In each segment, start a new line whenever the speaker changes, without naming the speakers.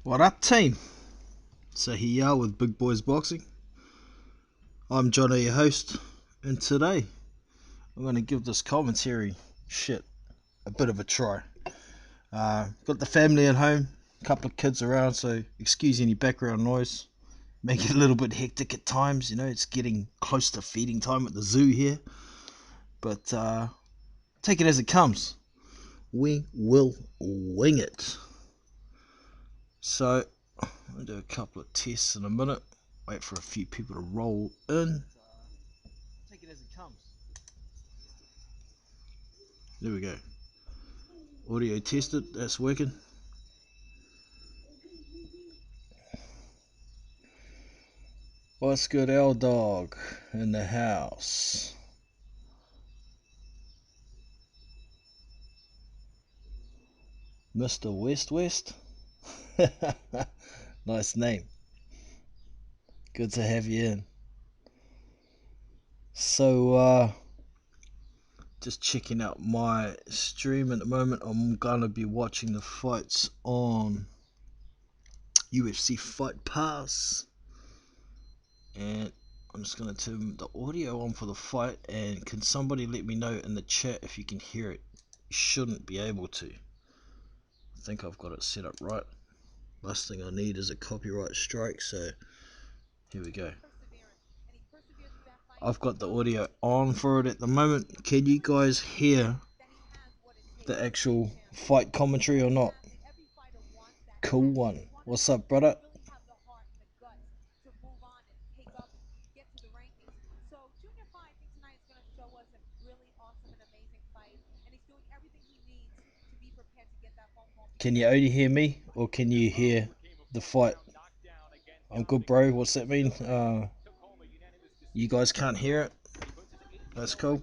What up, team? So here you are with Big Boys Boxing. I'm Johnny, your host, and today I'm going to give this commentary a bit of a try. Got the family at home, a couple of kids around, so excuse any background noise. Make it a little bit hectic at times, it's getting close to feeding time at the zoo here. But take it as it comes. We will wing it. So I'll do a couple of tests in a minute. Wait for a few people to roll in. Take it as it comes. There we go. Audio tested. That's working. What's good, L Dog in the house? Mr. West? Nice name. Good to have you in. So, just checking out my stream at the moment. I'm gonna be watching the fights on UFC Fight Pass, and I'm just gonna turn the audio on for the fight. And can somebody let me know in the chat if you can hear it? You shouldn't be able to. I think I've got it set up right. Last thing I need is a copyright strike, so here we go. I've got the audio on for it at the moment. Can you guys hear the actual fight commentary or not? Cool one. What's up, brother? Can you only hear me, or can you hear the fight? I'm good, bro. What's that mean? You guys can't hear it? That's cool.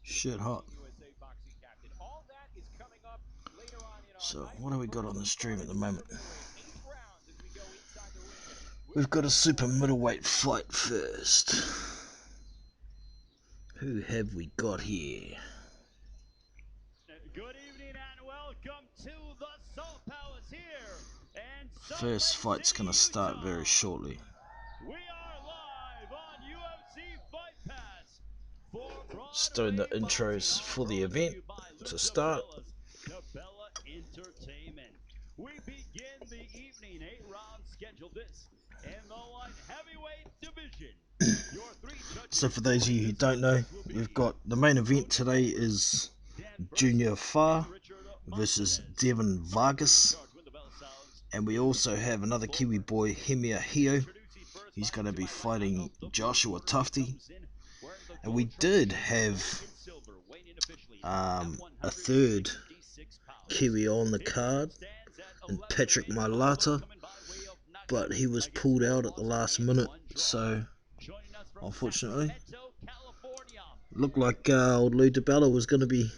Shit hot. So, what do we got on the stream at the moment? We've got a super middleweight fight first. Who have we got here?
Good evening and welcome to the Salt Palace here. And
first fight's gonna start very shortly.
We are live on UFC Fight Pass.
Just doing the intros for the event to start.
Cabela Entertainment. We begin the evening 8-round schedule. This in the light heavyweight division.
So for those of you who don't know, we've got the main event today is Junior Fa versus Devin Vargas, and we also have another Kiwi boy, Hemi Ahio. He's going to be fighting Joshua Tufte, and we did have a third Kiwi on the card, and Patrick Mailata, but he was pulled out at the last minute, so unfortunately looked like old Lou DiBella was going to be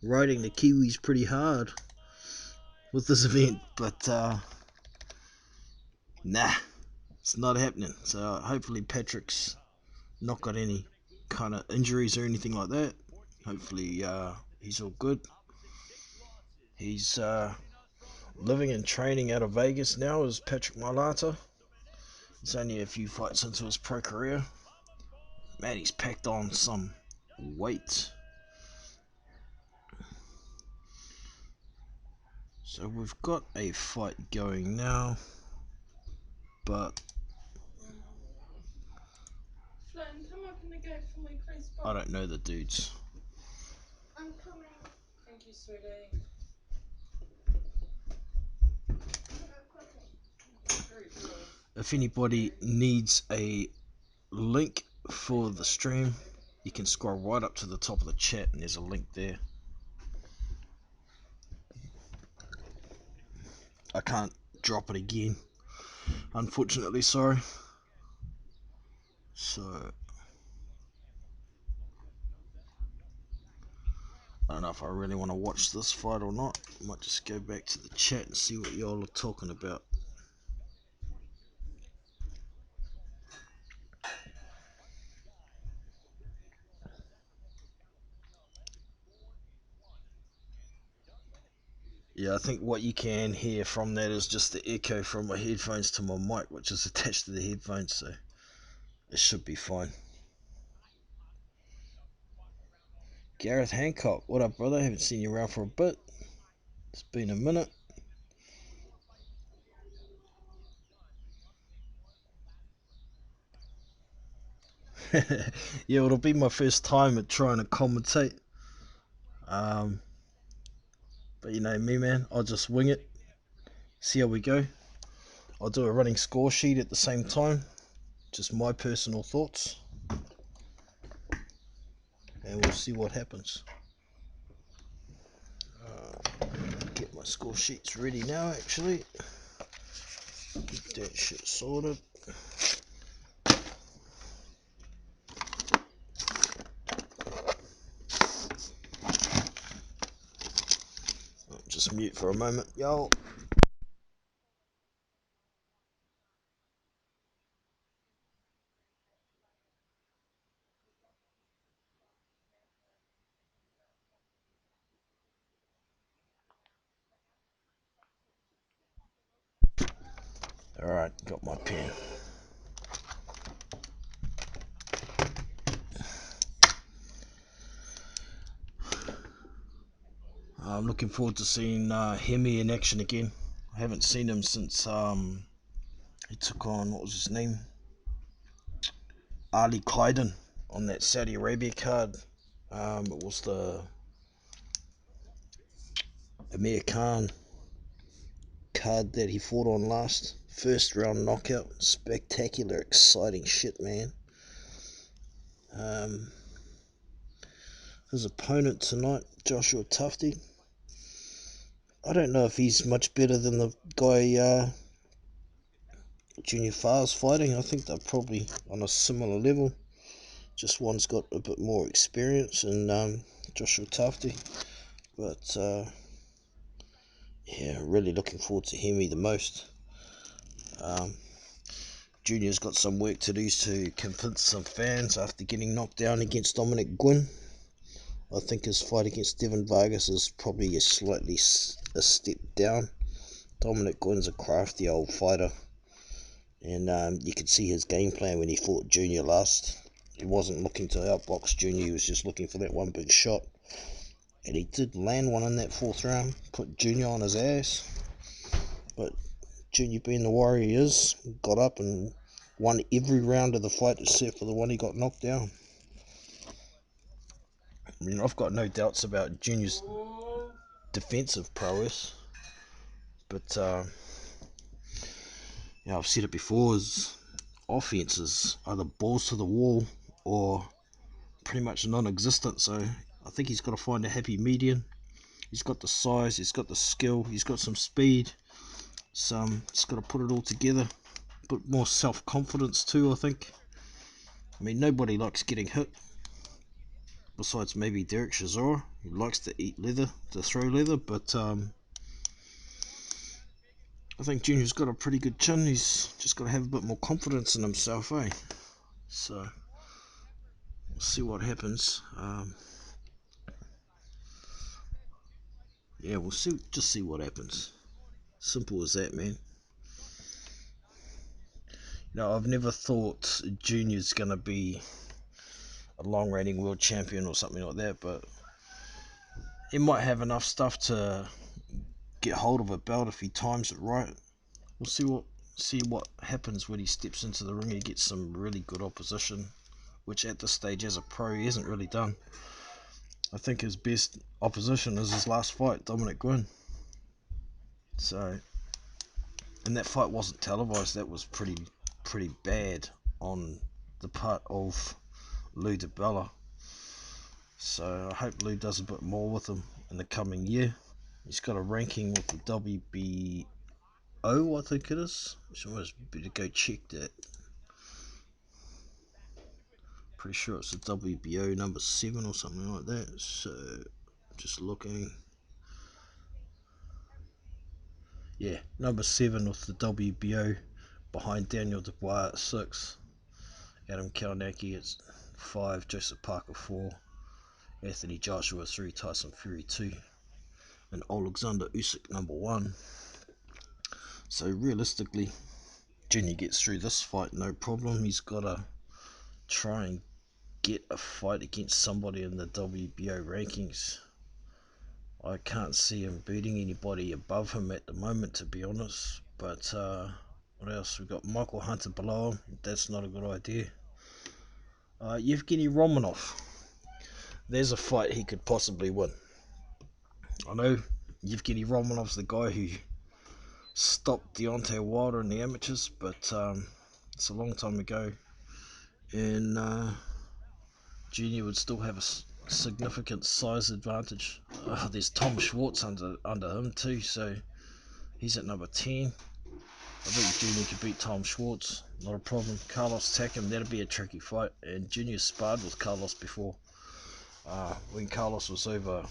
riding the Kiwis pretty hard with this event, but nah, it's not happening. So hopefully Patrick's not got any kind of injuries or anything like that. Hopefully he's all good. He's living and training out of Vegas now as Patrick Mailata. He's only a few fights into his pro career. Man, he's packed on some weight. So we've got a fight going now, but I don't know the dudes.
I'm coming. Thank you, sweetie.
If anybody needs a link for the stream, you can scroll right up to the top of the chat and there's a link there. I can't drop it again, unfortunately, sorry. So I don't know if I really want to watch this fight or not. I might just go back to the chat and see what y'all are talking about. Yeah, I think what you can hear from that is just the echo from my headphones to my mic, which is attached to the headphones, so it should be fine. Gareth Hancock, what up, brother? Haven't seen you around for a bit. It's been a minute. Yeah, it'll be my first time at trying to commentate. But you know me, man, I'll just wing it, see how we go. I'll do a running score sheet at the same time, just my personal thoughts, and we'll see what happens. Get my score sheets ready now, actually. Get that shit sorted. Just mute for a moment, y'all. Alright, got my pen. I'm looking forward to seeing Hemi in action again. I haven't seen him since he took on, what was his name? Ali Qaiden on that Saudi Arabia card. It was the Amir Khan card that he fought on last. First round knockout. Spectacular, exciting shit, man. His opponent tonight, Joshua Tufte. I don't know if he's much better than the guy Junior Farr's fighting. I think they're probably on a similar level. Just one's got a bit more experience in Joshua Tufte. But yeah, really looking forward to Hemi the most. Junior's got some work to do to convince some fans after getting knocked down against Dominic Gwynn. I think his fight against Devin Vargas is probably a step down. Dominic Gwynn's a crafty old fighter, and you could see his game plan when he fought Junior last. He wasn't looking to outbox Junior, he was just looking for that one big shot. And he did land one in that fourth round, put Junior on his ass. But Junior, being the warrior he is, got up and won every round of the fight except for the one he got knocked down. I mean, I've got no doubts about Junior's defensive prowess, but I've said it before, his offense is either balls to the wall or pretty much non-existent, so I think he's got to find a happy median. He's got the size, he's got the skill, he's got some speed, just got to put it all together. A bit more self-confidence too, I think. I mean, nobody likes getting hit, besides maybe Derek Chisora, who likes to eat leather, to throw leather, but I think Junior's got a pretty good chin. He's just got to have a bit more confidence in himself, eh? So, we'll see what happens. Yeah, we'll just see what happens. Simple as that, man. I've never thought Junior's going to be a long-reigning world champion or something like that, but he might have enough stuff to get hold of a belt if he times it right. We'll see what happens when he steps into the ring. He gets some really good opposition, which at this stage as a pro he hasn't really done. I think his best opposition is his last fight, Dominic Gwynn. So, and that fight wasn't televised. That was pretty bad on the part of Lou DiBella. So I hope Lou does a bit more with him in the coming year. He's got a ranking with the WBO, I think it is. So I must better go check that. Pretty sure it's the WBO number 7 or something like that. So just looking. Yeah, number 7 with the WBO, behind Daniel Dubois at 6, Adam Kalinacki at 5, Joseph Parker 4, Anthony Joshua 3, Tyson Fury 2. and Alexander Usyk #1. So realistically, Junior gets through this fight no problem. He's got to try and get a fight against somebody in the WBO rankings. I can't see him beating anybody above him at the moment, to be honest. But what else? We've got Michael Hunter below him. That's not a good idea. Yevgeny Romanov. There's a fight he could possibly win. I know Yevgeny Romanov's the guy who stopped Deontay Wilder in the amateurs, but it's a long time ago, and Junior would still have a significant size advantage. There's Tom Schwartz under him too, so he's at #10. I think Junior could beat Tom Schwartz, not a problem. Carlos Takam, that'd be a tricky fight, and Junior sparred with Carlos before. When Carlos was over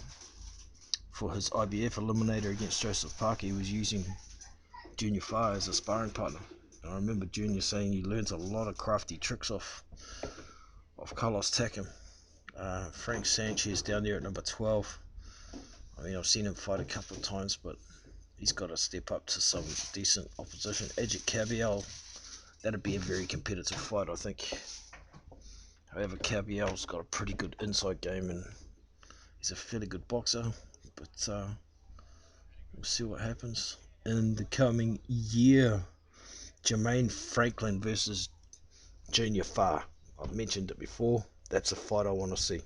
for his IBF eliminator against Joseph Parker, he was using Junior Farr as a sparring partner. And I remember Junior saying he learned a lot of crafty tricks off Carlos Takam. Frank Sanchez down there at #12. I mean, I've seen him fight a couple of times, but he's got to step up to some decent opposition. Ajit Cabiel, that'd be a very competitive fight, I think. However, Cabiel's got a pretty good inside game, and he's a fairly good boxer, but we'll see what happens in the coming year. Jermaine Franklin versus Junior Farr. I've mentioned it before. That's a fight I want to see.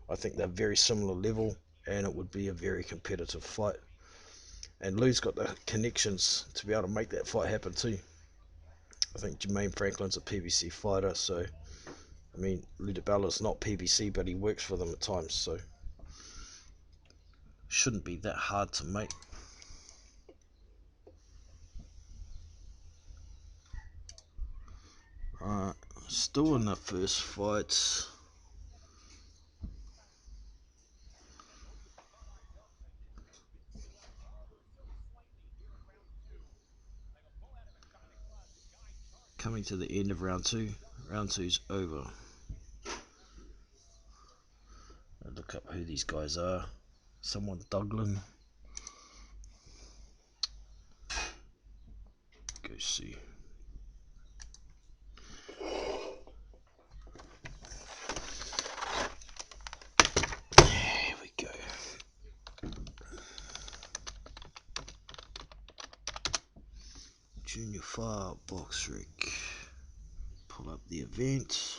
I think they're very similar level, and it would be a very competitive fight. And Lou's got the connections to be able to make that fight happen too. I think Jermaine Franklin's a PBC fighter, so I mean, Lou DiBella's not PBC, but he works for them at times, so shouldn't be that hard to make. Alright, still in the first fight. Coming to the end of round 2. Round 2's over. I'll look up who these guys are. Someone Duglin. Go see. There we go. Junior Farr Box Rig. Pull up the event.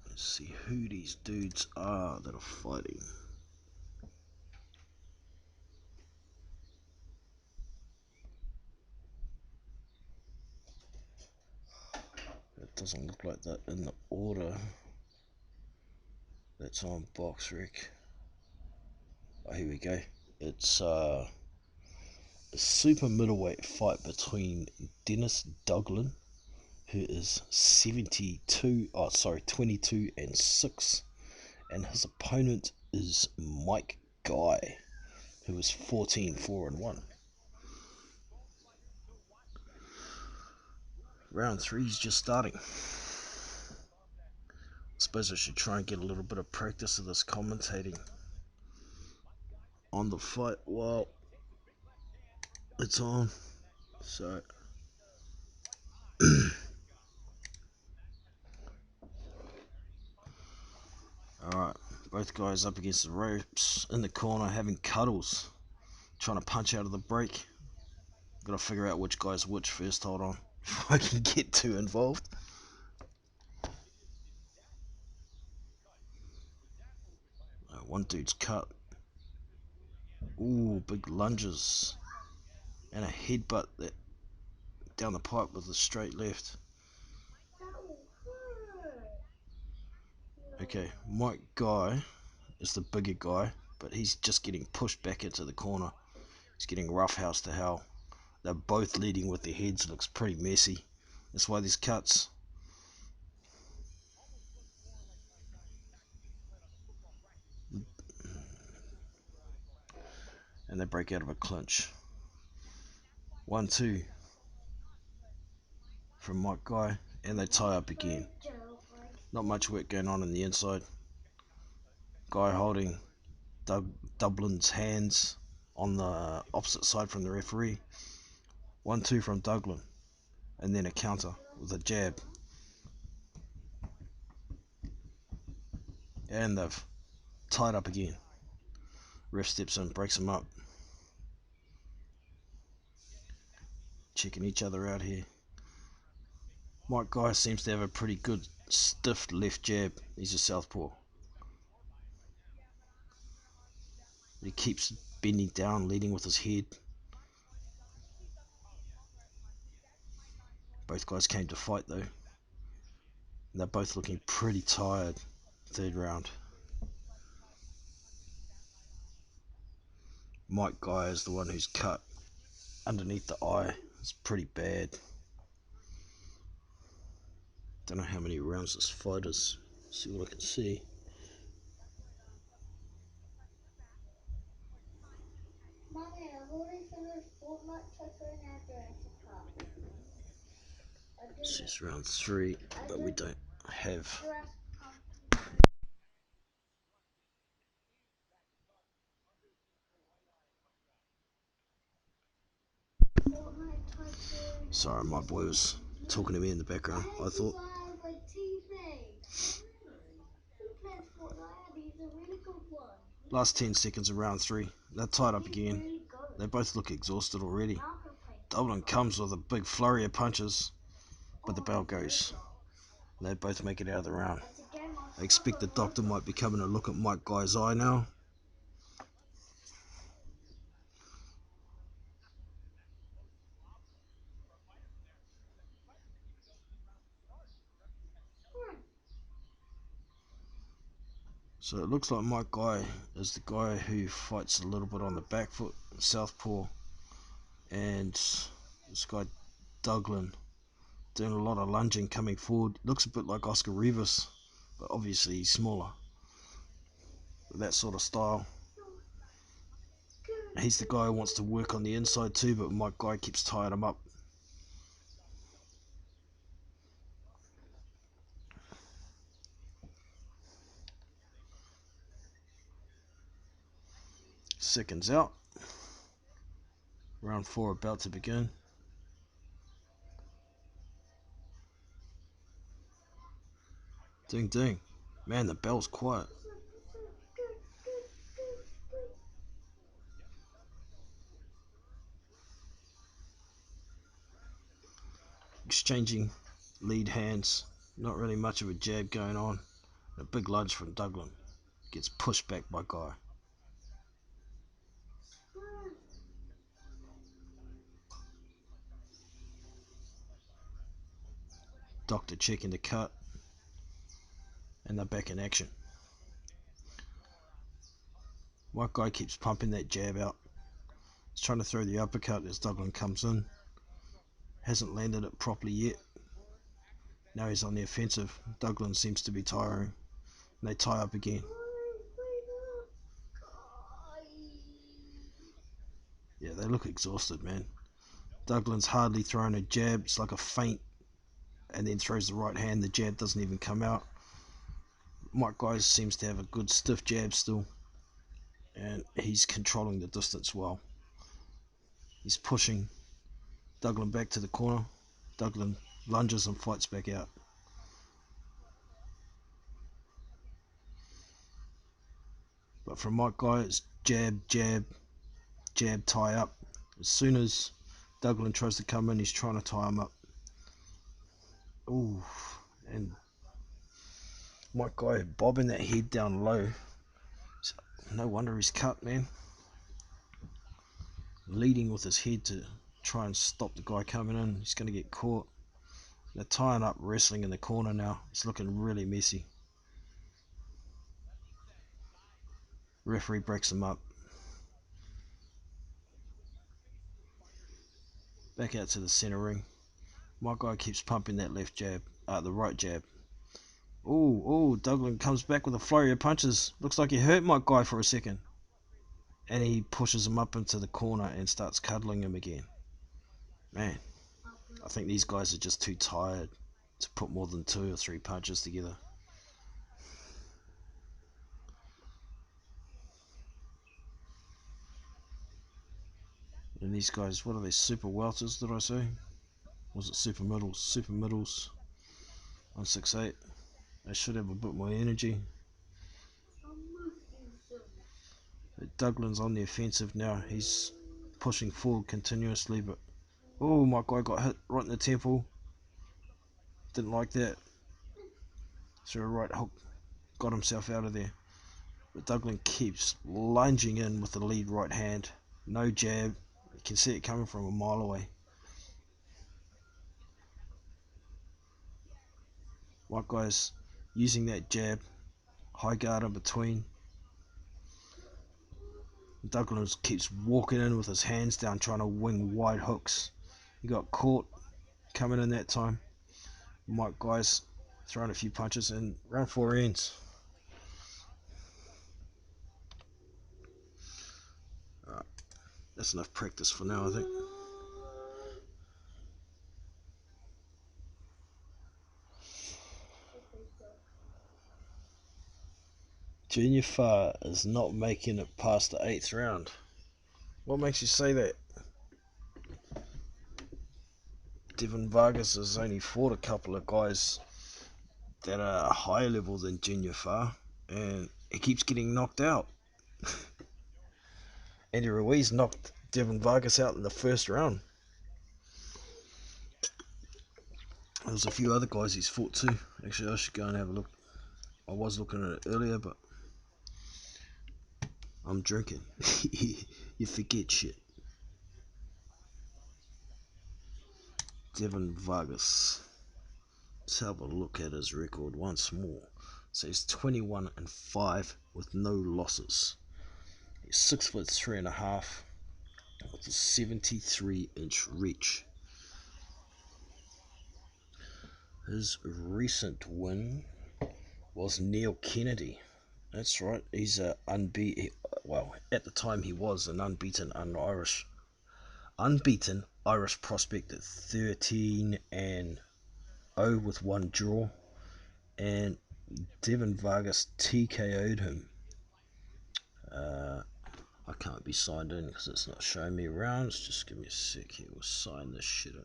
Let's see who these dudes are that are fighting. It doesn't look like that in the order that's on Box Rig. Oh, here we go. It's a super middleweight fight between Dennis Duglin, who is 22 and 6, and his opponent is Mike Guy, who is 14-4 and 1. Round 3 is just starting. I suppose I should try and get a little bit of practice of this commentating on the fight while it's on. So alright, both guys up against the ropes in the corner having cuddles, trying to punch out of the break. Gotta figure out which guy's which first, hold on, before I can get too involved. One dude's cut. Ooh, big lunges. And a headbutt that down the pipe with a straight left. Okay, Mike Guy is the bigger guy, but he's just getting pushed back into the corner. He's getting roughhoused to hell. They're both leading with their heads. It looks pretty messy. That's why there's cuts. And they break out of a clinch. 1-2 from Mike Guy, and they tie up again. Not much work going on the inside. Guy holding Dublin's hands on the opposite side from the referee. 1-2 from Dublin, and then a counter with a jab. And they've tied up again. Ref steps in, breaks them up. Checking each other out here. Mike Guy seems to have a pretty good stiff left jab. He's a southpaw. He keeps bending down, leading with his head. Both guys came to fight though. And they're both looking pretty tired. Third round. Mike Guy is the one who's cut underneath the eye. It's pretty bad. Don't know how many rounds this fight is. See what I can see.
Mommy, I've already finished Fortnite Tucker and after cut.
This is round 3, but we don't have. Sorry, my boy was talking to me in the background. I thought. Last 10 seconds of round 3. They're tied up again. They both look exhausted already. Dublin comes with a big flurry of punches, but the bell goes. They both make it out of the round. I expect the doctor might be coming to look at Mike Guy's eye now. So it looks like Mike Guy is the guy who fights a little bit on the back foot, southpaw, and this guy Dublin doing a lot of lunging coming forward. Looks a bit like Oscar Rivas, but obviously he's smaller. With that sort of style. He's the guy who wants to work on the inside too, but Mike Guy keeps tying him up. Seconds out. Round 4 about to begin. Ding ding. Man, the bell's quiet. Exchanging lead hands. Not really much of a jab going on. A big lunge from Dublin. Gets pushed back by Guy. Doctor checking the cut. And they're back in action. Mike Guy keeps pumping that jab out. He's trying to throw the uppercut as Dublin comes in. Hasn't landed it properly yet. Now he's on the offensive. Dublin seems to be tiring. And they tie up again. Yeah, they look exhausted, man. Dublin's hardly thrown a jab. It's like a feint. And then throws the right hand. The jab doesn't even come out. Mike Guy seems to have a good stiff jab still. And he's controlling the distance well. He's pushing Dublin back to the corner. Dublin lunges and fights back out. But from Mike Guy, it's jab, jab, jab, tie up. As soon as Dublin tries to come in, he's trying to tie him up. Ooh, and Mike Guy bobbing that head down low. No wonder he's cut, man. Leading with his head to try and stop the guy coming in. He's going to get caught. They're tying up, wrestling in the corner now. It's looking really messy. Referee breaks him up. Back out to the center ring. My guy keeps pumping that left jab, the right jab. Oh, Dublin comes back with a flurry of punches. Looks like he hurt my guy for a second. And he pushes him up into the corner and starts cuddling him again. Man, I think these guys are just too tired to put more than 2 or 3 punches together. And these guys, what are they, super welters, did I say? Was it super middles? Super middles on 6'8". They should have a bit more energy. But Douglas on the offensive now. He's pushing forward continuously, but oh, my guy got hit right in the temple. Didn't like that. Threw a right hook, got himself out of there. But Douglas keeps lunging in with the lead right hand. No jab. You can see it coming from a mile away. White guy's using that jab. High guard in between. Douglas keeps walking in with his hands down, trying to wing wide hooks. He got caught coming in that time. Mike Guy's throwing a few punches, and round 4 ends. Alright, that's enough practice for now, I think. Junior Farr is not making it past the 8th round. What makes you say that? Devin Vargas has only fought a couple of guys that are higher level than Junior Farr, and he keeps getting knocked out. Andy Ruiz knocked Devin Vargas out in the 1st round. There's a few other guys he's fought too. Actually, I should go and have a look. I was looking at it earlier, but I'm drinking. You forget shit. Devin Vargas. Let's have a look at his record once more. So he's 21-5 with no losses. He's 6'3.5" with a 73-inch reach. His recent win was Neil Kennedy. That's right. He's a unbeaten. Well, at the time he was an unbeaten Irish prospect at 13-0 with 1 draw, and Devin Vargas TKO'd him. I can't be signed in because it's not showing me rounds. Just give me a sec here. We'll sign this shit in.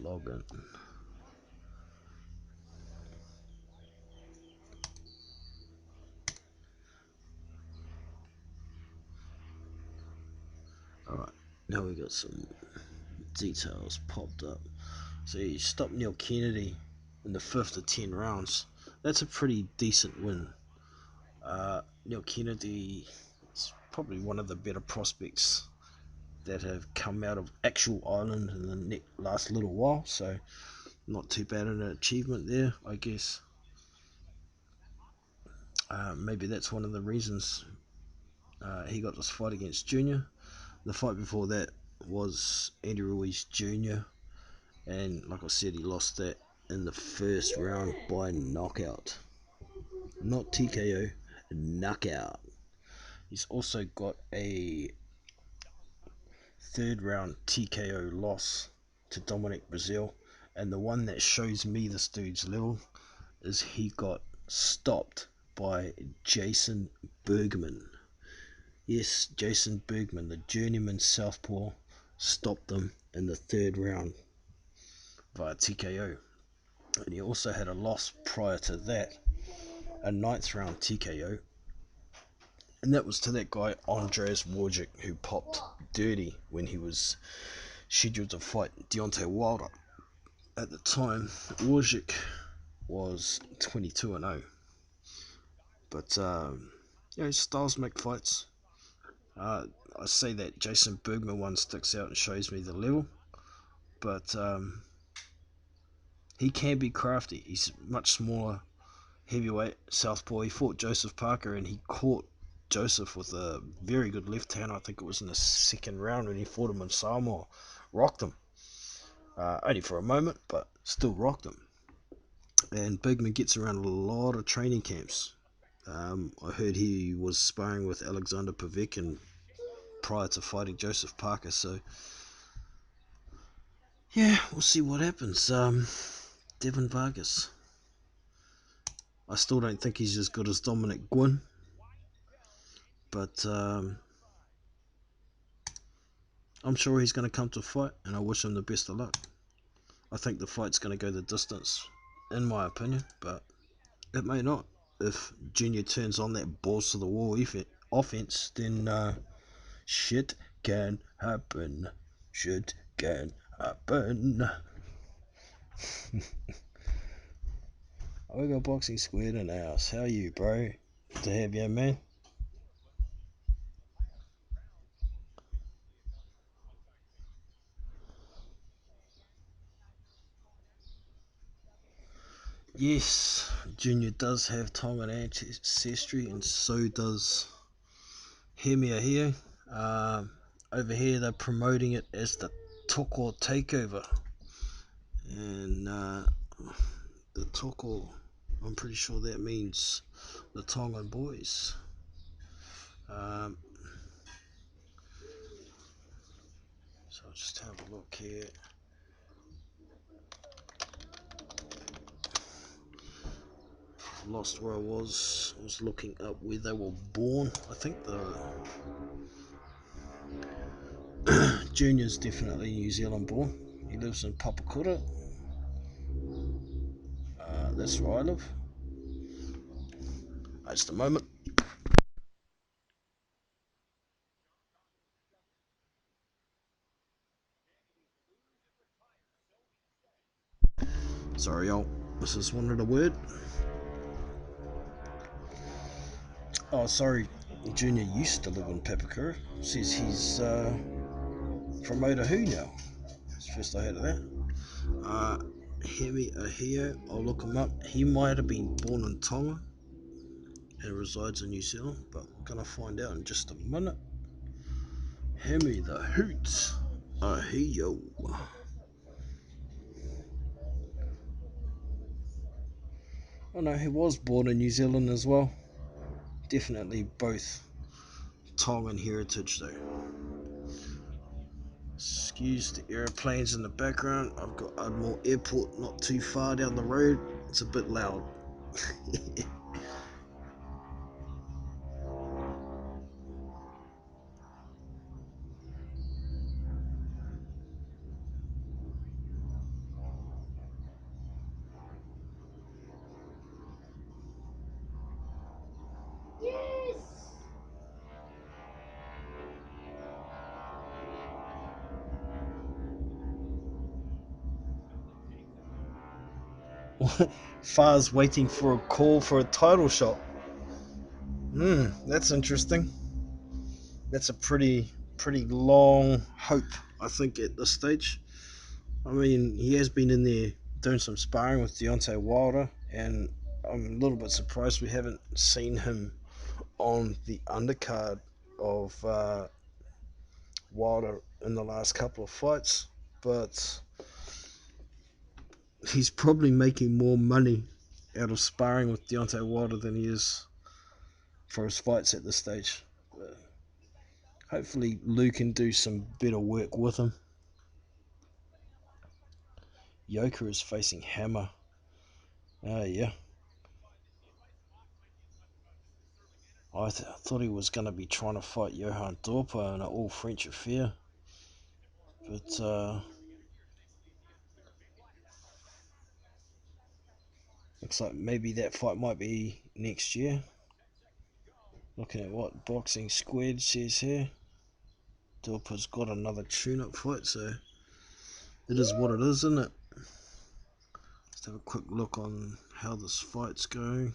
Log in. Alright, now we got some details popped up. So he stopped Neil Kennedy in the 5th of 10 rounds. That's a pretty decent win. Neil Kennedy is probably one of the better prospects that have come out of actual Ireland in the last little while, so not too bad an achievement there, I guess. Maybe that's one of the reasons he got this fight against Junior. The fight before that was Andy Ruiz Jr., and like I said, he lost that in the 1st round by knockout. Not TKO, knockout. He's also got a 3rd round TKO loss to Dominic Brazil, and the one that shows me this dude's level is he got stopped by Jason Bergman. Yes, Jason Bergman, the journeyman southpaw, stopped him in the 3rd round via TKO. And he also had a loss prior to that, a 9th round TKO, and that was to that guy Andreas Wojcik, who popped dirty when he was scheduled to fight Deontay Wilder. At the time, Wojcik was 22-0, but styles make fights. I say that Jason Bergman one sticks out and shows me the level, but he can be crafty. He's much smaller, heavyweight, southpaw. He fought Joseph Parker and he caught Joseph with a very good left hand. I think it was in the 2nd round when he fought him in Samoa. Rocked him. Only for a moment, but still rocked him. And Bergman gets around a lot of training camps. I heard he was sparring with Alexander Povetkin prior to fighting Joseph Parker, so yeah, we'll see what happens. Devin Vargas. I still don't think he's as good as Dominic Gwynn, but I'm sure he's going to come to a fight, and I wish him the best of luck. I think the fight's going to go the distance, in my opinion, but it may not. If Junior turns on that balls to the wall offense, then shit can happen. Shit can happen. We got Boxing Squared in the house. How are you, bro? Good to have you, man. Yes, Junior does have Tongan ancestry, and so does Hemi Ahio. Over here, they're promoting it as the Toko Takeover. And the Toko, I'm pretty sure that means the Tongan boys. So I'll just have a look here. Lost where I was looking up where they were born. I think the Junior's definitely New Zealand born. He lives in Papakura. That's where I live. Just a moment. Sorry, y'all. This is one of the word. Oh, sorry. Junior used to live in Papakura. Says he's from Otahu now. It's the first I heard of that. Hemi Ahio, I'll look him up. He might have been born in Tonga and resides in New Zealand, but we're gonna find out in just a minute. Hemi the Hoot Ahio. Oh no, he was born in New Zealand as well. Definitely both Tongan heritage though. Excuse the airplanes in the background. I've got Ardmore Airport not too far down the road. It's a bit loud.
Yes!
Far's waiting for a call for a title shot. That's interesting. That's a pretty long hope, I think, at this stage. I mean, he has been in there doing some sparring with Deontay Wilder, and I'm a little bit surprised we haven't seen him on the undercard of Wilder in the last couple of fights. But he's probably making more money out of sparring with Deontay Wilder than he is for his fights at this stage. But hopefully Lou can do some better work with him. Yoka is facing Hammer. Yeah. I thought he was going to be trying to fight Johan Dorpa in an all-French affair. But looks like maybe that fight might be next year. Looking at what Boxing Squared says here. Dorpa's got another tune-up fight, so it is what it is, isn't it? Let's have a quick look on how this fight's going.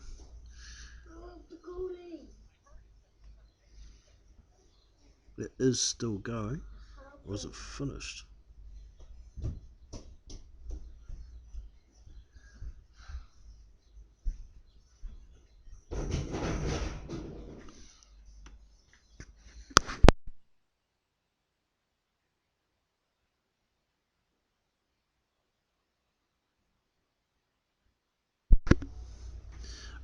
It is still going. Or is it finished?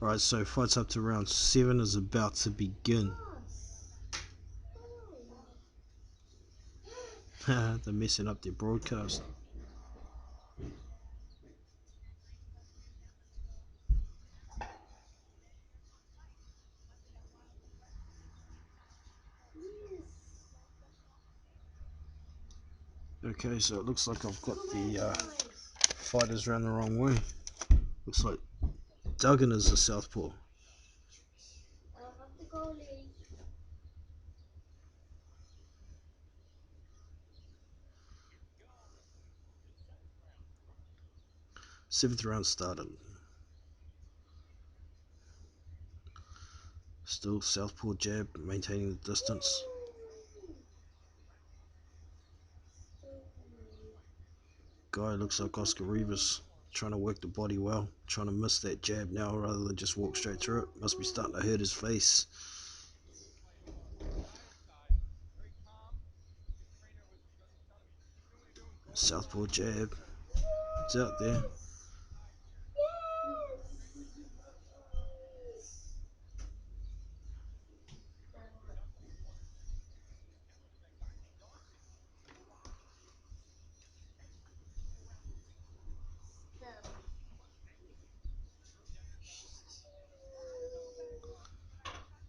Alright, so fights up to round 7 is about to begin. They're messing up their broadcast. Okay, so it looks like I've got the fighters round the wrong way. Looks like Duggan is the southpaw.
the goalie.
7th round started. Still southpaw jab, maintaining the distance. Guy looks like Oscar Rivas, trying to work the body well, trying to miss that jab now rather than just walk straight through it. Must be starting to hurt his face. Southpaw jab. It's out there.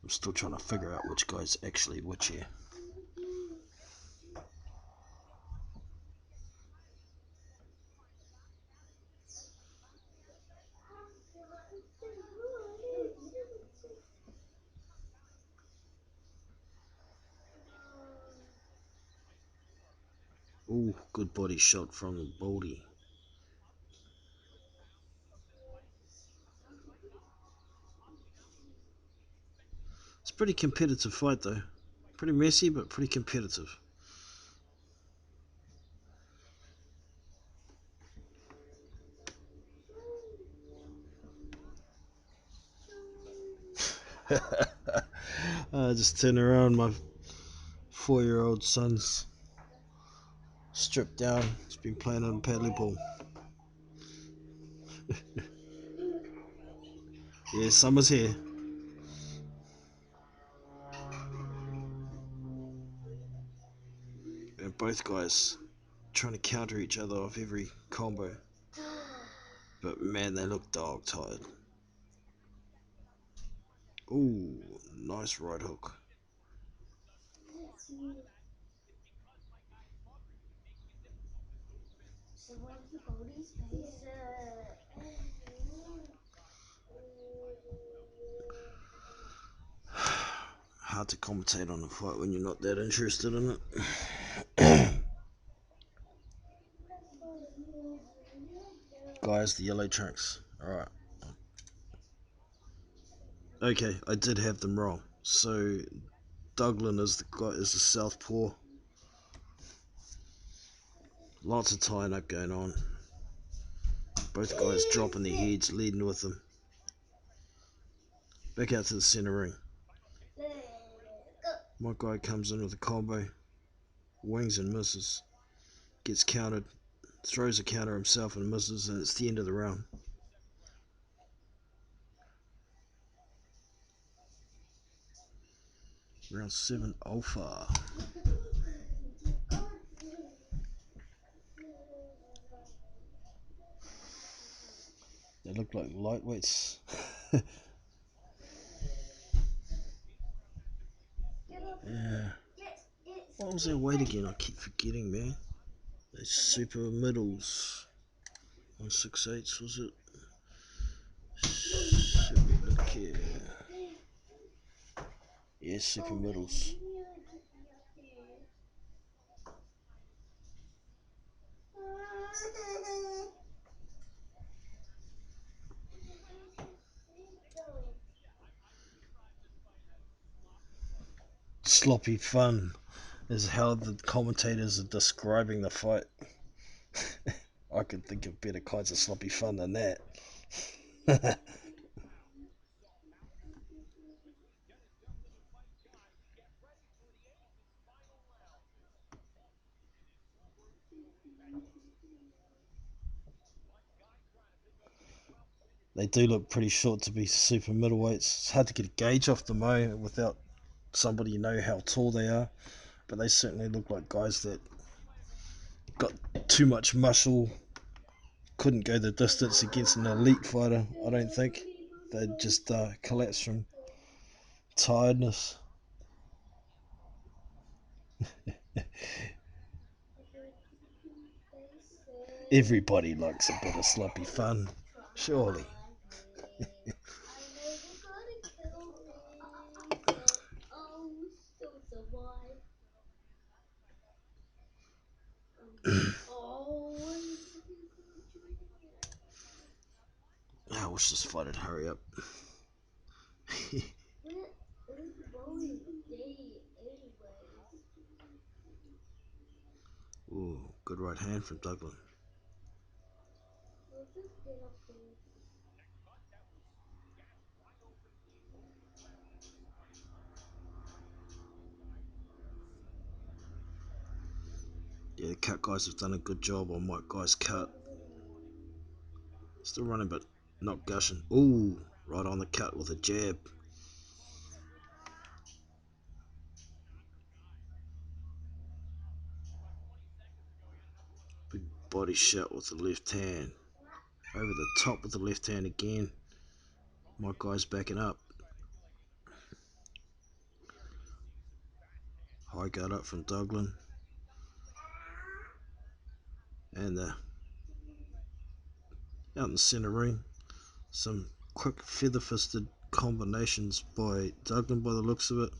I'm still trying to figure out which guy's actually which here. Ooh, good body shot from the Baldy. It's a pretty competitive fight though. Pretty messy, but pretty competitive. I just turn around, my 4-year-old son's stripped down. He's been playing on paddleball. Yeah, summer's here. And both guys trying to counter each other off every combo. But man, they look dog tired. Ooh, nice right hook. Hard to commentate on a fight when you're not that interested in it. Guys, the yellow trunks. Alright. Okay, I did have them wrong. So Douglin is the southpaw. Lots of tying up going on. Both guys dropping their heads, leading with them. Back out to the center ring. My guy comes in with a combo, wings and misses. Gets countered, throws a counter himself and misses, and it's the end of the round. Round 7 alpha. They look like lightweights. Yeah. What was their weight again? I keep forgetting, man. They're super middles. 168s, was it? Super, look here. Yeah, super middles. Sloppy fun is how the commentators are describing the fight. I could think of better kinds of sloppy fun than that. They do look pretty short to be super middleweights. It's hard to get a gauge off them without somebody know how tall they are, but they certainly look like guys that got too much muscle, couldn't go the distance against an elite fighter. I don't think they'd just collapse from tiredness. Everybody likes a bit of sloppy fun, surely.
I never gonna kill me, but I'll still survive. Oh,
I wish this fight would hurry up.
it's blowing day anyways.
Ooh, good right hand from Douglas.
We'll just get up there.
Yeah, the cut guys have done a good job on Mike Guy's cut. Still running, but not gushing. Ooh, right on the cut with a jab. Big body shot with the left hand. Over the top with the left hand again. Mike Guy's backing up. High guard up from Douglas. And out in the center ring, some quick feather-fisted combinations by Douglas by the looks of it.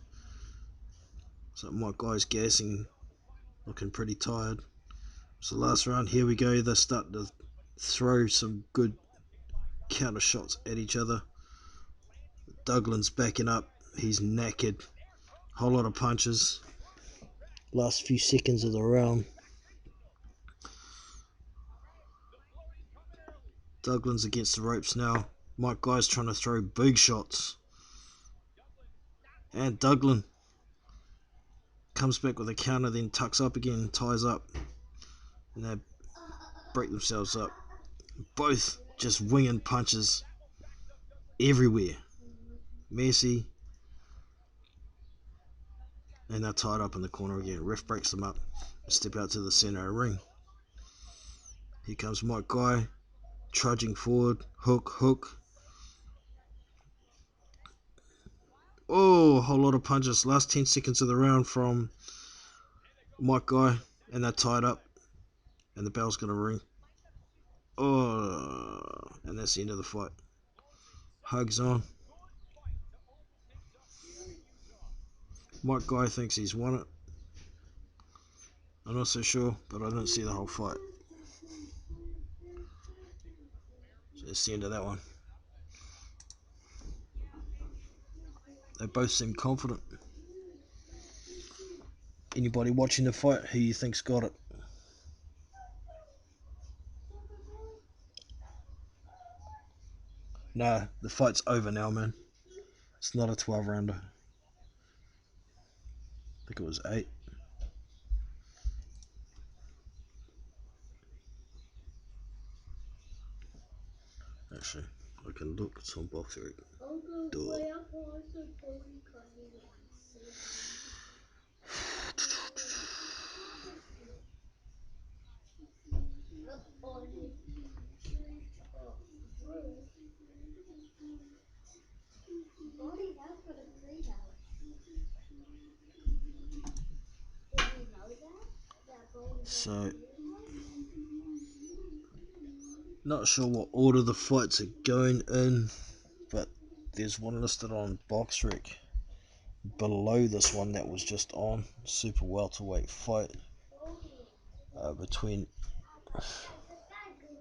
So Mike Guy's gassing, looking pretty tired. So last round, here we go. They're starting to throw some good counter shots at each other. Douglas backing up. He's knackered. Whole lot of punches. Last few seconds of the round. Douglas against the ropes now. Mike Guy's trying to throw big shots. And Douglas comes back with a counter, then tucks up again, ties up. And they break themselves up. Both just winging punches everywhere. Messy. And they're tied up in the corner again. Ref breaks them up and step out to the center of the ring. Here comes Mike Guy, trudging forward. Hook, hook. Oh, a whole lot of punches. Last 10 seconds of the round from Mike Guy. And they're tied up. And the bell's going to ring. Oh, and that's the end of the fight. Hugs on. Mike Guy thinks he's won it. I'm not so sure, but I didn't see the whole fight. So that's the end of that one. They both seem confident. Anybody watching the fight, who you think's got it? Nah, the fight's over now, man. It's not a 12 rounder. I think it was 8. Actually, I can look. It's on Boxer.
I'll go way up also Tony coming up on his tree top roof. Body has got a tree house. Did you know that? That Body has
So,
a tree house?
not sure what order the fights are going in, but there's one listed on BoxRec below this one that was just on. Super welterweight fight between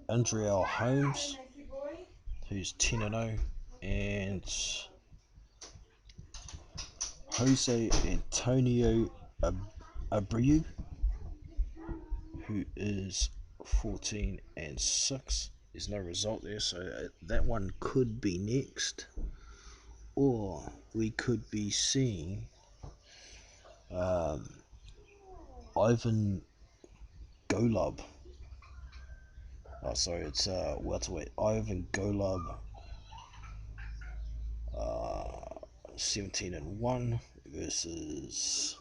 Andriel Holmes, who's 10-0, and Jose Antonio Abreu, who is 14-6. There's no result there, so that one could be next, or we could be seeing Ivan Golub. Oh, sorry, it's welterweight. Ivan Golub, 17-1 versus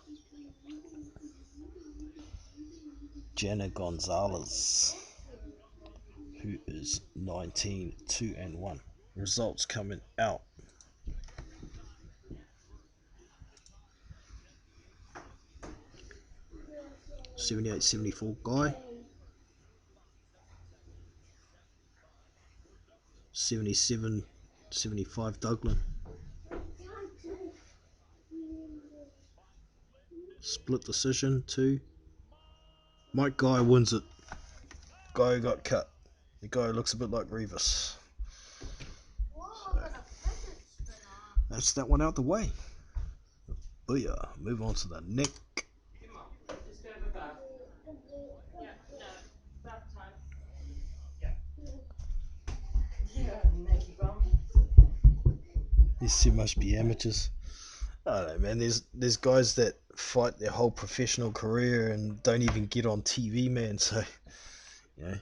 Jenna Gonzalez, who is 19-2-1. Results coming out. $78.74 Guy, 77, 75 Douglas. Split decision 2. Mike Guy wins it. Guy got cut. The guy looks a bit like Revis. So, that's that one out the way. Booyah. Move on to the neck. These two must be amateurs. I don't know, man. There's guys that fight their whole professional career and don't even get on TV, man. So, you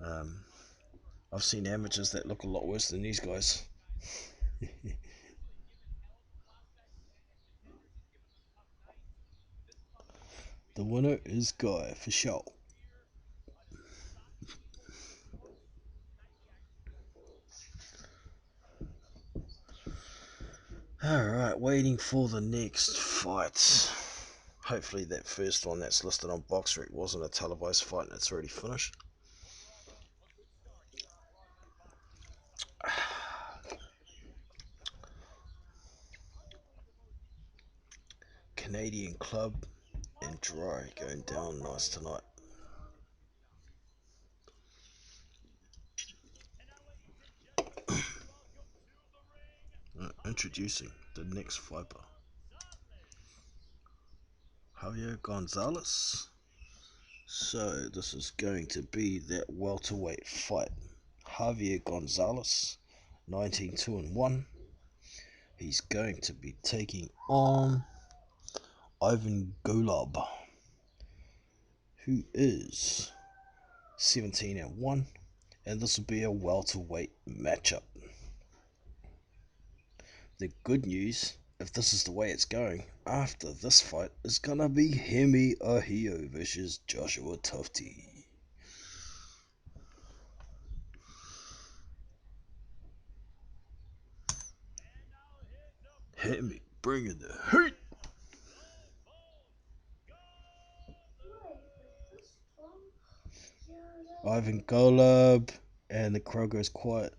know, I've seen amateurs that look a lot worse than these guys. The winner is Guy for sure. Alright, waiting for the next fight. Hopefully that first one that's listed on BoxRec wasn't a televised fight and it's already finished. Canadian Club and Dry going down nice tonight. Introducing the next fighter, Javier Gonzalez. So this is going to be that welterweight fight. Javier Gonzalez, 19-2-1. He's going to be taking on Ivan Golub, who is 17-1, and this will be a welterweight matchup. The good news, if this is the way it's going, after this fight is gonna be Hemi Ahio versus Joshua Tufte. Hemi bringing the heat. Ivan Golub, and the crowd goes quiet.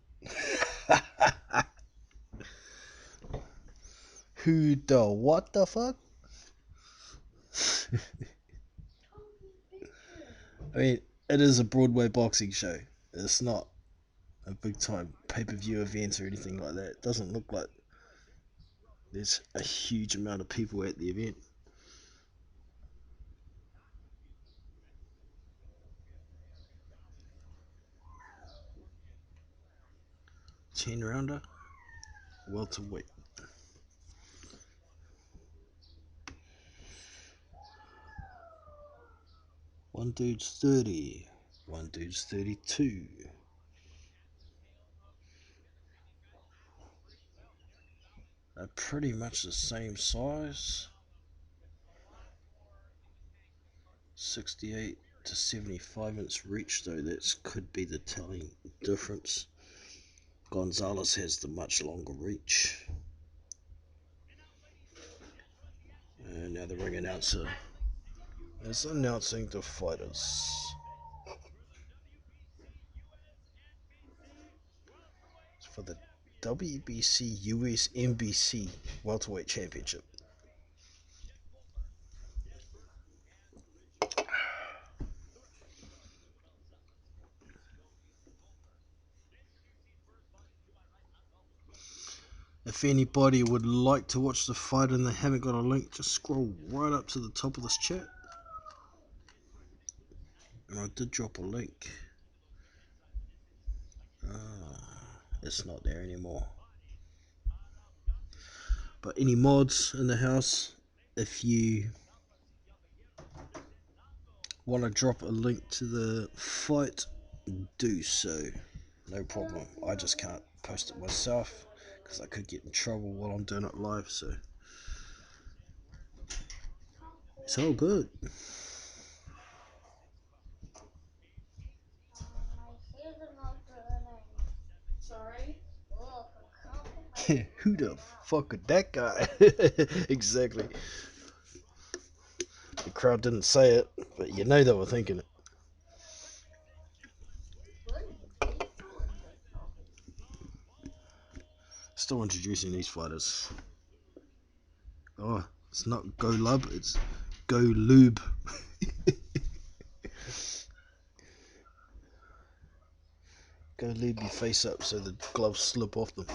Who the what the fuck? I mean, it is a Broadway boxing show. It's not a big time pay-per-view event or anything like that. It doesn't look like there's a huge amount of people at the event. Ten rounder, welterweight. One dude's 30, one dude's 32. They're pretty much the same size. 68 to 75 inch reach though, that could be the telling difference. Gonzalez has the much longer reach. And now the ring announcer is announcing the fighters. For the WBC US NBC Welterweight Championship. If anybody would like to watch the fight and they haven't got a link, just scroll right up to the top of this chat. And I did drop a link. It's not there anymore. But any mods in the house, if you want to drop a link to the fight, do so. No problem. I just can't post it myself because I could get in trouble while I'm doing it live, so it's all good. Who the fuck is that guy? Exactly. The crowd didn't say it, but you know they were thinking it. Still introducing these fighters. Oh, it's not Golub, it's Golub. Go lube your face up so the gloves slip off them.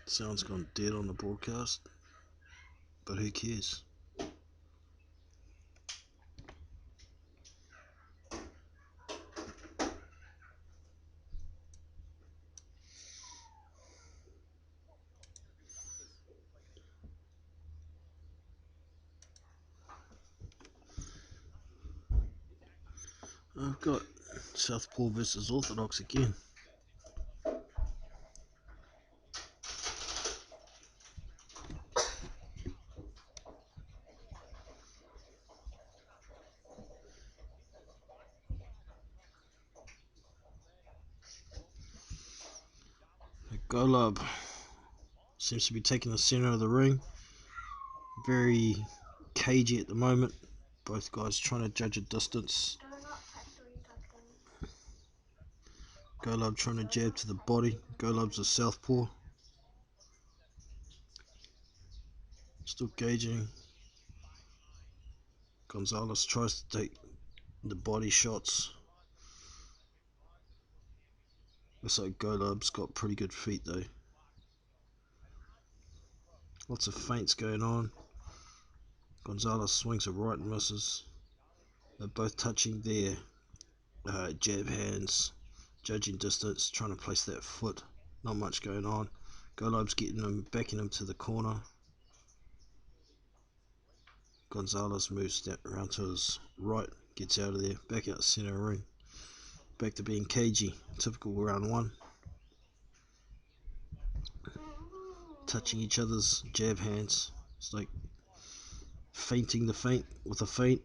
Sound's gone dead on the broadcast, but who cares? I've got Southpaw versus Orthodox again. Golub seems to be taking the center of the ring. Very cagey at the moment. Both guys trying to judge a distance. Golub trying to jab to the body. Golub's a southpaw. Still gauging. Gonzalez tries to take the body shots. Looks like Golub's got pretty good feet though. Lots of feints going on. Gonzalez swings a right and misses. They're both touching their jab hands, judging distance, trying to place that foot. Not much going on. Golub's getting him, backing him to the corner. Gonzalez moves around to his right, gets out of there, back out center ring. Back to being cagey, typical round one. Touching each other's jab hands. It's like feinting the feint with a feint.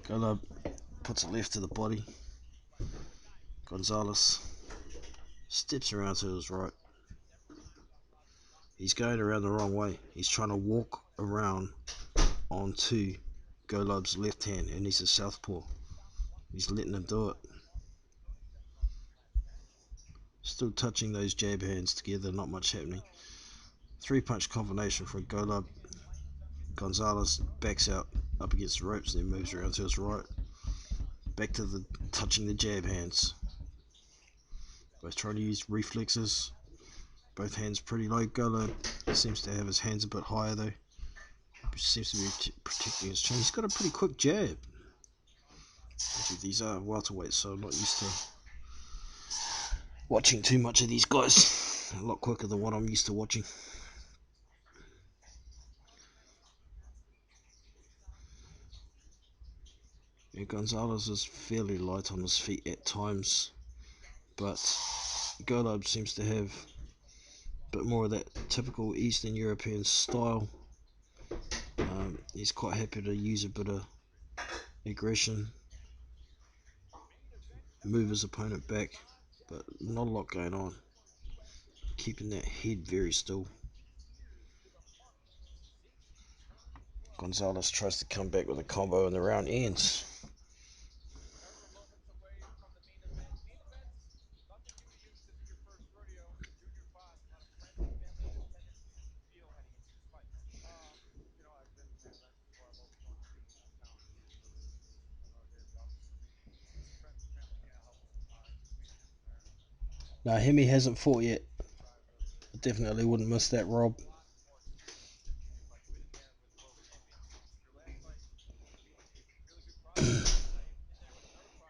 Golub puts a left to the body. Gonzalez steps around to his right. He's going around the wrong way. He's trying to walk around onto Golub's left hand, and he's a southpaw. He's letting him do it. Still touching those jab hands together, not much happening. 3-punch combination from Golub. Gonzalez backs out up against the ropes, then moves around to his right. Back to the touching the jab hands. Both trying to use reflexes. Both hands pretty low. Golub seems to have his hands a bit higher though. Seems to be protecting his chin. He's got a pretty quick jab. Actually, these are welterweights, so I'm not used to watching too much of these guys. A lot quicker than what I'm used to watching. Yeah, Gonzalez is fairly light on his feet at times, but Golub seems to have a bit more of that typical Eastern European style. He's quite happy to use a bit of aggression, move his opponent back, but not a lot going on. Keeping that head very still. Gonzalez tries to come back with a combo and the round ends. No, Hemi hasn't fought yet. I definitely wouldn't miss that, Rob.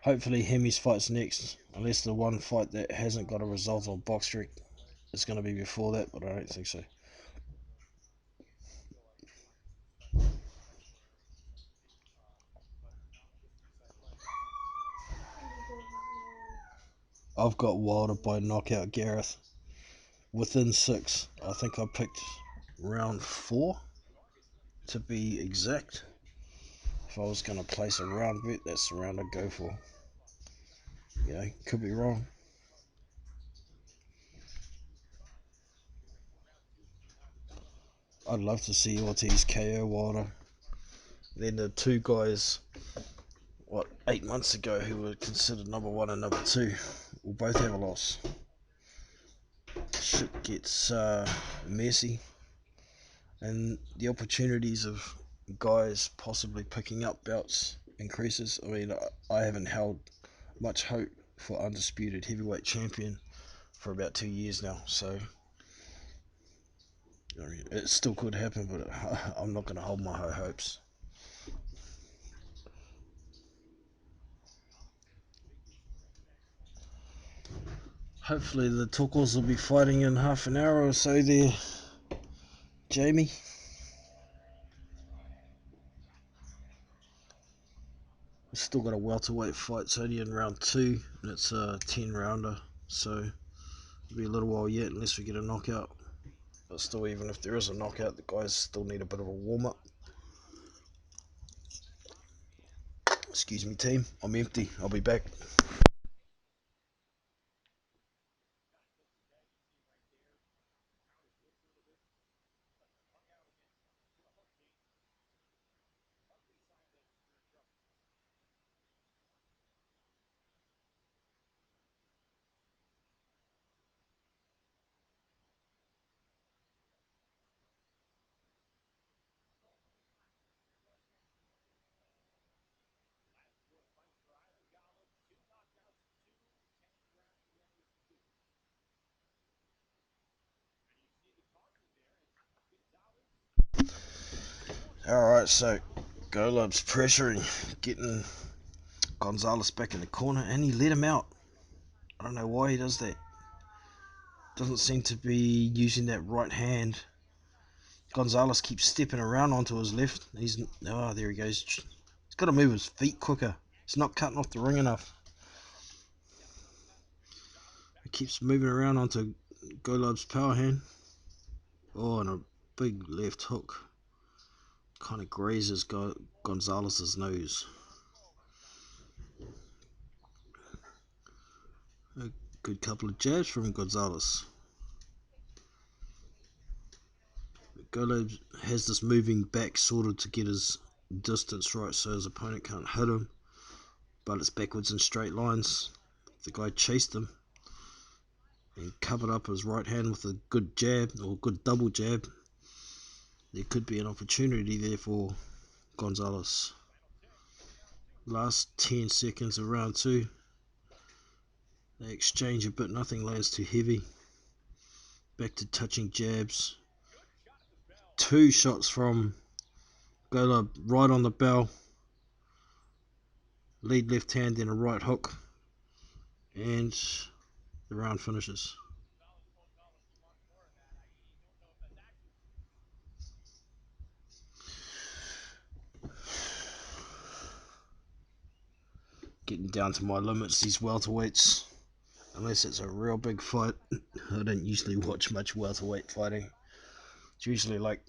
Hopefully Hemi's fight's next, unless the one fight that hasn't got a result on Box Street is going to be before that, but I don't think so. I've got Wilder by knockout, Gareth. Within 6. I think I picked round 4 to be exact. If I was going to place a round bet, that's the round I'd go for. You know, could be wrong. I'd love to see Ortiz KO Wilder. Then the two guys, 8 months ago, who were considered number one and number two, will both have a loss. Shit gets messy, and the opportunities of guys possibly picking up belts increases. I mean, I haven't held much hope for undisputed heavyweight champion for about 2 years now, so I mean, it still could happen, but I'm not going to hold my high hopes. Hopefully the Tukos will be fighting in half an hour or so there, Jamie. We've still got a welterweight fight. It's only in round 2, and it's a 10 rounder, so it'll be a little while yet unless we get a knockout. But still, even if there is a knockout, the guys still need a bit of a warm-up. Excuse me, team, I'm empty. I'll be back. Alright, so Golub's pressuring, getting Gonzalez back in the corner, and he let him out. I don't know why he does that. Doesn't seem to be using that right hand. Gonzalez keeps stepping around onto his left. There he goes. He's got to move his feet quicker. He's not cutting off the ring enough. He keeps moving around onto Golub's power hand. Oh, and a big left hook. Kind of grazes Gonzalez's nose. A good couple of jabs from Gonzalez. Golub has this moving back sorted to get his distance right so his opponent can't hit him, but it's backwards in straight lines. The guy chased him and covered up his right hand with a good jab, or good double jab. There could be an opportunity there for Gonzalez. Last 10 seconds of round 2. They exchange a bit, nothing lands too heavy. Back to touching jabs. 2 shots from Golub right on the bell. Lead left hand, then a right hook. And the round finishes. Getting down to my limits, these welterweights. Unless it's a real big fight. I don't usually watch much welterweight fighting. It's usually like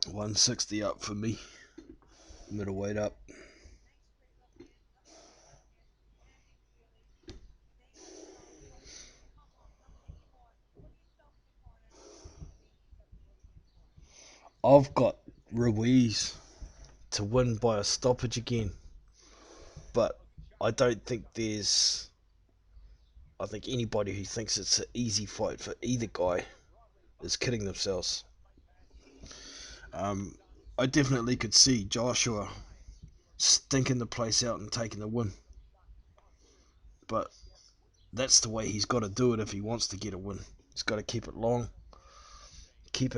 160 up for me. Middleweight up. I've got Ruiz to win by a stoppage again. But I don't think I think anybody who thinks it's an easy fight for either guy is kidding themselves. I definitely could see Joshua stinking the place out and taking the win. But that's the way he's got to do it if he wants to get a win. He's got to keep it long. Keep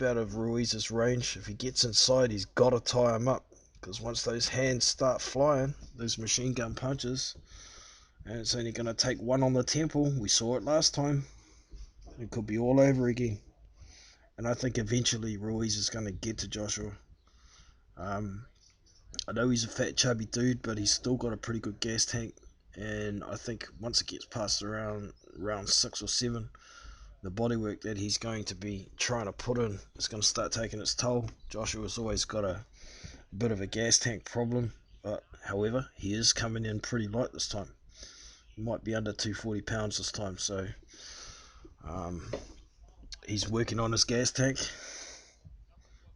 out of Ruiz's range. If he gets inside, he's got to tie him up. Because once those hands start flying, those machine gun punches, and it's only going to take one on the temple. We saw it last time. It could be all over again. And I think eventually Ruiz is going to get to Joshua. I know he's a fat, chubby dude, but he's still got a pretty good gas tank. And I think once it gets past around round 6 or 7, the bodywork that he's going to be trying to put in is going to start taking its toll. Joshua's always got a bit of a gas tank problem, but however, he is coming in pretty light this time. He might be under 240 pounds this time, so he's working on his gas tank.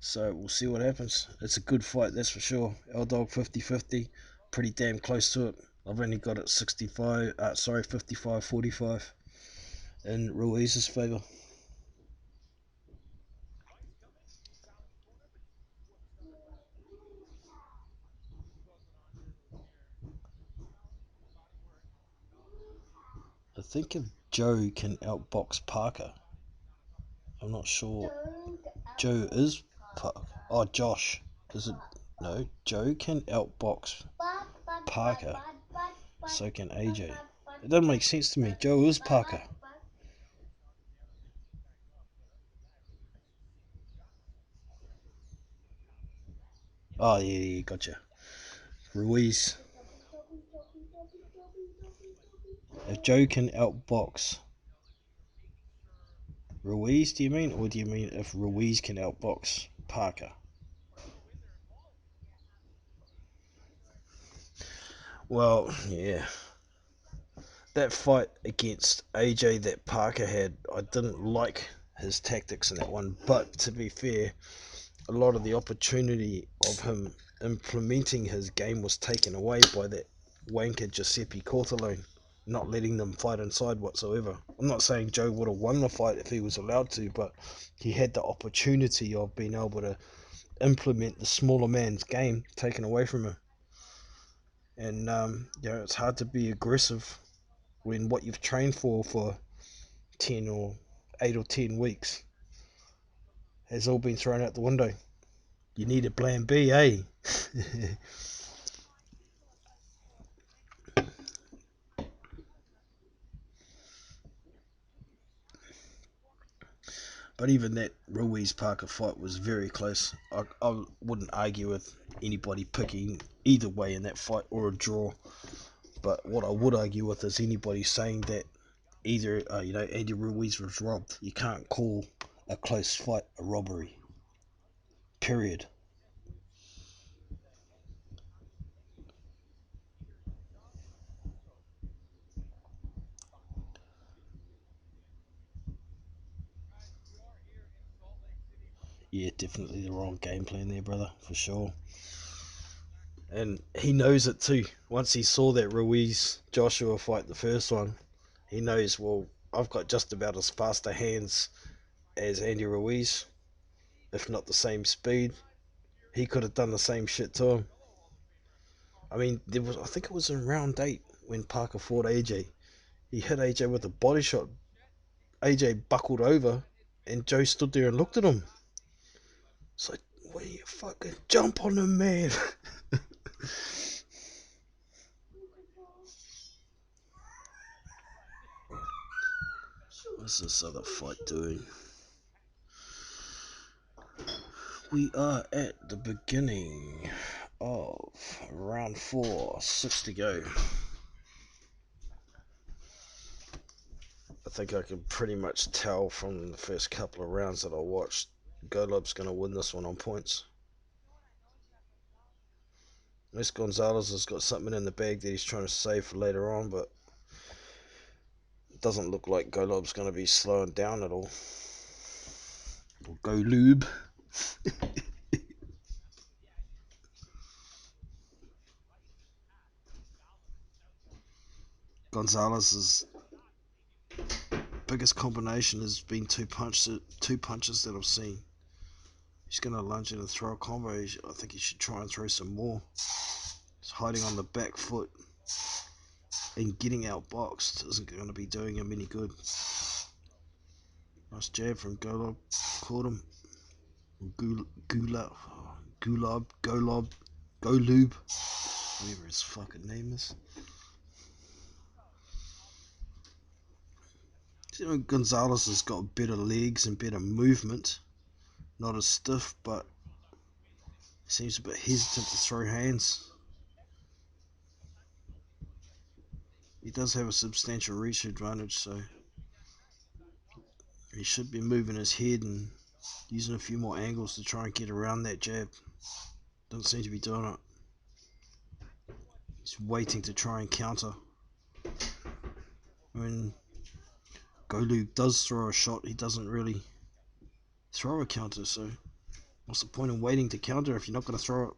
So we'll see what happens. It's a good fight, that's for sure. L-Dog 50-50, pretty damn close to it. I've only got it 55-45 in Ruiz's favour. I think if Joe can outbox Parker, I'm not sure. Joe is Parker. Oh, Josh. Is it? No, Joe can outbox Parker. So can AJ. It doesn't make sense to me. Joe is Parker. Oh, yeah, gotcha. Ruiz. If Joe can outbox Ruiz, do you mean? Or do you mean if Ruiz can outbox Parker? Well, yeah. That fight against AJ that Parker had, I didn't like his tactics in that one. But to be fair, a lot of the opportunity of him implementing his game was taken away by that wanker Giuseppe Cortalone, not letting them fight inside whatsoever. I'm not saying Joe would have won the fight if he was allowed to, but he had the opportunity of being able to implement the smaller man's game taken away from him. And it's hard to be aggressive when what you've trained for 10 or 8 or 10 weeks has all been thrown out the window. You need a plan B, eh? But even that Ruiz Parker fight was very close. I wouldn't argue with anybody picking either way in that fight or a draw. But what I would argue with is anybody saying that either Andy Ruiz was robbed. You can't call a close fight a robbery. Period. Yeah, definitely the wrong game plan there, brother, for sure. And he knows it too. Once he saw that Ruiz Joshua fight, the first one, he knows, well, I've got just about as fast a hands as Andy Ruiz, if not the same speed. He could have done the same shit to him. I mean, I think it was in round 8 when Parker fought AJ. He hit AJ with a body shot. AJ buckled over, and Joe stood there and looked at him. It's like, why you fucking jump on him, man? What's this other fight doing? We are at the beginning of round 4, 6 to go. I think I can pretty much tell from the first couple of rounds that I watched, Golub's going to win this one on points. Unless Gonzalez has got something in the bag that he's trying to save for later on, but it doesn't look like Golub's going to be slowing down at all. Or Golub. Gonzalez's biggest combination has been two punches that I've seen. He's going to lunge in and throw a combo. I think he should try and throw some more. He's hiding on the back foot and getting outboxed isn't going to be doing him any good. Nice jab from Golub. Caught him. Golub, whatever his fucking name is. You know, Gonzalez has got better legs and better movement. Not as stiff, but seems a bit hesitant to throw hands. He does have a substantial reach advantage, so he should be moving his head and using a few more angles to try and get around that jab. Doesn't seem to be doing it. He's waiting to try and counter. When Golub does throw a shot, he doesn't really throw a counter, so What's the point in waiting to counter if you're not going to throw it?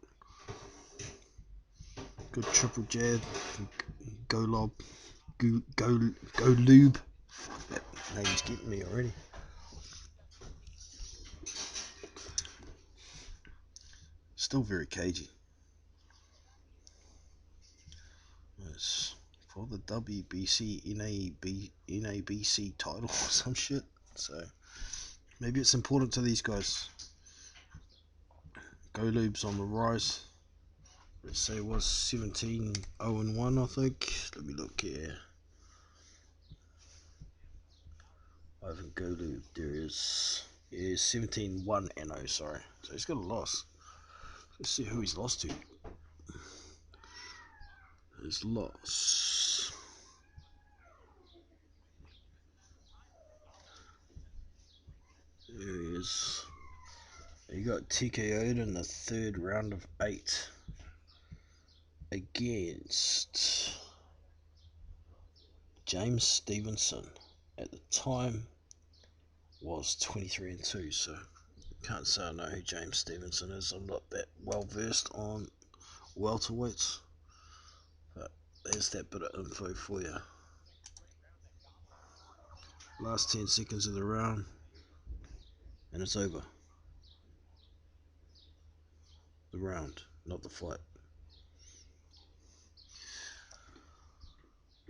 Good triple jab. Golub. Golub. Fuck, that name's getting me already. Still very cagey. It's for the WBC NABC title or some shit. So maybe it's important to these guys. Golub's on the rise. Let's say it was 17-0-1, I think. Let me look here. Ivan Golub, there is 17-1-0, sorry. So he's got a loss. Let's see who he's lost to. His loss. There he is. He got TKO'd in the third round of 8 against James Stevenson. At the time was 23-2, so can't say I know who James Stevenson is. I'm not that well versed on welterweights, but there's that bit of info for you. Last 10 seconds of the round and it's over. The round, not the fight.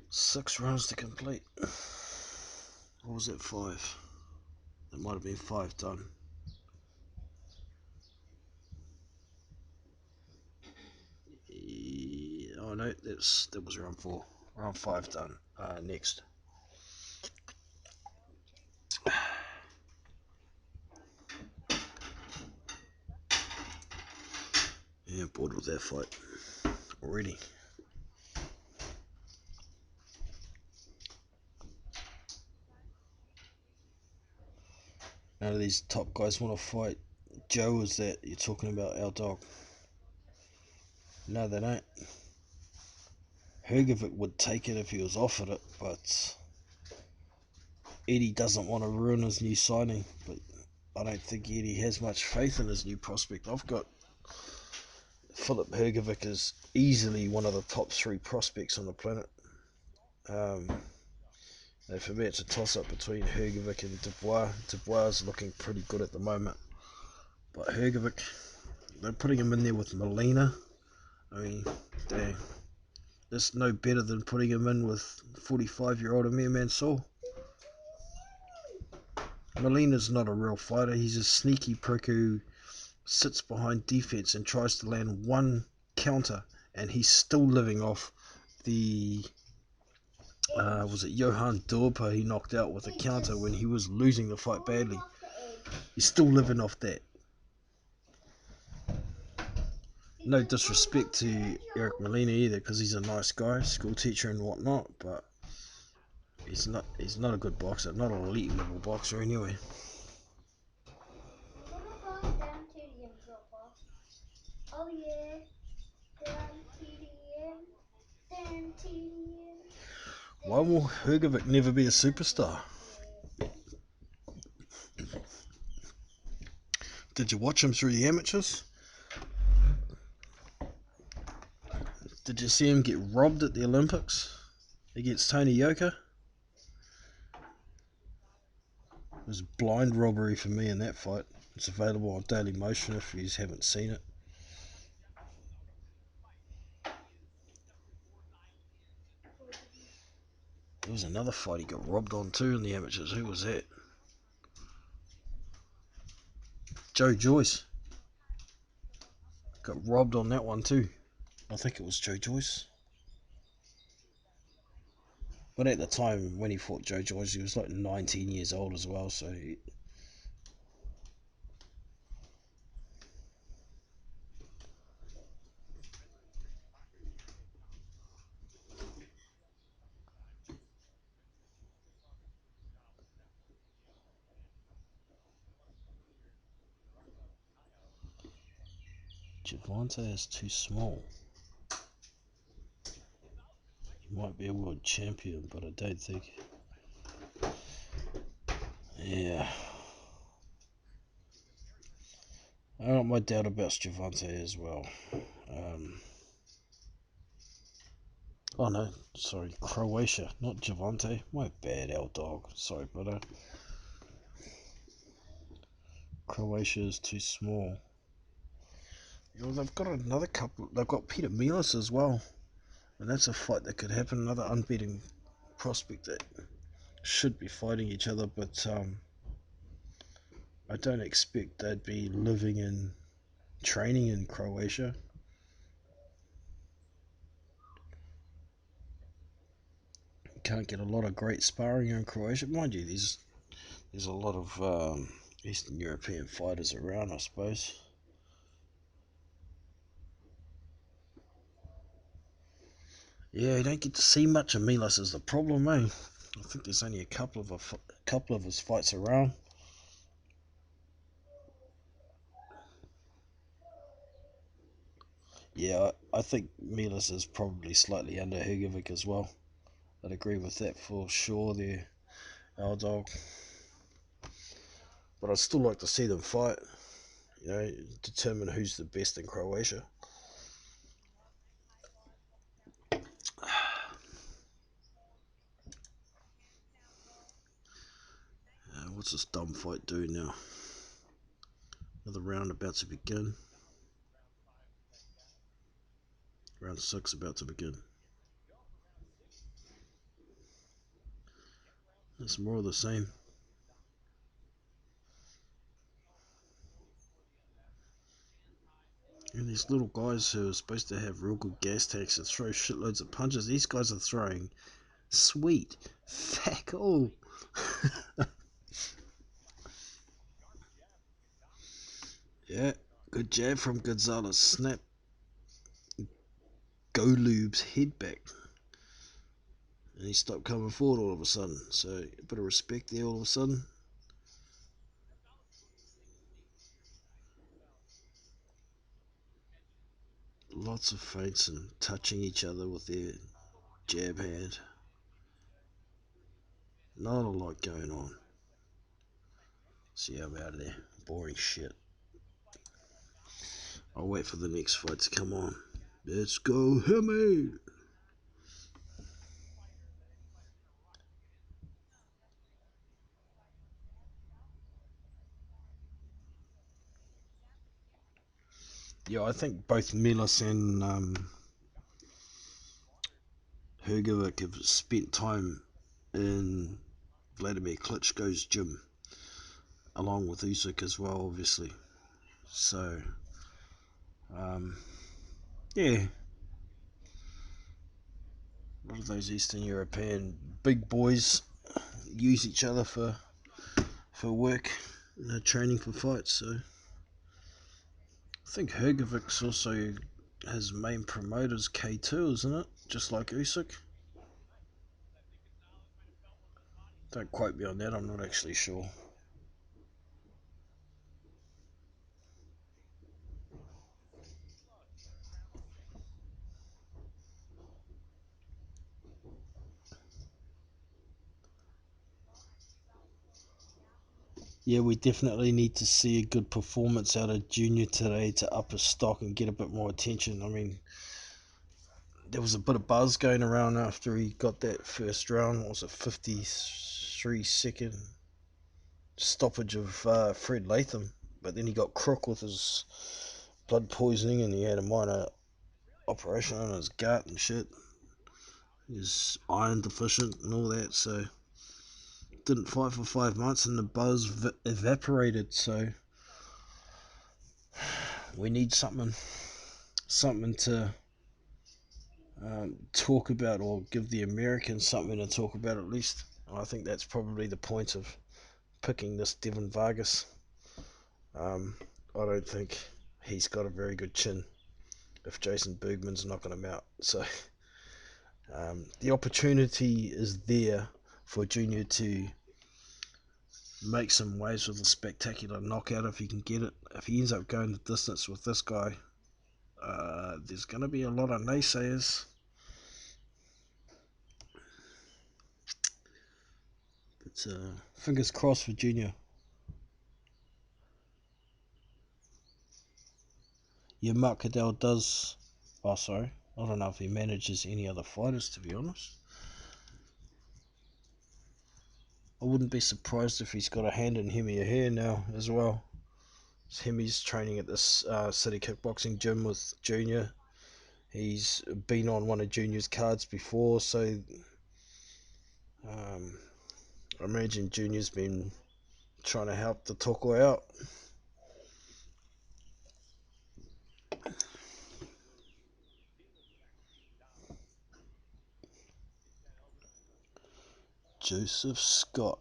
6 rounds to complete. Or was it 5? It might have been 5 done. Oh no, that was round 4. Round 5 done. Next. Yeah, bored with that fight already. None of these top guys want to fight Joe. Is that you're talking about, our dog? No, they don't. Hrgovic would take it if he was offered it, but Eddie doesn't want to ruin his new signing. But I don't think Eddie has much faith in his new prospect. I've got Filip Hrgovic is easily one of the top 3 prospects on the planet. For me, it's a toss-up between Hrgovic and Dubois. Dubois is looking pretty good at the moment, but Hrgovic, they're putting him in there with Molina. I mean, dang, that's no better than putting him in with 45-year-old Amir Mansour. Molina's not a real fighter. He's a sneaky prick who sits behind defense and tries to land one counter, and he's still living off the was it Johan Dorpa he knocked out with a counter when he was losing the fight badly. He's still living off that. No disrespect to Eric Molina either, because he's a nice guy, school teacher and whatnot, but he's not a good boxer, not an elite level boxer anyway.
Oh yeah, down TDM.
Why will Hrgovic never be a superstar? Did you watch him through the amateurs? Did you see him get robbed at the Olympics against Tony Yoka? It was blind robbery for me in that fight. It's available on Daily Motion if you haven't seen it. There was another fight he got robbed on too in the amateurs. Who was that? Joe Joyce. Got robbed on that one too. I think it was Joe Joyce. But at the time when he fought Joe Joyce, he was like 19 years old as well, so Javante is too small. He might be a world champion, but I don't think. Yeah. I got my doubt about Javante as well. Oh no, sorry, Croatia, not Javante. My bad, L dog. Sorry, brother. Croatia is too small. You know, they've got another couple. They've got Peter Milas as well, and that's a fight that could happen. Another unbeaten prospect that should be fighting each other, but I don't expect they'd be living and training in Croatia. You can't get a lot of great sparring in Croatia, mind you. There's a lot of Eastern European fighters around, I suppose. Yeah, you don't get to see much of Milas is the problem, eh? I think there's only a couple of his fights around. Yeah, I think Milas is probably slightly under Hergovic as well. I'd agree with that for sure there, our dog. But I'd still like to see them fight, you know, determine who's the best in Croatia. What's this dumb fight doing now? Another round about to begin. Round 6 about to begin. It's more of the same. And these little guys who are supposed to have real good gas tanks and throw shitloads of punches, these guys are throwing sweet, fuck all. Yeah, good jab from Gonzalez. Snap Golub's head back. And he stopped coming forward all of a sudden. So a bit of respect there all of a sudden. Lots of feints and touching each other with their jab hand. Not a lot going on. See, I'm out of there. Boring shit. I'll wait for the next fight to come on. Let's go, Hemi! Yeah, I think both Milas and Hergovic have spent time in Vladimir Klitschko's gym, along with Usyk as well, obviously. So, yeah, a lot of those Eastern European big boys use each other for work, training for fights. So, I think Hergovic's also his main promoter's K2, isn't it? Just like Usyk. Don't quote me on that. I'm not actually sure. Yeah, we definitely need to see a good performance out of Junior today to up his stock and get a bit more attention. I mean, there was a bit of buzz going around after he got that first round. What was it, 53-second stoppage of Fred Latham? But then he got crook with his blood poisoning and he had a minor operation on his gut and shit. He's iron deficient and all that, so didn't fight for 5 months and the buzz evaporated. So we need something to talk about, or give the Americans something to talk about at least. I think that's probably the point of picking this Devin Vargas. I don't think he's got a very good chin if Jason Bergman's knocking him out. So the opportunity is there for Junior to make some waves with a spectacular knockout if he can get it. If he ends up going the distance with this guy, there's going to be a lot of naysayers. But fingers crossed for Junior. Yamakadel does. Oh, sorry. I don't know if he manages any other fighters, to be honest. I wouldn't be surprised if he's got a hand in Hemi Ahio now as well. Hemi's training at this city kickboxing gym with Junior. He's been on one of Junior's cards before, so I imagine Junior's been trying to help the Toko out. Joseph Scott.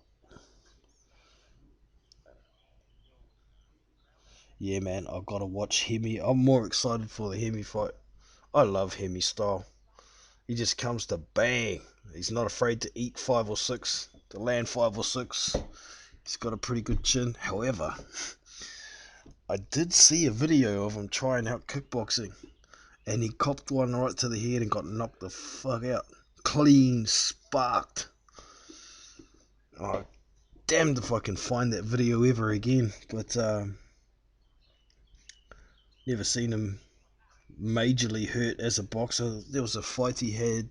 Yeah, man, I've got to watch Hemi. I'm more excited for the Hemi fight. I love Hemi style. He just comes to bang. He's not afraid to eat 5 or 6, to land 5 or 6. He's got a pretty good chin. However, I did see a video of him trying out kickboxing, and he copped one right to the head and got knocked the fuck out. Clean, sparked. Oh, damned if I can find that video ever again. But never seen him majorly hurt as a boxer. There was a fight he had.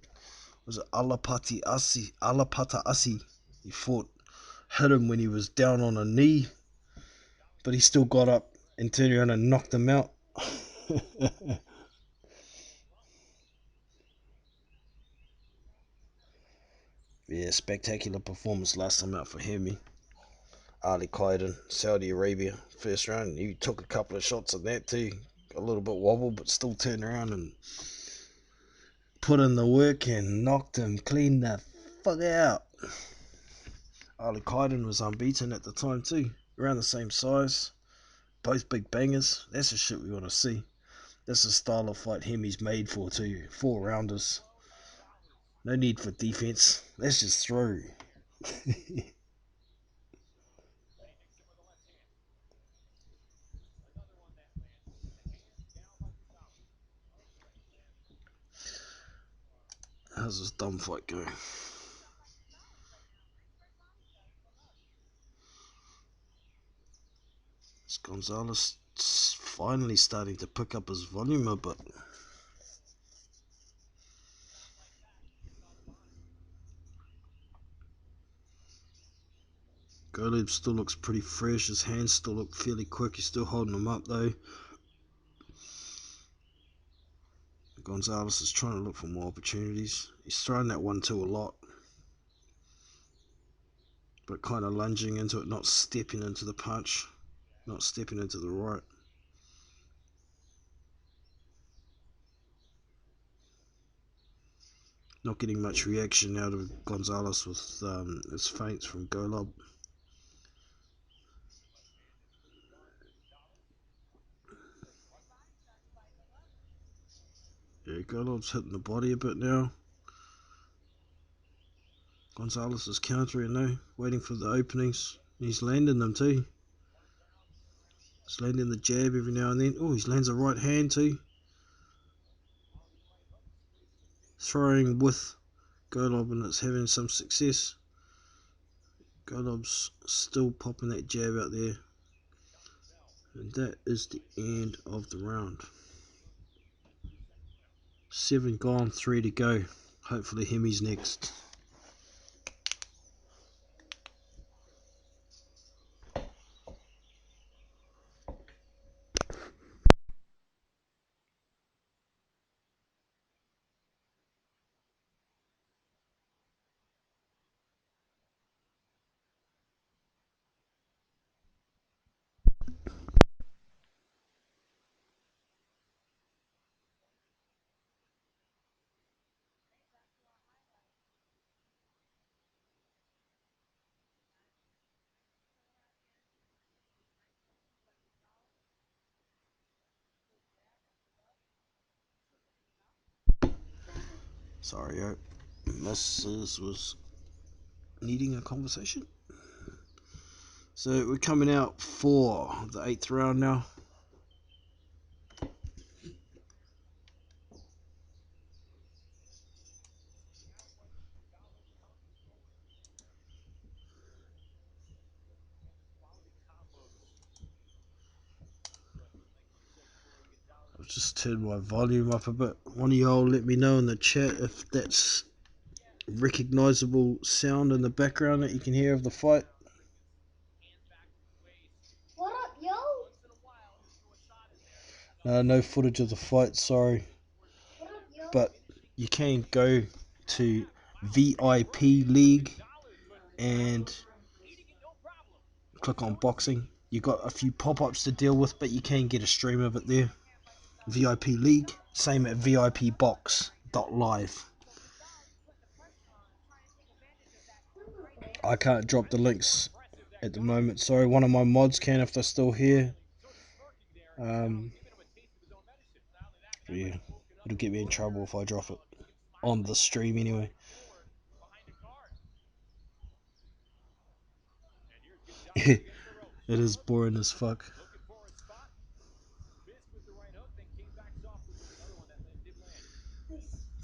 Was it Alapata Asi? He hit him when he was down on a knee, but he still got up and turned around and knocked him out. Yeah, spectacular performance last time out for Hemi. Ali Qaeda, Saudi Arabia, first round. He took a couple of shots on that too. A little bit wobble, but still turned around and put in the work and knocked him clean the fuck out. Ali Qaeda was unbeaten at the time too. Around the same size. Both big bangers. That's the shit we want to see. That's the style of fight Hemi's made for too. 4 rounders. No need for defense. Let's just throw. How's this dumb fight going? Is Gonzalez finally starting to pick up his volume a bit? Golub still looks pretty fresh. His hands still look fairly quick. He's still holding them up though. Gonzalez is trying to look for more opportunities. He's throwing that 1-2 a lot, but kind of lunging into it, not stepping into the punch, not stepping into the right. Not getting much reaction out of Gonzalez with his feints from Golub. Yeah, Golub's hitting the body a bit now. Gonzalez is countering now, waiting for the openings. He's landing them too. He's landing the jab every now and then. Oh, he lands a right hand too. Throwing with Golub and it's having some success. Golub's still popping that jab out there. And that is the end of the round. 7 gone, 3 to go. Hopefully Hemi's next. Sorry, Mrs. was needing a conversation. So we're coming out for the 8th round now. just turn my volume up a bit. One of y'all let me know in the chat if that's recognizable sound in the background that you can hear of the fight.
What up, yo?
No footage of the fight, sorry.
What up, yo?
But you can go to VIP League and click on boxing. You got a few pop-ups to deal with, but you can get a stream of it there. VIP League, same at VIPbox.live. I can't drop the links at the moment. Sorry, one of my mods can if they're still here. Yeah, it'll get me in trouble if I drop it on the stream anyway. It is boring as fuck.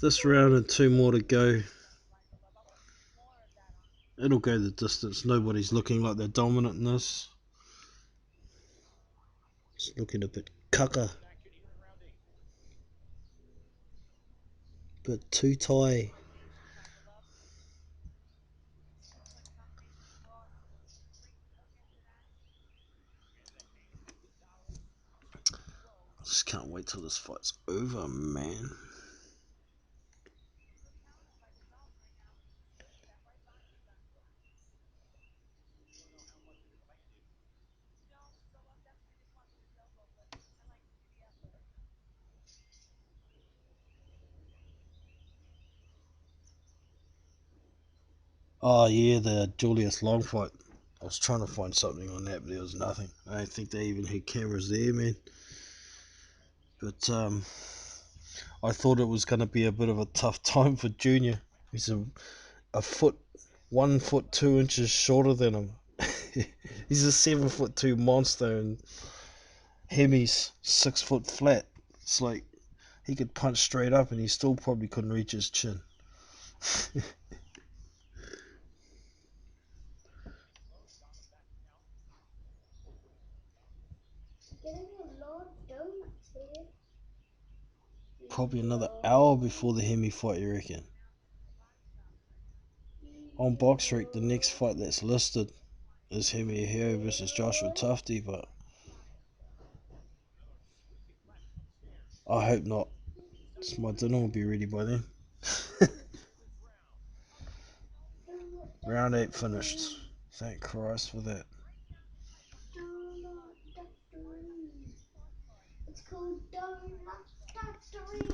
This round and 2 more to go. It'll go the distance. Nobody's looking like they're dominant in this. It's looking a bit cucker. Bit too tight. I just can't wait till this fight's over, man. Oh yeah, the Julius Long fight. I was trying to find something on that, but there was nothing. I don't think they even had cameras there, man. But I thought it was going to be a bit of a tough time for Junior. He's a foot, 1 foot 2 inches shorter than him. He's a 7'2" monster, and Hemi's 6 foot flat. It's like he could punch straight up, and he still probably couldn't reach his chin.
Getting a lot of donuts here.
Probably another hour before the Hemi fight, you reckon? On BoxRec, the next fight that's listed is Hemi Ahio versus Joshua Tufte, but I hope not. My dinner will be ready by then. Round 8 finished. Thank Christ for that.
Donut Factory. It's called Donut Factory.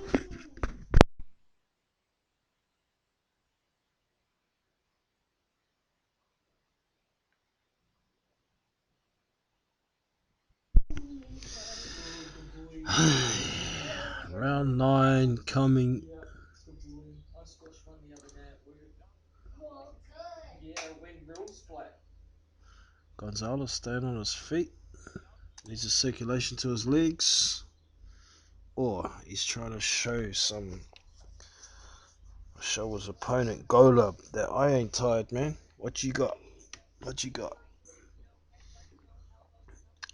Round 9 coming.
Well, good.
Gonzalez staying on his feet. Needs a circulation to his legs. Or he's trying to show his opponent Golub that I ain't tired, man. What you got? What you got?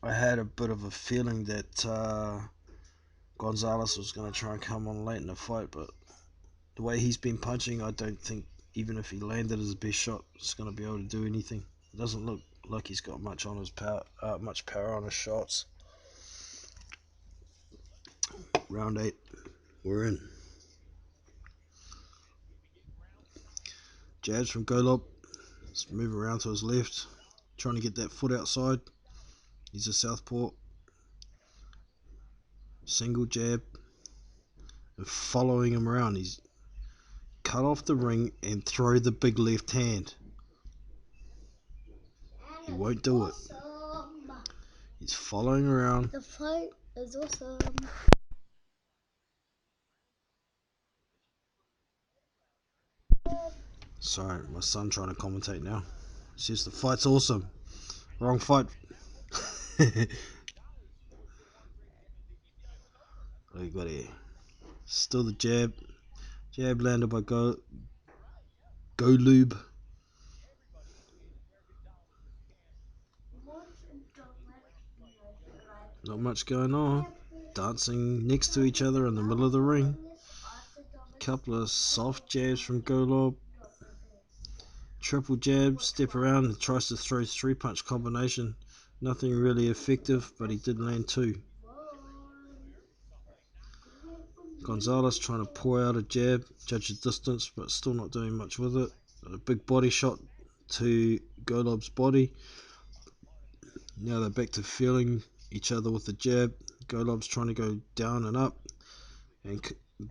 I had a bit of a feeling that Gonzalez was going to try and come on late in the fight, but the way he's been punching, I don't think even if he landed his best shot, it's going to be able to do anything. It doesn't look like he's got much on his much power on his shots. Round 8, we're in. Jabs from Golub. Let's move around to his left, trying to get that foot outside. He's a southpaw. Single jab. And following him around, he's cut off the ring and throw the big left hand. He won't do it. He's following around.
The fight is awesome.
Sorry, my son trying to commentate now. Says the fight's awesome. Wrong fight. What do you got here? Still the jab. Jab landed by Golub. Not much going on. dancing next to each other in the middle of the ring. Couple of soft jabs from Golub. Triple jab, step around and tries to throw 3-punch combination. Nothing really effective, but he did land 2. Gonzalez trying to pour out a jab, judge the distance, but still not doing much with it. A big body shot to Golub's body. Now they're back to feeling each other with the jab. Golub's trying to go down and up, and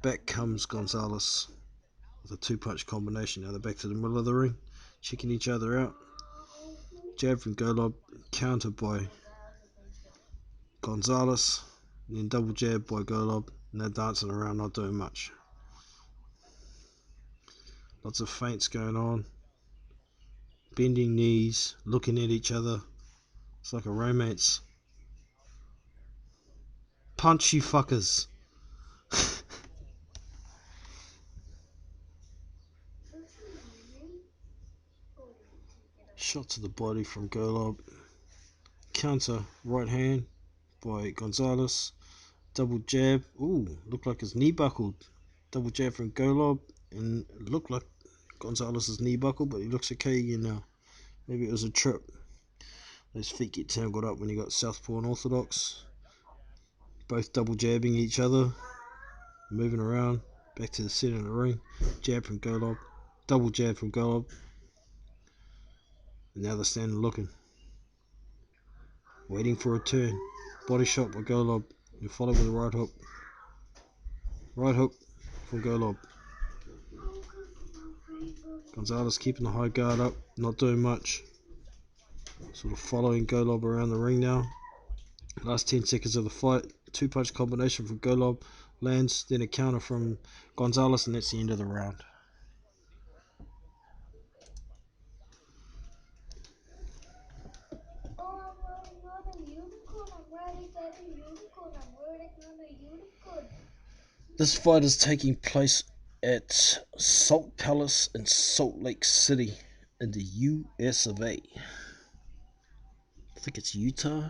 back comes Gonzalez with a 2-punch combination. Now they're back to the middle of the ring, checking each other out. Jab from Golub, countered by Gonzalez, then double jab by Golub, and they're dancing around, not doing much. Lots of feints going on, bending knees, looking at each other. It's like a romance. Punch, you fuckers. Shot to the body from Golub. Counter right hand by Gonzalez. Double jab. Ooh, looked like his knee buckled. Double jab from Golub, and it looked like Gonzalez's knee buckled, but he looks okay again now. Maybe it was a trip. Those feet get tangled up when you got southpaw and orthodox. Both double jabbing each other, moving around. Back to the center of the ring. Jab from Golub. Double jab from Golub. And now they're standing looking, waiting for a turn. Body shot by Golub, and followed with a right hook. Right hook from Golub. Gonzalez keeping the high guard up, not doing much. Sort of following Golub around the ring now. Last 10 seconds of the fight. 2-punch combination from Golub lands, then a counter from Gonzalez, and that's the end of the round. This fight is taking place at Salt Palace in Salt Lake City in the US of A. I think it's Utah.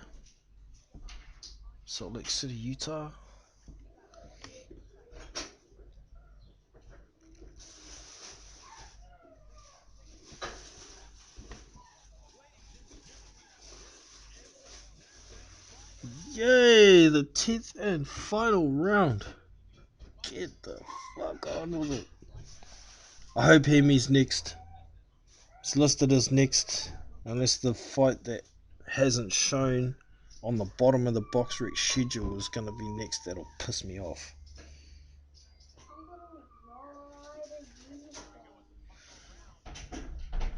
Salt Lake City, Utah. Yay, the 10th and final round. Get the fuck on with it. I hope Hemi's next. It's listed as next, unless the fight that hasn't shown on the bottom of the box rec schedule is going to be next. That'll piss me off.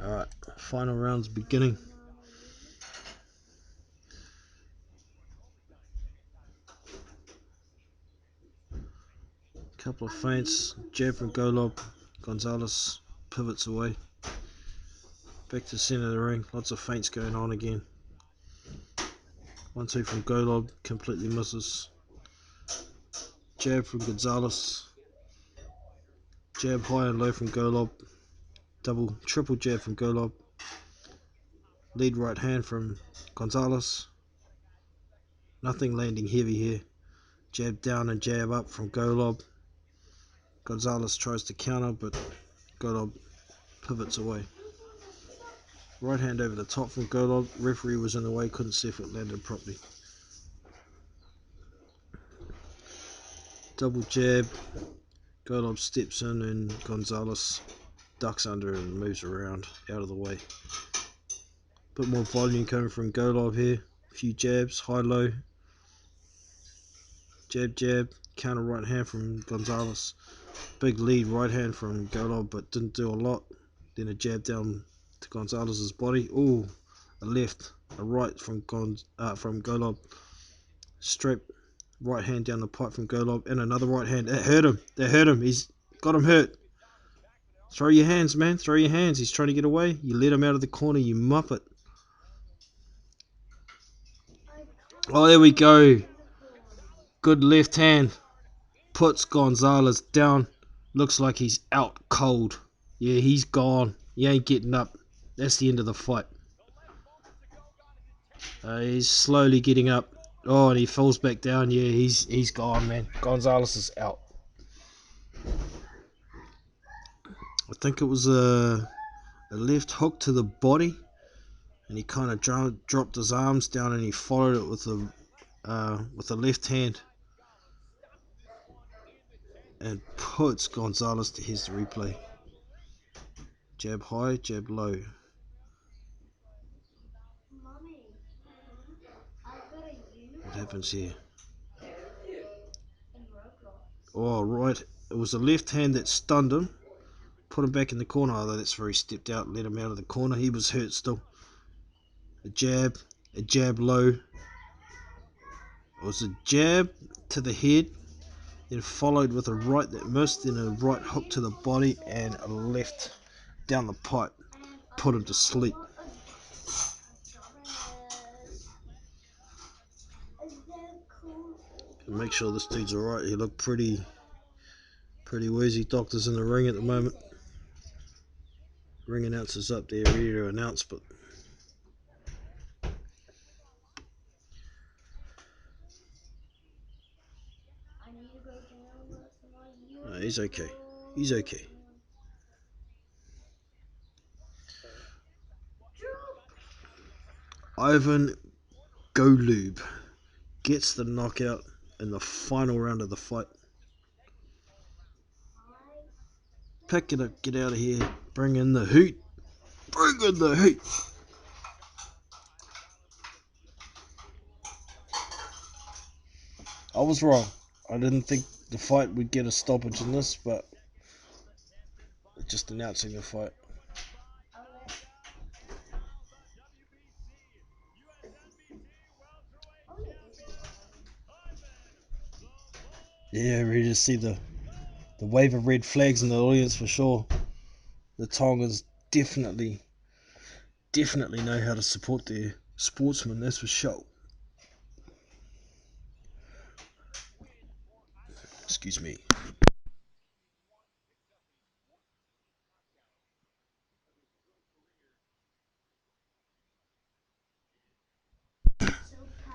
Alright, final round's beginning. Couple of feints, jab from Golub. Gonzalez pivots away. Back to the center of the ring, lots of feints going on again. 1-2 from Golub, completely misses. Jab from Gonzalez. Jab high and low from Golub. Triple jab from Golub. Lead right hand from Gonzalez. Nothing landing heavy here. Jab down and jab up from Golub. Gonzalez tries to counter, but Golub pivots away. Right hand over the top from Golub. Referee was in the way, couldn't see if it landed properly. Double jab. Golub steps in and Gonzalez ducks under and moves around out of the way. Bit more volume coming from Golub here. A few jabs, high low. Jab jab. Counter right hand from Gonzalez. Big lead right hand from Golub, but didn't do a lot. Then a jab down to Gonzalez's body. Ooh, a left, a right from Golub. Straight right hand down the pipe from Golub, and another right hand. That hurt him. That hurt him. He's got him hurt. Throw your hands, man. Throw your hands. He's trying to get away. You let him out of the corner, you muppet. Oh, there we go. Good left hand. Puts Gonzalez down. Looks like he's out cold. Yeah, he's gone. He ain't getting up. That's the end of the fight. He's slowly getting up. Oh, and he falls back down. Yeah, he's gone, man. Gonzalez is out. I think it was a left hook to the body, and he kind of dropped his arms down, and he followed it with the left hand, and puts Gonzalez to his replay. Jab high, jab low. What happens here? Oh, right. It was the left hand that stunned him. Put him back in the corner. Although that's where he stepped out, let him out of the corner. He was hurt still. A jab low. It was a jab to the head, then followed with a right that missed, then a right hook to the body, and a left down the pipe. Put him to sleep. Make sure this dude's alright. He looked pretty wheezy. Doctor's in the ring at the moment. Ring announcer's up there ready to announce, but no, he's okay. He's okay. Ivan Golub gets the knockout in the final round of the fight. Pick it up, get out of here, bring in the heat. Bring in the heat. I was wrong. I didn't think the fight would get a stoppage in this, but just announcing the fight. Yeah, ready to see the wave of red flags in the audience for sure. The Tongans definitely know how to support their sportsmen, that's for sure. Excuse me.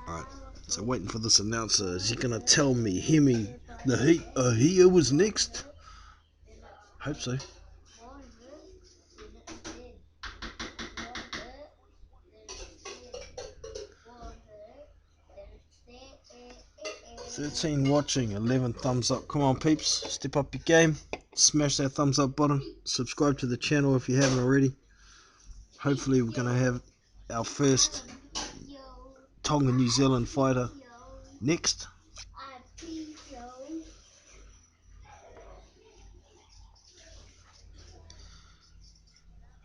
Alright, so waiting for this announcer. Is he gonna tell me Hemi the Ahio was next? Hope so. "13 watching, 11 thumbs up. Come on, peeps, step up your game. Smash that thumbs up button. Subscribe to the channel if you haven't already. Hopefully we're gonna have our first Tonga New Zealand fighter next.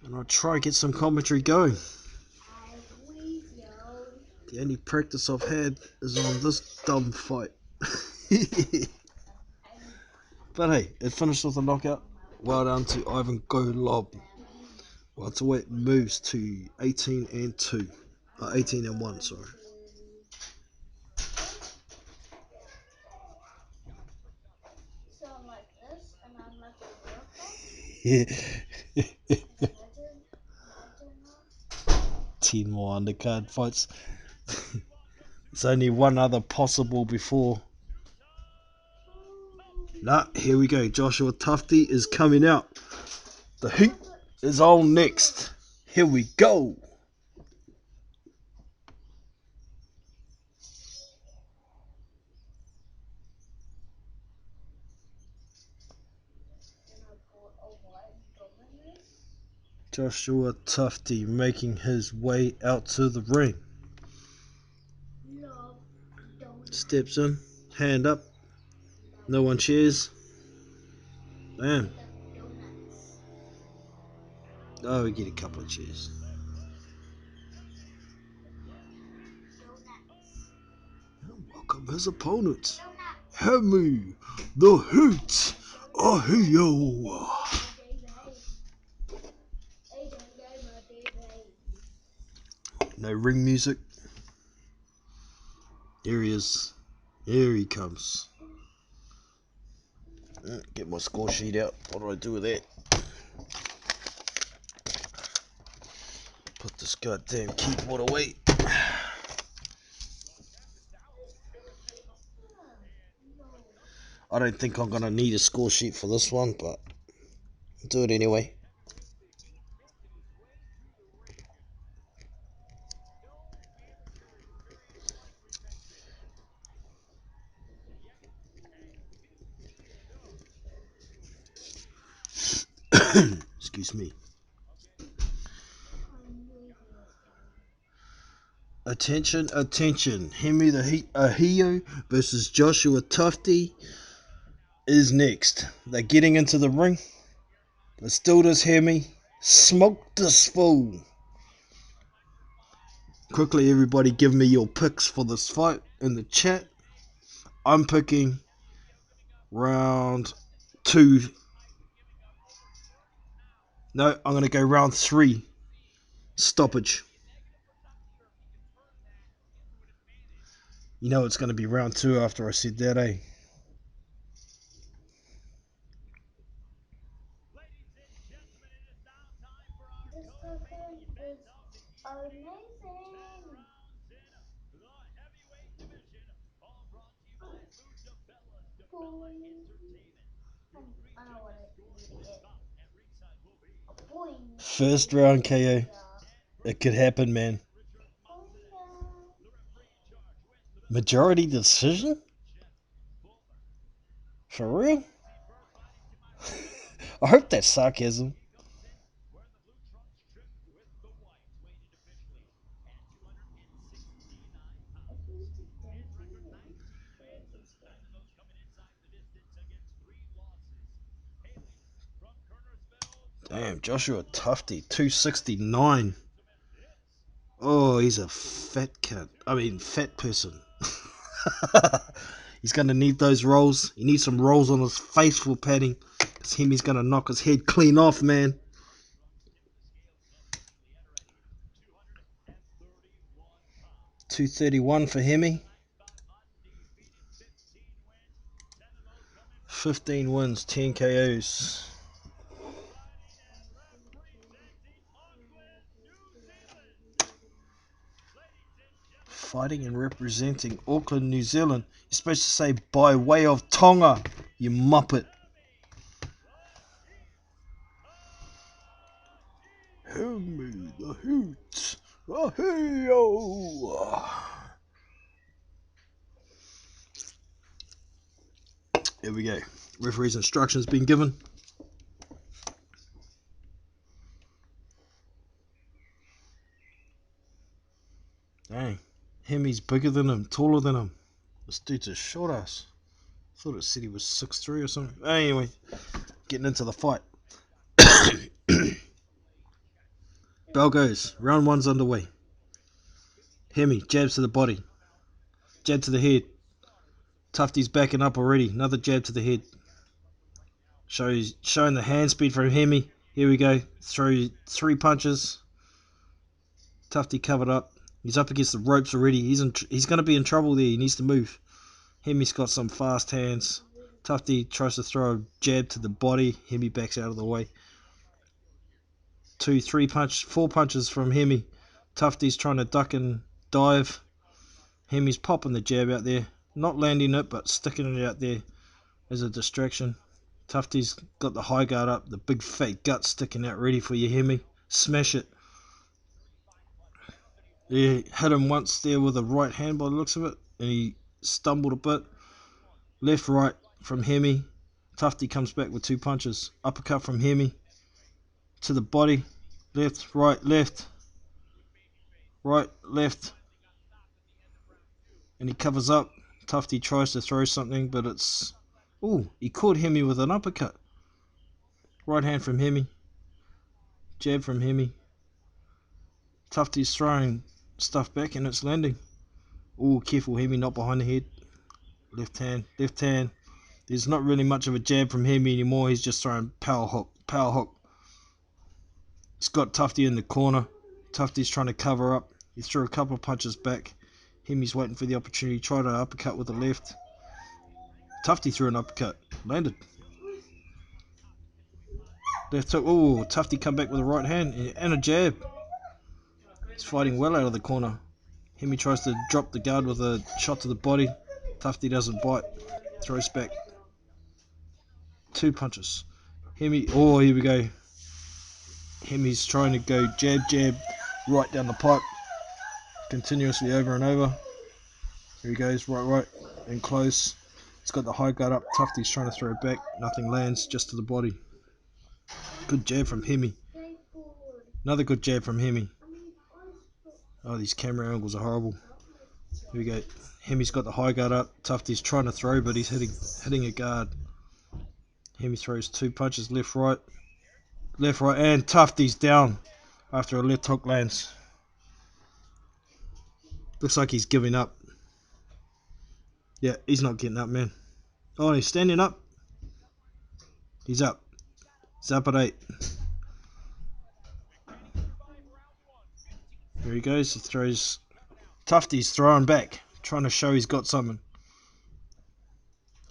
And I'll try to get some commentary going. The only practice I've had is on this dumb fight. But hey, it finished with a knockout. Well done to Ivan Golub. Welterweight moves to 18-2. 18-1, sorry.
So I'm like this, and I'm like
Yeah. 10 more undercard fights. There's only one other possible before. Nah, here we go. Joshua Tufte is coming out. The heat is on next. Here we go. Joshua Tufte making his way out to the ring. Steps in, hand up. No one cheers. Damn. Oh, we get a couple of cheers. Welcome his opponent, Hemi Ahio. No ring music. Here he is. Here he comes. Get my score sheet out. What do I do with that? Put this goddamn keyboard away. I don't think I'm going to need a score sheet for this one, but I'll do it anyway. Excuse me. Attention, attention. Hemi Ahio versus Joshua Tufte is next. They're getting into the ring. Let's do this, Hemi. Smoke this fool. Quickly, everybody give me your picks for this fight in the chat. I'm picking round 2. No, I'm going to go round 3. Stoppage. You know it's going to be round 2 after I said that, eh?
This record is amazing. Boing. I know what it is. Boing.
First round KO. It could happen, man. Majority decision? For real? I hope that's sarcasm. Damn, Joshua Tufte, 269. Oh, he's a fat cunt. I mean, fat person. He's going to need those rolls. He needs some rolls on his face for padding. Because Hemi's going to knock his head clean off, man. 231 for Hemi. 15 wins, 10 KOs. Fighting and representing Auckland, New Zealand. You're supposed to say by way of Tonga, you muppet. Hemi the Hoot. Ahio. Here we go. Referee's instructions being given. Dang. Hemi's bigger than him, taller than him. This dude's a short ass. Thought it said he was 6'3" or something. Anyway, getting into the fight. Bell goes. Round 1's underway. Hemi, jabs to the body. Jab to the head. Tufte's backing up already. Another jab to the head. Showing the hand speed from Hemi. Here we go. Throw 3 punches. Tufte covered up. He's up against the ropes already. He's going to be in trouble there. He needs to move. Hemi's got some fast hands. Tufte tries to throw a jab to the body. Hemi backs out of the way. 2, 3 punch, 4 punches from Hemi. Tufte's trying to duck and dive. Hemi's popping the jab out there. Not landing it, but sticking it out there as a distraction. Tufte's got the high guard up. The big fat gut sticking out ready for you, Hemi. Smash it. Yeah, hit him once there with a right hand by the looks of it, and he stumbled a bit. Left, right from Hemi. Tufte comes back with 2 punches. Uppercut from Hemi to the body. Left, right, left. Right, left. And he covers up. Tufte tries to throw something, but it's... Ooh, he caught Hemi with an uppercut. Right hand from Hemi. Jab from Hemi. Tufte's throwing stuff back and it's landing. Ooh, careful Hemi, not behind the head. Left hand, left hand. There's not really much of a jab from Hemi anymore. He's just throwing power hook, power hook. He's got Tufte in the corner. Tufte's trying to cover up. He threw a couple of punches back. Hemi's waiting for the opportunity. Tried an uppercut with the left. Tufte threw an uppercut. Landed. Left hook. Ooh, Tufte come back with a right hand and a jab. He's fighting well out of the corner. Hemi tries to drop the guard with a shot to the body. Tufte doesn't bite. Throws back. 2 punches. Hemi, oh, here we go. Hemi's trying to go jab, jab, right down the pipe, continuously over and over. Here he goes, right, and close. He's got the high guard up. Tufte's trying to throw it back. Nothing lands, just to the body. Good jab from Hemi. Another good jab from Hemi. Oh, these camera angles are horrible. Here we go. Hemi's got the high guard up. Tufte's trying to throw, but he's hitting a guard. Hemi throws 2 punches, left, right, and Tufte's down after a left hook lands. Looks like he's giving up. Yeah, he's not getting up, man. Oh, he's standing up. He's up. He's up at 8. There he goes. He throws. Tufte's throwing back, trying to show he's got something.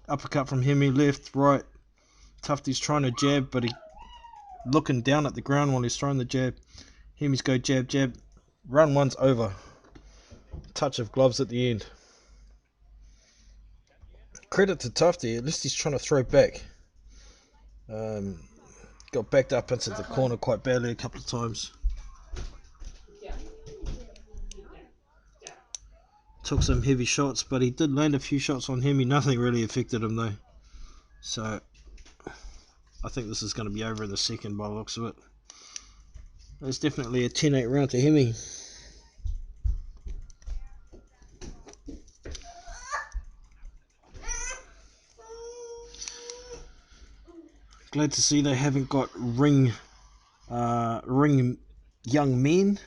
Uppercut from Hemi, left, right. Tufte's trying to jab, but he looking down at the ground while he's throwing the jab. Hemi's go jab, jab. Run one's over. Touch of gloves at the end. Credit to Tufte, at least he's trying to throw back. Got backed up into the corner quite badly a couple of times. Took some heavy shots, but he did land a few shots on Hemi. Nothing really affected him though. So I think this is going to be over in the second by the looks of it. It's definitely a 10-8 round to Hemi. Glad to see they haven't got ring young men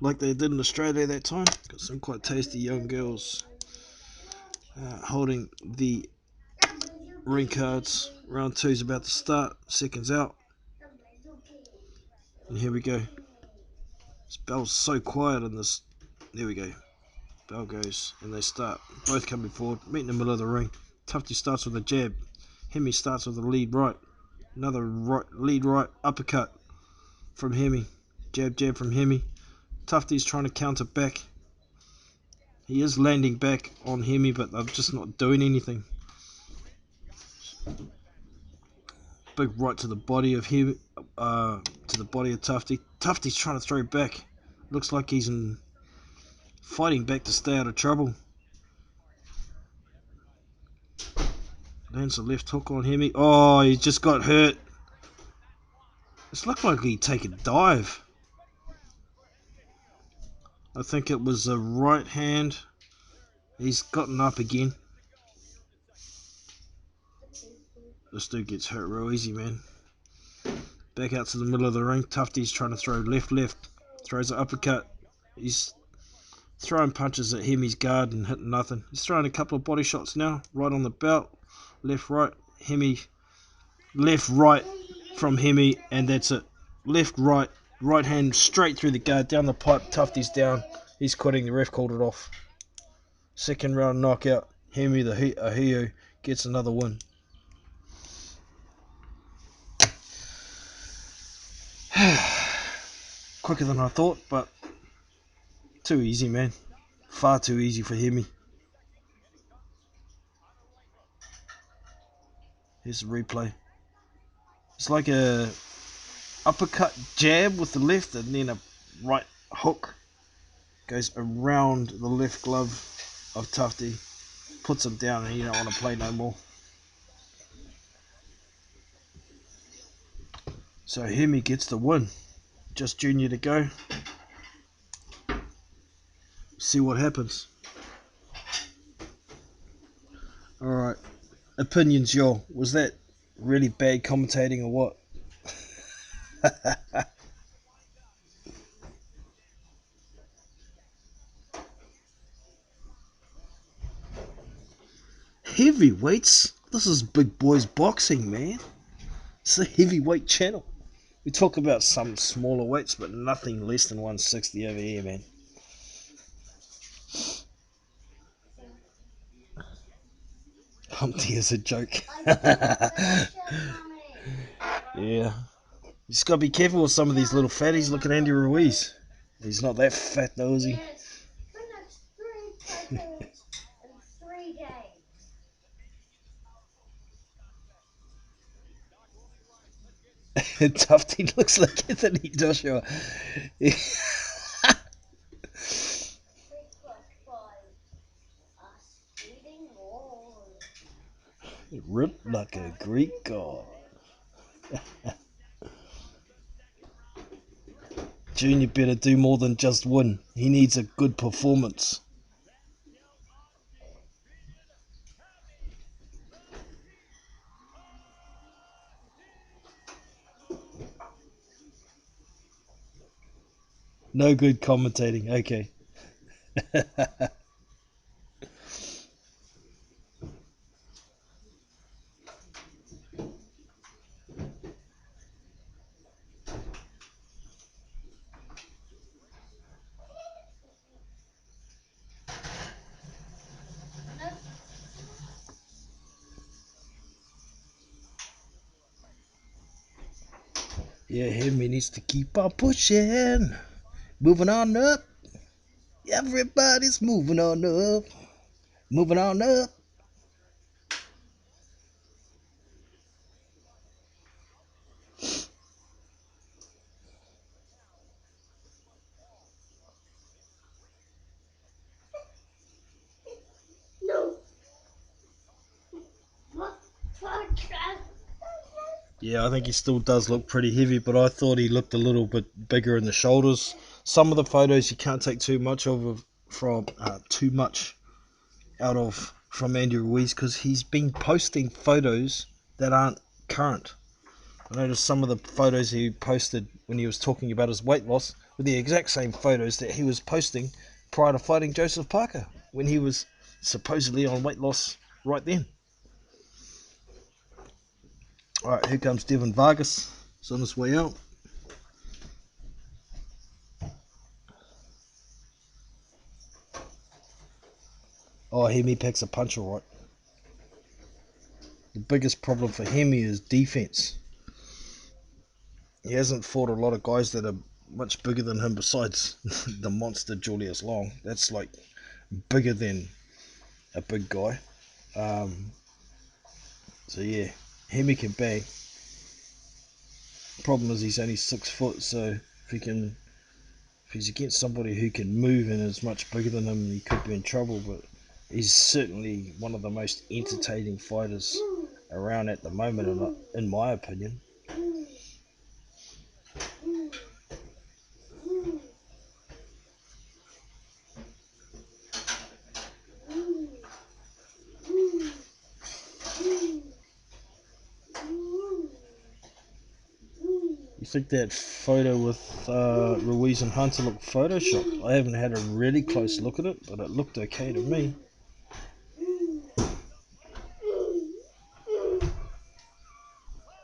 like they did in Australia that time. Got some quite tasty young girls holding the ring cards. Round 2 is about to start. Seconds out. And here we go. This bell's so quiet in this. There we go. Bell goes and they start. Both coming forward. Meet in the middle of the ring. Tufte starts with a jab. Hemi starts with a lead right. Another right, lead right uppercut from Hemi. Jab, jab from Hemi. Tufte's trying to counter back. He is landing back on Hemi, but they're just not doing anything. Big right to the body of Hemi, to the body of Tufte. Tufte's trying to throw back. Looks like he's fighting back to stay out of trouble. Lands a left hook on Hemi. Oh, he just got hurt. It looked like he'd take a dive. I think it was a right hand. He's gotten up again. This dude gets hurt real easy, man. Back out to the middle of the ring. Tufte's trying to throw left. Throws an uppercut. He's throwing punches at Hemi's guard and hitting nothing. He's throwing a couple of body shots now. Right on the belt. Left, right. Hemi. Left, right from Hemi. And that's it. Left, right. Right hand straight through the guard. Down the pipe. Tufte's down. He's quitting. The ref called it off. Second round knockout. Hemi Ahio gets another win. Quicker than I thought, but too easy, man. Far too easy for Hemi. Here's the replay. It's like a uppercut jab with the left and then a right hook. Goes around the left glove of Tufte. Puts him down and you don't want to play no more. So Hemi gets the win. Just junior to go. See what happens. Alright. Opinions, y'all. Was that really bad commentating or what? Heavyweights? This is big boys boxing, man. It's a heavyweight channel. We talk about some smaller weights, but nothing less than 160 over here, man. Humpty is a joke. Yeah. You just gotta be careful with some of these little fatties. Look at Andy Ruiz. He's not that fat though, is he? Tufte looks like Anthony Joshua. Ripped like a Greek god. Junior better do more than just win. He needs a good performance. No good commentating. Okay. Yeah, Hemi needs to keep on pushing. Moving on up. Everybody's moving on up. Moving on up.
No.
Yeah, I think he still does look pretty heavy, but I thought he looked a little bit bigger in the shoulders. Some of the photos you can't take too much of from too much out of from Andy Ruiz because he's been posting photos that aren't current. I noticed some of the photos he posted when he was talking about his weight loss were the exact same photos that he was posting prior to fighting Joseph Parker when he was supposedly on weight loss right then. Alright, here comes Devin Vargas. He's on his way out. Oh, Hemi packs a punch alright. The biggest problem for Hemi is defense. He hasn't fought a lot of guys that are much bigger than him besides the monster Julius Long. That's like bigger than a big guy. So yeah, Hemi can bang. Problem is he's only 6 foot, so if he's against somebody who can move and is much bigger than him, he could be in trouble. But he's certainly one of the most entertaining fighters around at the moment, in my opinion. You think that photo with Ruiz and Hunter looked photoshopped? I haven't had a really close look at it, but it looked okay to me.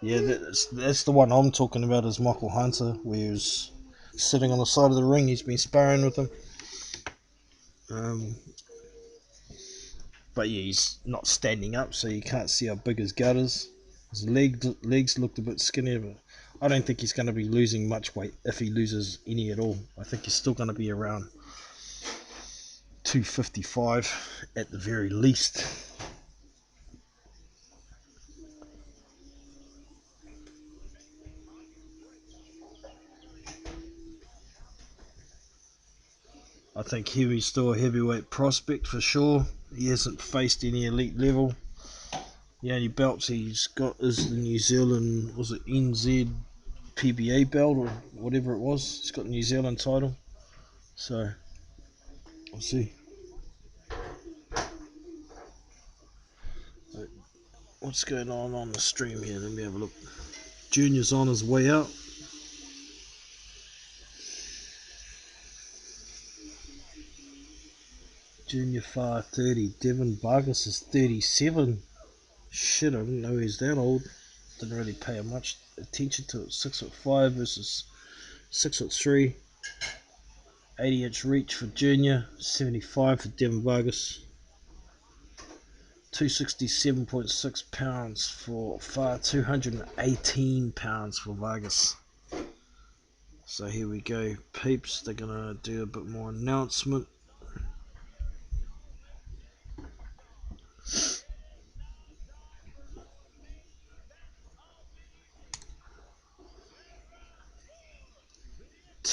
Yeah, that's the one I'm talking about is Michael Hunter, where he was sitting on the side of the ring. He's been sparring with him. But yeah, he's not standing up, so you can't see how big his gut is. His legs looked a bit skinnier, but I don't think he's going to be losing much weight if he loses any at all. I think he's still going to be around 255 at the very least. I think Hemi's still a heavyweight prospect for sure. He hasn't faced any elite level. The only belts he's got is the New Zealand, was it NZ PBA belt or whatever it was. He's got the New Zealand title. So, we'll see. What's going on the stream here? Let me have a look. Junior's on his way out. Junior 530. Devin Vargas is 37. Shit, I didn't know he's that old. Didn't really pay much attention to it. 6'5" versus 6'3". 80-inch reach for Junior. 75 for Devin Vargas. 267.6 pounds for Far. 218 pounds for Vargas. So here we go, peeps. They're gonna do a bit more announcement.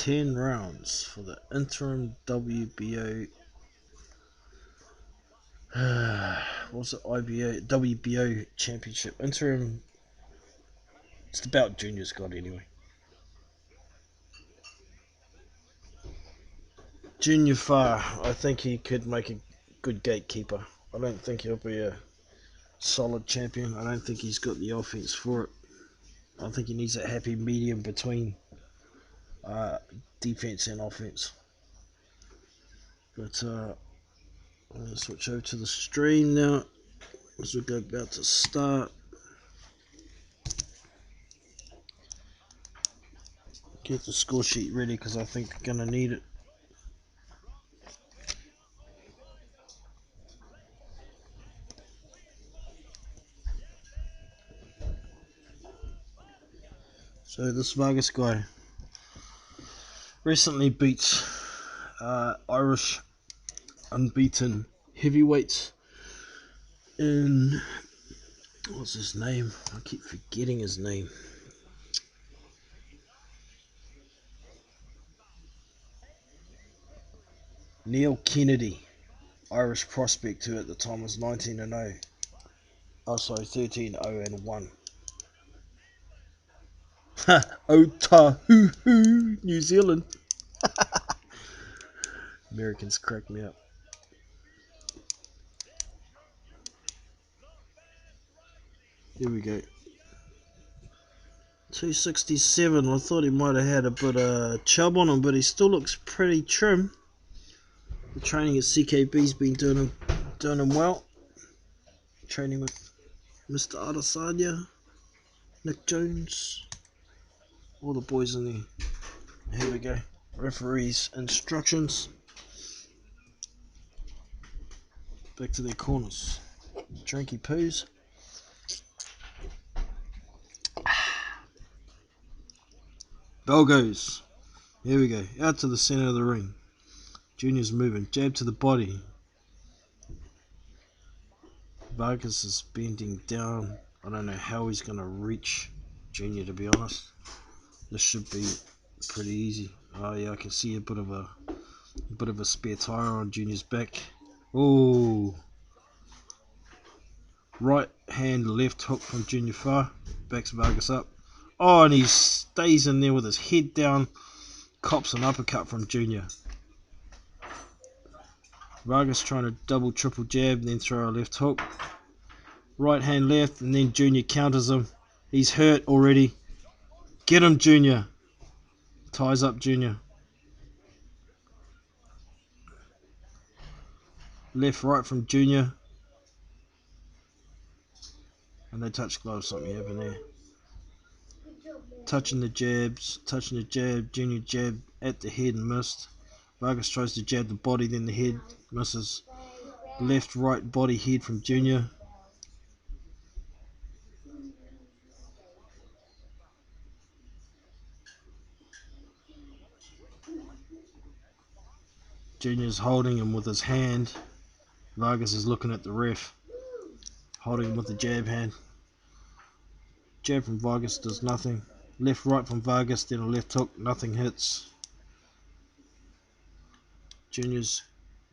10 rounds for the interim WBO. What's it? IBO, WBO championship. Interim. It's the bout Junior's got anyway. Junior Far, I think he could make a good gatekeeper. I don't think he'll be a solid champion. I don't think he's got the offense for it. I think he needs that happy medium between defense and offense. But I'm going to switch over to the stream now as we're about to start. Get the score sheet ready because I think we're going to need it. So this Vargas guy recently beat Irish unbeaten heavyweights in, what's his name? I keep forgetting his name. Neil Kennedy, Irish prospect who at the time was 19-0. Oh, sorry, 13-0-1. Ha! Otahuhu, New Zealand. Americans crack me up. Here we go. 267. I thought he might have had a bit of chub on him, but he still looks pretty trim. The training at CKB's been doing him well. Training with Mr. Adesanya, Nick Jones, all the boys in there. Here we go. Referees' instructions. Back to their corners. Drinky poos. Bell goes. Here we go. Out to the center of the ring. Junior's moving. Jab to the body. Vargas is bending down. I don't know how he's going to reach Junior, to be honest. This should be pretty easy. Oh yeah, I can see a bit of a spare tire on Junior's back. Oh, right hand left hook from Junior Far. Backs Vargas up. Oh, and he stays in there with his head down. Cops an uppercut from Junior. Vargas trying to double triple jab and then throw a left hook. Right hand left and then Junior counters him. He's hurt already. Get him, Junior. Ties up Junior. Left right from Junior. And they touch gloves, something happened there. Touching the jab, Junior jab at the head and missed. Vargas tries to jab the body, then the head, misses. Left, right, body, head from Junior. Junior's holding him with his hand. Vargas is looking at the ref, holding him with the jab hand. Jab from Vargas does nothing. Left, right from Vargas, then a left hook, nothing hits. Junior's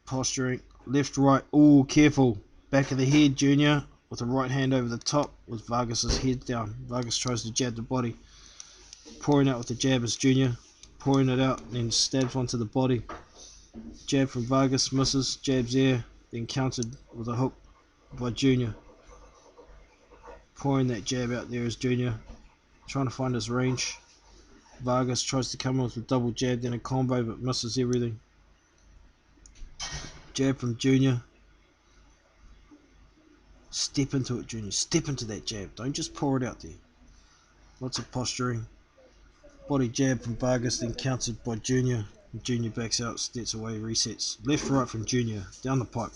posturing. Left, right, oh, careful. Back of the head, Junior, with the right hand over the top, with Vargas's head down. Vargas tries to jab the body. Pouring out with the jab is Junior. Pouring it out, then stabs onto the body. Jab from Vargas, misses, jabs there, then countered with a hook by Junior. Pouring that jab out there is Junior. Trying to find his range. Vargas tries to come in with a double jab, then a combo, but misses everything. Jab from Junior. Step into it, Junior. Step into that jab. Don't just pour it out there. Lots of posturing. Body jab from Vargas, then countered by Junior. Junior backs out, steps away, resets. Left, right from Junior. Down the pipe.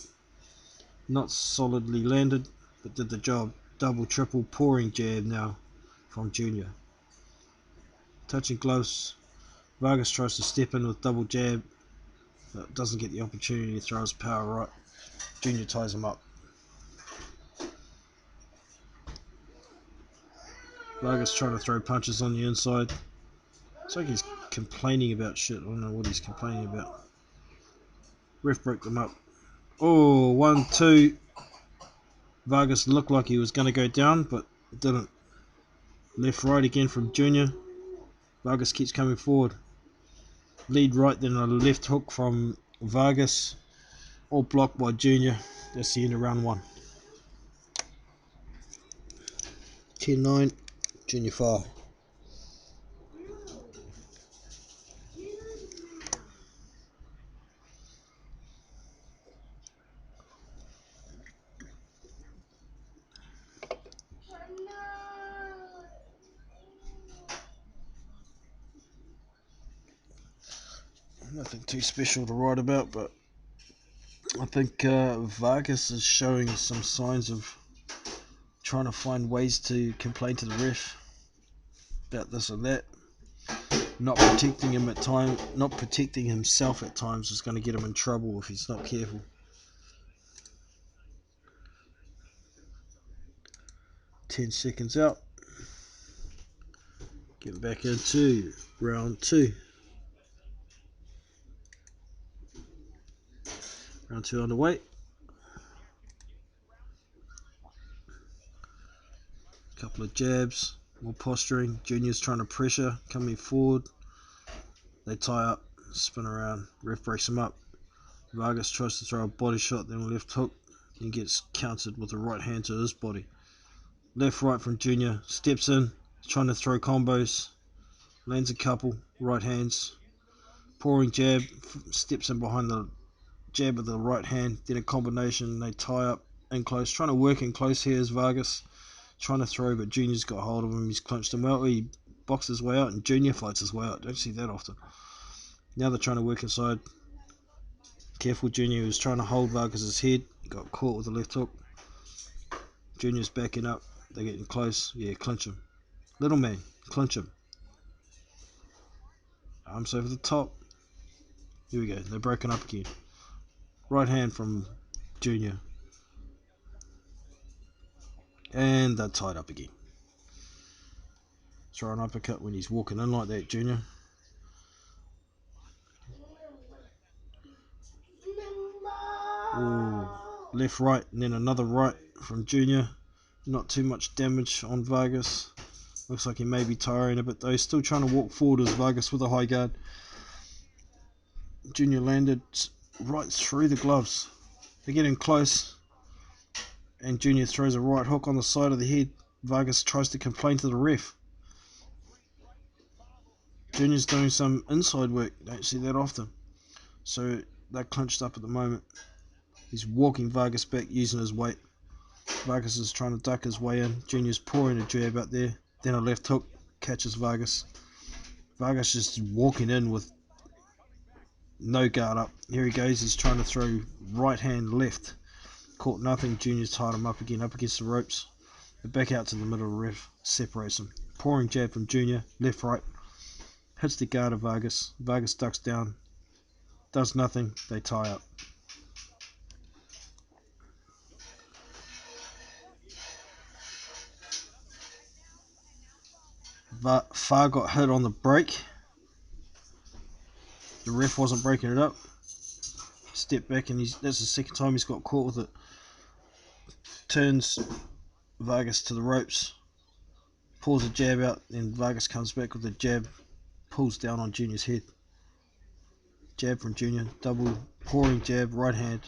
Not solidly landed, but did the job. Double, triple, pouring jab now from Junior. Touching gloves. Vargas tries to step in with double jab, but doesn't get the opportunity to throw his power right. Junior ties him up. Vargas trying to throw punches on the inside. It's like he's complaining about shit. I don't know what he's complaining about. Ref broke them up. Oh, 1, 2. Vargas looked like he was going to go down, but didn't. Left, right again from Junior. Vargas keeps coming forward. Lead right, then a left hook from Vargas. All blocked by Junior. That's the end of round 1. 10-9. Junior fire. Nothing too special to write about, but I think Vargas is showing some signs of trying to find ways to complain to the ref about this and that. Not protecting him at times, not protecting himself at times is going to get him in trouble if he's not careful. Ten seconds out. Getting back into round 2. Round 2 underway. Couple of jabs, more posturing. Junior's trying to pressure, coming forward. They tie up, spin around. Ref breaks him up. Vargas tries to throw a body shot, then a left hook, and gets countered with a right hand to his body. Left, right from Junior. Steps in, trying to throw combos. Lands a couple, right hands. Pouring jab, steps in behind the jab with the right hand. Then a combination, they tie up in close. Trying to work in close here is Vargas. Trying to throw, but Junior's got hold of him. He's clenched him out. He boxes his way out, and Junior fights his way out. Don't see that often. Now they're trying to work inside. Careful, Junior was trying to hold Vargas' head. Got caught with the left hook. Junior's backing up. They're getting close. Yeah, clinch him. Little man, clinch him. Arms over the top. Here we go. They're broken up again. Right hand from Junior. And they're tied up again. Throw an uppercut when he's walking in like that, Junior. Ooh. Left, right, and then another right from Junior. Not too much damage on Vargas. Looks like he may be tiring a bit though. Still trying to walk forward as Vargas with a high guard. Junior landed right through the gloves. They're getting close. And Junior throws a right hook on the side of the head. Vargas tries to complain to the ref. Junior's doing some inside work. Don't see that often. So they're clenched up at the moment. He's walking Vargas back using his weight. Vargas is trying to duck his way in. Junior's pouring a jab out there. Then a left hook catches Vargas. Vargas just walking in with no guard up. Here he goes. He's trying to throw right hand left. Caught nothing. Junior's tied him up again, up against the ropes. They back out to the middle. Ref separates him. Pouring jab from Junior. Left, right. Hits the guard of Vargas. Vargas ducks down. Does nothing. They tie up. Far got hit on the break. The ref wasn't breaking it up. Step back, and that's the second time he's got caught with it. Turns Vargas to the ropes. Pulls a jab out, then Vargas comes back with a jab. Pulls down on Junior's head. Jab from Junior. Double pouring jab, right hand.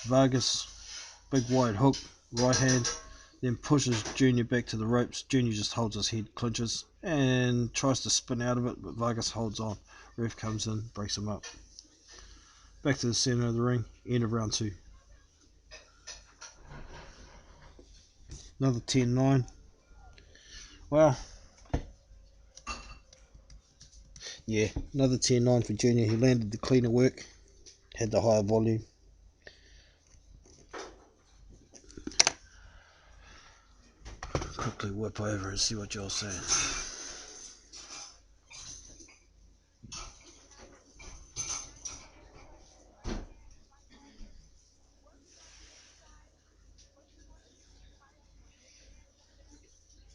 Vargas, big wide hook, right hand. Then pushes Junior back to the ropes. Junior just holds his head, clinches, and tries to spin out of it, but Vargas holds on. Ref comes in, breaks him up. Back to the center of the ring, end of round 2. Another 10-9. Well, yeah, another 10-9 for Junior. He landed the cleaner work, had the higher volume. Quickly whip over and see what y'all saying.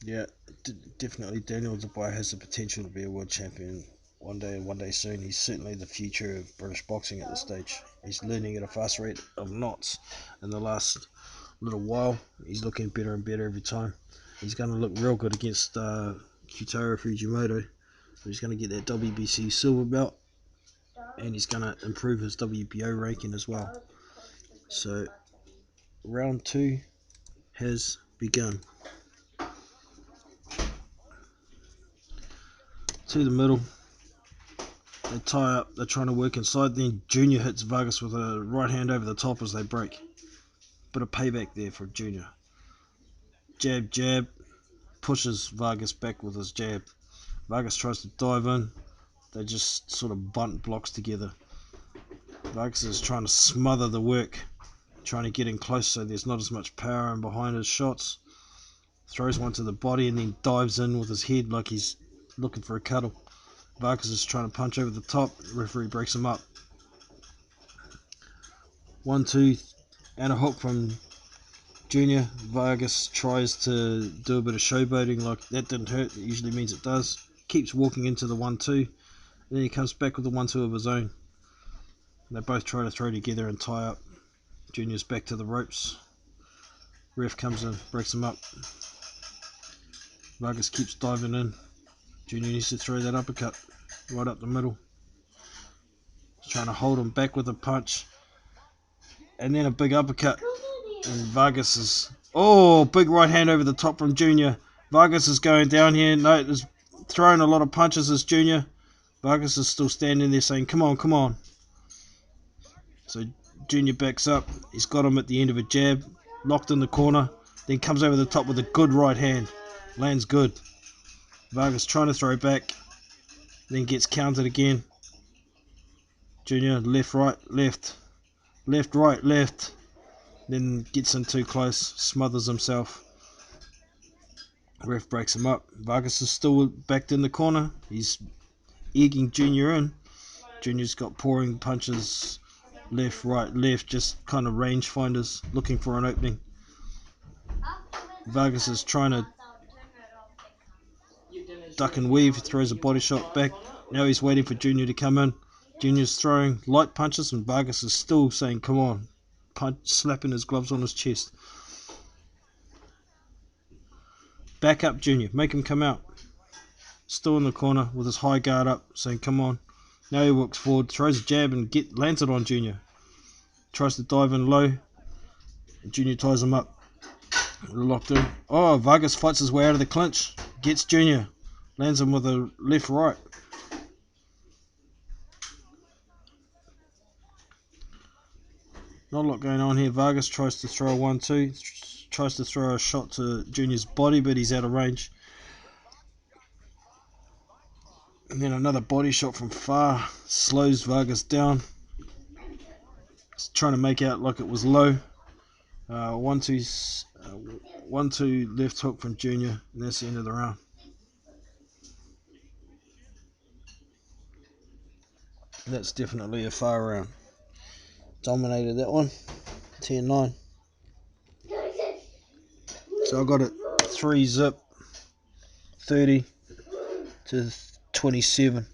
Yeah, definitely Daniel Dubois has the potential to be a world champion one day soon. He's certainly the future of British boxing at this stage. He's learning at a fast rate of knots in the last little while. He's looking better and better every time. He's going to look real good against Kutaro Fujimoto. He's going to get that WBC silver belt, and he's going to improve his WBO ranking as well. So round 2 has begun. To the middle, they tie up, they're trying to work inside, then Junior hits Vargas with a right hand over the top as they break. Bit of payback there for Junior. Jab, jab, pushes Vargas back with his jab. Vargas tries to dive in, they just sort of bunt blocks together. Vargas is trying to smother the work, trying to get in close so there's not as much power in behind his shots. Throws one to the body and then dives in with his head like he's looking for a cuddle. Vargas is trying to punch over the top. The referee breaks him up. 1-2 and a hook from Junior. Vargas tries to do a bit of showboating like that didn't hurt. It usually means it does. Keeps walking into the 1-2. Then he comes back with the 1-2 of his own. They both try to throw together and tie up. Junior's back to the ropes. Ref comes in, breaks him up. Vargas keeps diving in. Junior needs to throw that uppercut right up the middle. He's trying to hold him back with a punch. And then a big uppercut. And Vargas is... Oh, big right hand over the top from Junior. Vargas is going down here. No, there's throwing a lot of punches as Junior. Vargas is still standing there saying, come on, come on. So Junior backs up. He's got him at the end of a jab. Locked in the corner. Then comes over the top with a good right hand. Lands good. Vargas trying to throw back. Then gets countered again. Junior, left, right, left. Left, right, left. Then gets in too close. Smothers himself. Ref breaks him up. Vargas is still backed in the corner. He's egging Junior in. Junior's got pouring punches. Left, right, left. Just kind of range finders. Looking for an opening. Vargas is trying to duck and weave. He throws a body shot back. Now he's waiting for Junior to come in. Junior's throwing light punches and Vargas is still saying come on. Slapping his gloves on his chest. Back up Junior. Make him come out. Still in the corner with his high guard up saying come on. Now he walks forward. Throws a jab and lands it on Junior. Tries to dive in low. Junior ties him up. Locked in. Oh, Vargas fights his way out of the clinch. Gets Junior. Lands him with a left right. Not a lot going on here. Vargas tries to throw a 1-2. Tries to throw a shot to Junior's body, but he's out of range. And then another body shot from far. Slows Vargas down. He's trying to make out like it was low. 1-2 left hook from Junior. And that's the end of the round. That's definitely a far round. Dominated that one. 10-9. So I got it 3-zip. 30-27.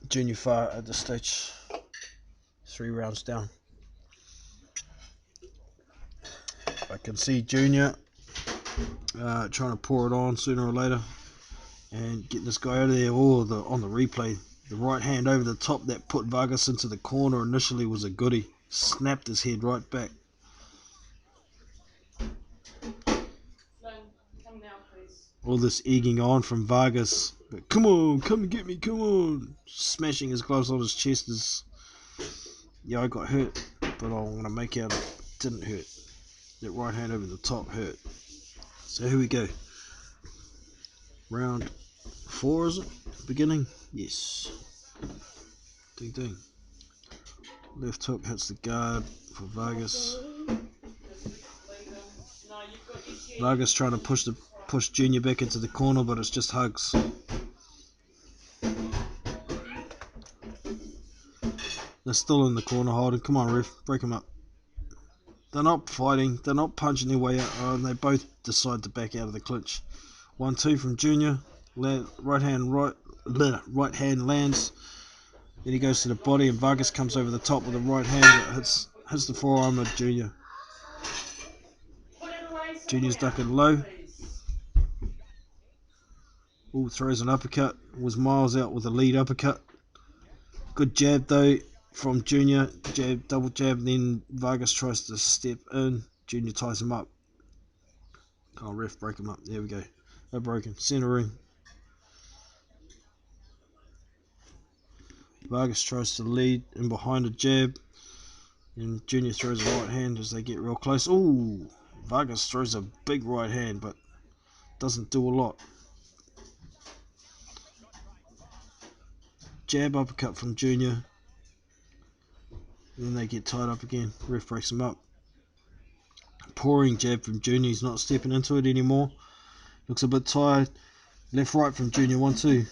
Junior far at this stage. 3 rounds down. I can see Junior trying to pour it on sooner or later and getting this guy out of there. Oh, on the replay, the right hand over the top that put Vargas into the corner initially was a goodie. Snapped his head right back. All this egging on from Vargas. But come on, come and get me, come on. Smashing his gloves on his chest is... Yeah, I got hurt, but I'm going to make out it didn't hurt. That right hand over the top hurt. So here we go. Round 4 is it? Beginning? Yes. Ding ding. Left hook hits the guard for Vargas. Vargas trying to push Junior back into the corner, but it's just hugs. They're still in the corner holding. Come on, ref, break them up. They're not fighting. They're not punching their way out. And they both decide to back out of the clinch. 1-2 from Junior. Right hand lands. Then he goes to the body and Vargas comes over the top with a right hand that hits the forearm of Junior. Junior's ducking low. Ooh, throws an uppercut. Was Miles out with a lead uppercut. Good jab though from Junior. Jab, double jab, then Vargas tries to step in. Junior ties him up. Oh, ref, break him up. There we go. They're broken. Center ring. Vargas tries to lead in behind a jab. And Junior throws a right hand as they get real close. Ooh, Vargas throws a big right hand, but doesn't do a lot. Jab uppercut from Junior. And then they get tied up again. Ref breaks him up. Pouring jab from Junior. He's not stepping into it anymore. Looks a bit tired. Left right from Junior. 1-2.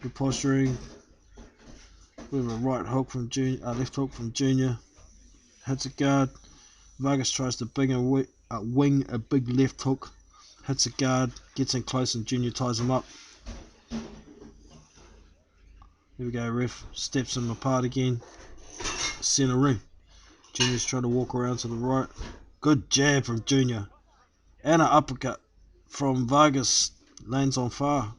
Good posturing. Bit of a right hook from Junior. Left hook from Junior. Hits a guard. Vargas tries to wing a big left hook. Hits a guard. Gets in close and Junior ties him up. Here we go, ref. Steps him apart again. Center ring. Junior's trying to walk around to the right. Good jab from Junior. And an uppercut from Vargas. Lands on far.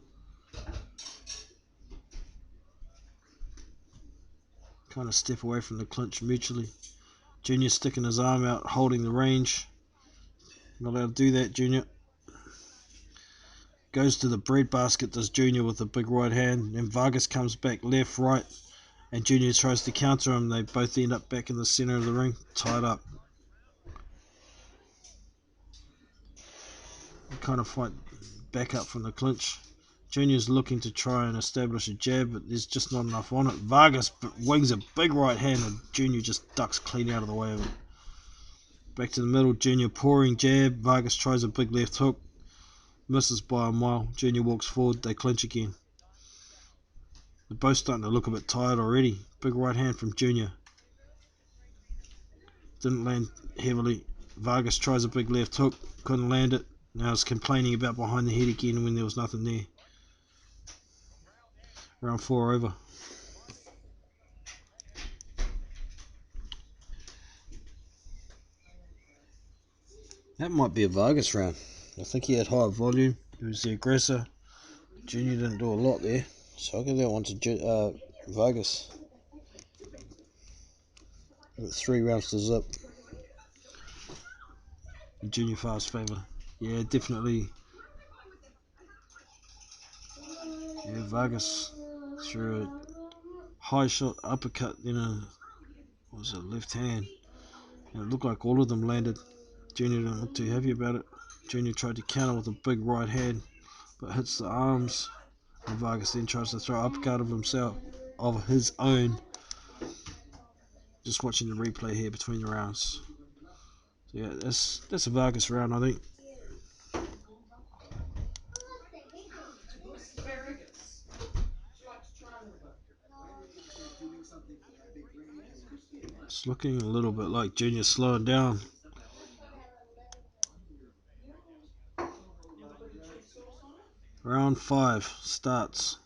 Kind of step away from the clinch mutually. Junior sticking his arm out, holding the range. Not allowed to do that, Junior. Goes to the breadbasket, does Junior with a big right hand. Then Vargas comes back left, right. And Junior tries to counter him. They both end up back in the center of the ring, tied up. They kind of fight back up from the clinch. Junior's looking to try and establish a jab, but there's just not enough on it. Vargas wings a big right hand and Junior just ducks clean out of the way of it. Back to the middle, Junior pouring jab. Vargas tries a big left hook. Misses by a mile. Junior walks forward. They clinch again. They're both starting to look a bit tired already. Big right hand from Junior. Didn't land heavily. Vargas tries a big left hook. Couldn't land it. Now he's complaining about behind the head again when there was nothing there. Round 4 over. That might be a Vargas round. I think he had high volume. He was the aggressor. Junior didn't do a lot there. So I'll give that one to Vargas. Got 3 rounds to zip. Junior fast favour. Yeah, definitely. Yeah, Vargas threw a high shot uppercut, then a left hand. And it looked like all of them landed. Junior didn't look too happy about it. Junior tried to counter with a big right hand, but hits the arms. And Vargas then tries to throw an uppercut of his own. Just watching the replay here between the rounds. So yeah, that's a Vargas round, I think. It's looking a little bit like Junior slowing down. Round 5 starts.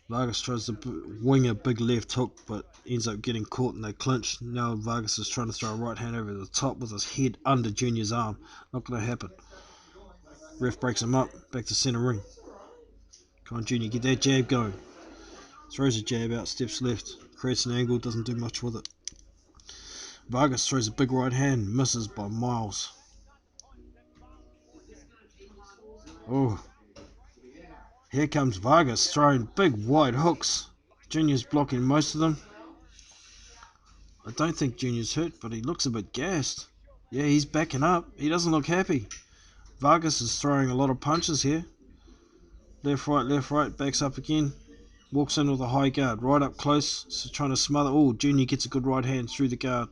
Vargas tries to wing a big left hook, but ends up getting caught and they clinch. Now Vargas is trying to throw a right hand over the top with his head under Junior's arm. Not going to happen. Ref breaks him up. Back to center ring. Come on, Junior, get that jab going. Throws a jab out, steps left. Creates an angle, doesn't do much with it. Vargas throws a big right hand, misses by miles. Oh. Here comes Vargas throwing big wide hooks. Junior's blocking most of them. I don't think Junior's hurt, but he looks a bit gassed. Yeah, he's backing up. He doesn't look happy. Vargas is throwing a lot of punches here. Left, right, backs up again. Walks in with a high guard, right up close, so trying to smother. Oh, Junior gets a good right hand through the guard.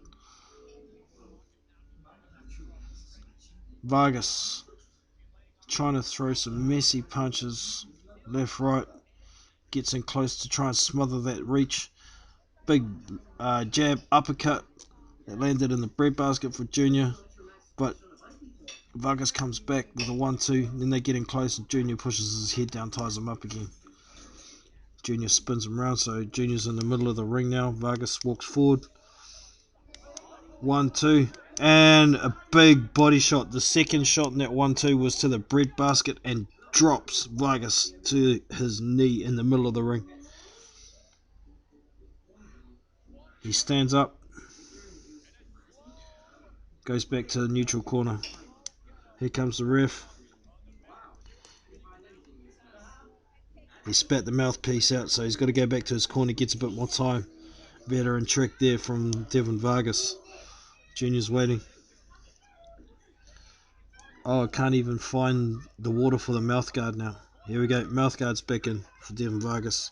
Vargas trying to throw some messy punches. Left, right, gets in close to try and smother that reach. Big jab, uppercut that landed in the breadbasket for Junior, but Vargas comes back with a 1-2. Then they get in close and Junior pushes his head down, ties him up again. Junior spins him around, so Junior's in the middle of the ring now. Vargas walks forward. 1-2. And a big body shot. The second shot in that 1-2 was to the breadbasket and drops Vargas to his knee in the middle of the ring. He stands up. Goes back to the neutral corner. Here comes the ref. He spat the mouthpiece out, so he's got to go back to his corner, gets a bit more time. Veteran trick there from Devin Vargas. Junior's waiting. Oh, I can't even find the water for the mouthguard now. Here we go. Mouthguard's back in for Devin Vargas.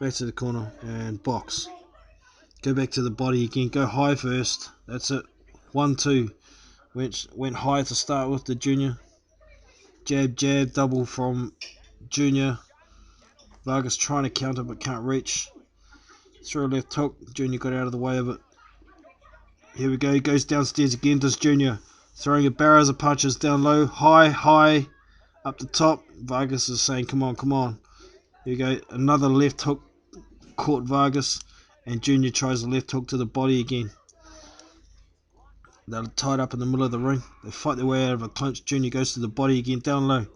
Back to the corner and box. Go back to the body again. Go high first. That's it. 1-2. Went high to start with the Junior. Jab, jab, double from Junior. Vargas trying to counter but can't reach. Throw a left hook. Junior got out of the way of it. Here we go. He goes downstairs again. Does Junior. Throwing a barrage of punches down low. High, high. Up the top. Vargas is saying, come on, come on. Here we go. Another left hook. Caught Vargas. And Junior tries a left hook to the body again. They're tied up in the middle of the ring. They fight their way out of a clinch. Junior goes to the body again. Down low.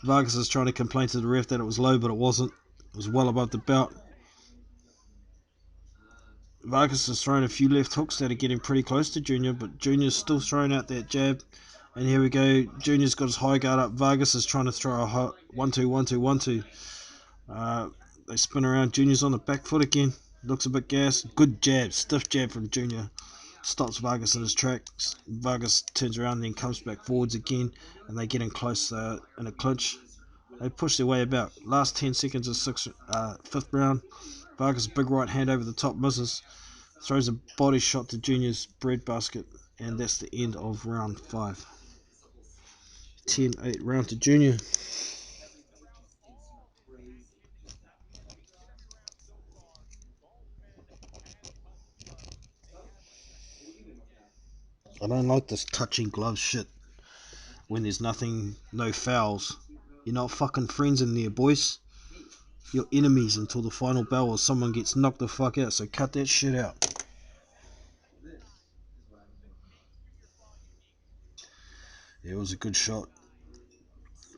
Vargas is trying to complain to the ref that it was low, but it wasn't. It was well above the belt. Vargas is throwing a few left hooks that are getting pretty close to Junior, but Junior's still throwing out that jab. And here we go. Junior's got his high guard up. Vargas is trying to throw a 1-2, 1-2, 1-2. They spin around. Junior's on the back foot again. Looks a bit gassed. Good jab. Stiff jab from Junior. Stops Vargas in his tracks. Vargas turns around and then comes back forwards again. And they get in close in a clinch. They push their way about. Last 10 seconds of fifth round. Vargas' big right hand over the top misses. Throws a body shot to Junior's breadbasket. And that's the end of round 5. 10-8 round to Junior. I don't like this touching gloves shit when there's nothing, no fouls. You're not fucking friends in there, boys. You're enemies until the final bell or someone gets knocked the fuck out, so cut that shit out. It was a good shot.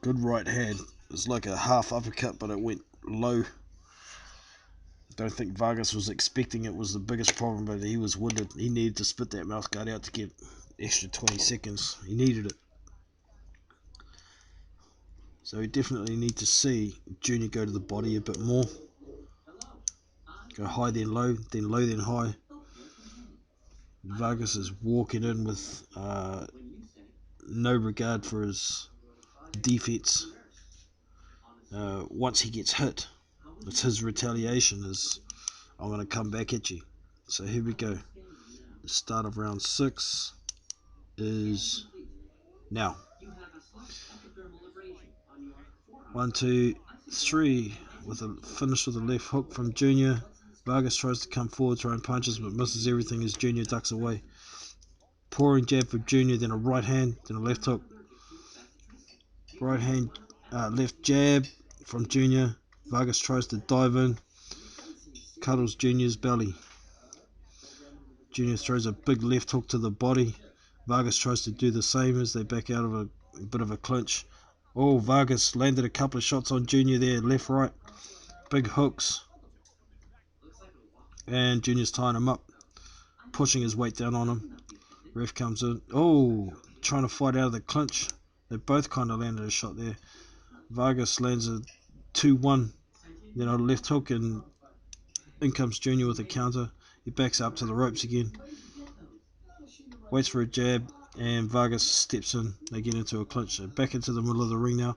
Good right hand. It was like a half uppercut, but it went low. Don't think Vargas was expecting it was the biggest problem, but he was winded. He needed to spit that mouth guard out to get extra 20 seconds. He needed it. So we definitely need to see Junior go to the body a bit more. Go high then low, then high. Vargas is walking in with no regard for his defense. Once he gets hit, it's his retaliation is, I'm going to come back at you. So here we go. The start of round 6 is now. 1, 2, 3 with a finish with a left hook from Junior. Vargas tries to come forward throwing punches but misses everything as Junior ducks away. Pouring jab for Junior, then a right hand, then a left hook. Right hand, left jab from Junior. Vargas tries to dive in, cuddles Junior's belly. Junior throws a big left hook to the body. Vargas tries to do the same as they back out of a bit of a clinch. Oh, Vargas landed a couple of shots on Junior there, left, right. Big hooks. And Junior's tying him up, pushing his weight down on him. Ref comes in. Oh, trying to fight out of the clinch. They both kind of landed a shot there. Vargas lands a 2-1, then a left hook, and in comes Junior with a counter. He backs up to the ropes again. Waits for a jab, and Vargas steps in. They get into a clinch. So back into the middle of the ring now.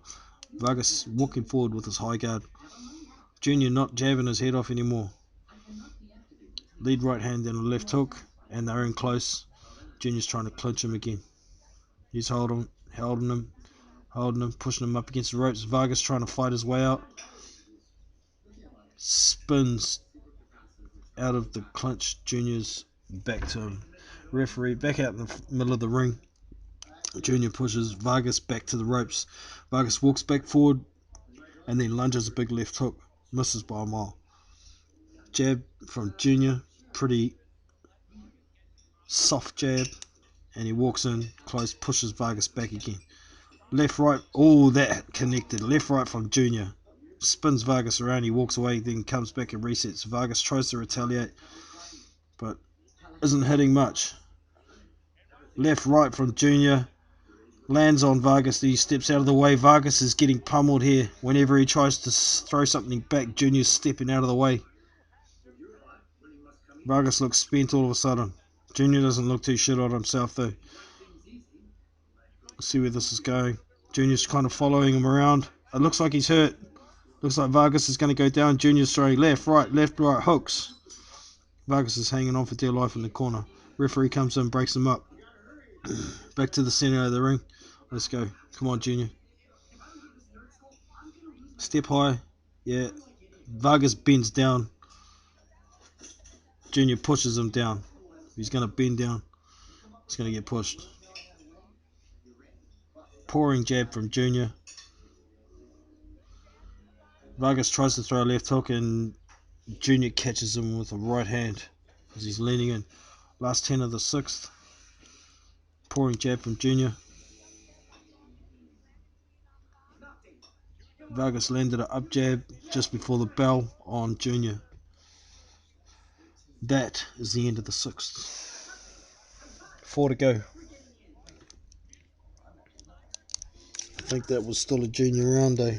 Vargas walking forward with his high guard. Junior not jabbing his head off anymore. Lead right hand, then a left hook, and they're in close. Junior's trying to clinch him again. He's holding him, pushing him up against the ropes. Vargas trying to fight his way out. Spins out of the clinch. Junior's back to him. Referee back out in the middle of the ring. Junior pushes Vargas back to the ropes. Vargas walks back forward and then lunges a big left hook. Misses by a mile. Jab from Junior. Pretty soft jab. And he walks in close, pushes Vargas back again. Left, right. Oh, that connected. Left, right from Junior. Spins Vargas around. He walks away, then comes back and resets. Vargas tries to retaliate, but isn't hitting much. Left, right from Junior. Lands on Vargas. He steps out of the way. Vargas is getting pummeled here. Whenever he tries to throw something back, Junior's stepping out of the way. Vargas looks spent all of a sudden. Junior doesn't look too shit on himself though. Let's see where this is going. Junior's kind of following him around. It looks like he's hurt. Looks like Vargas is going to go down. Junior's throwing left, right, hooks. Vargas is hanging on for dear life in the corner. Referee comes in, breaks him up. Back to the center of the ring. Let's go. Come on, Junior. Step high. Yeah. Vargas bends down. Junior pushes him down. He's going to bend down. He's going to get pushed. Pouring jab from Junior. Vargas tries to throw a left hook and Junior catches him with a right hand as he's leaning in. Last 10 of the 6th. Pouring jab from Junior. Vargas landed an up jab just before the bell on Junior. That is the end of the 6th. 4 to go. I think that was still a junior round, eh?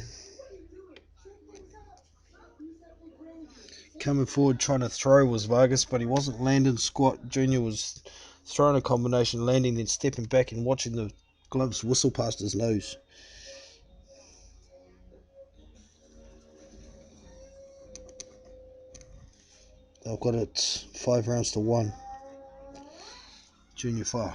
Coming forward trying to throw was Vargas, but he wasn't landing squat. Junior was throwing a combination, landing, then stepping back and watching the gloves whistle past his nose. I've got it 5 rounds to 1. Junior far.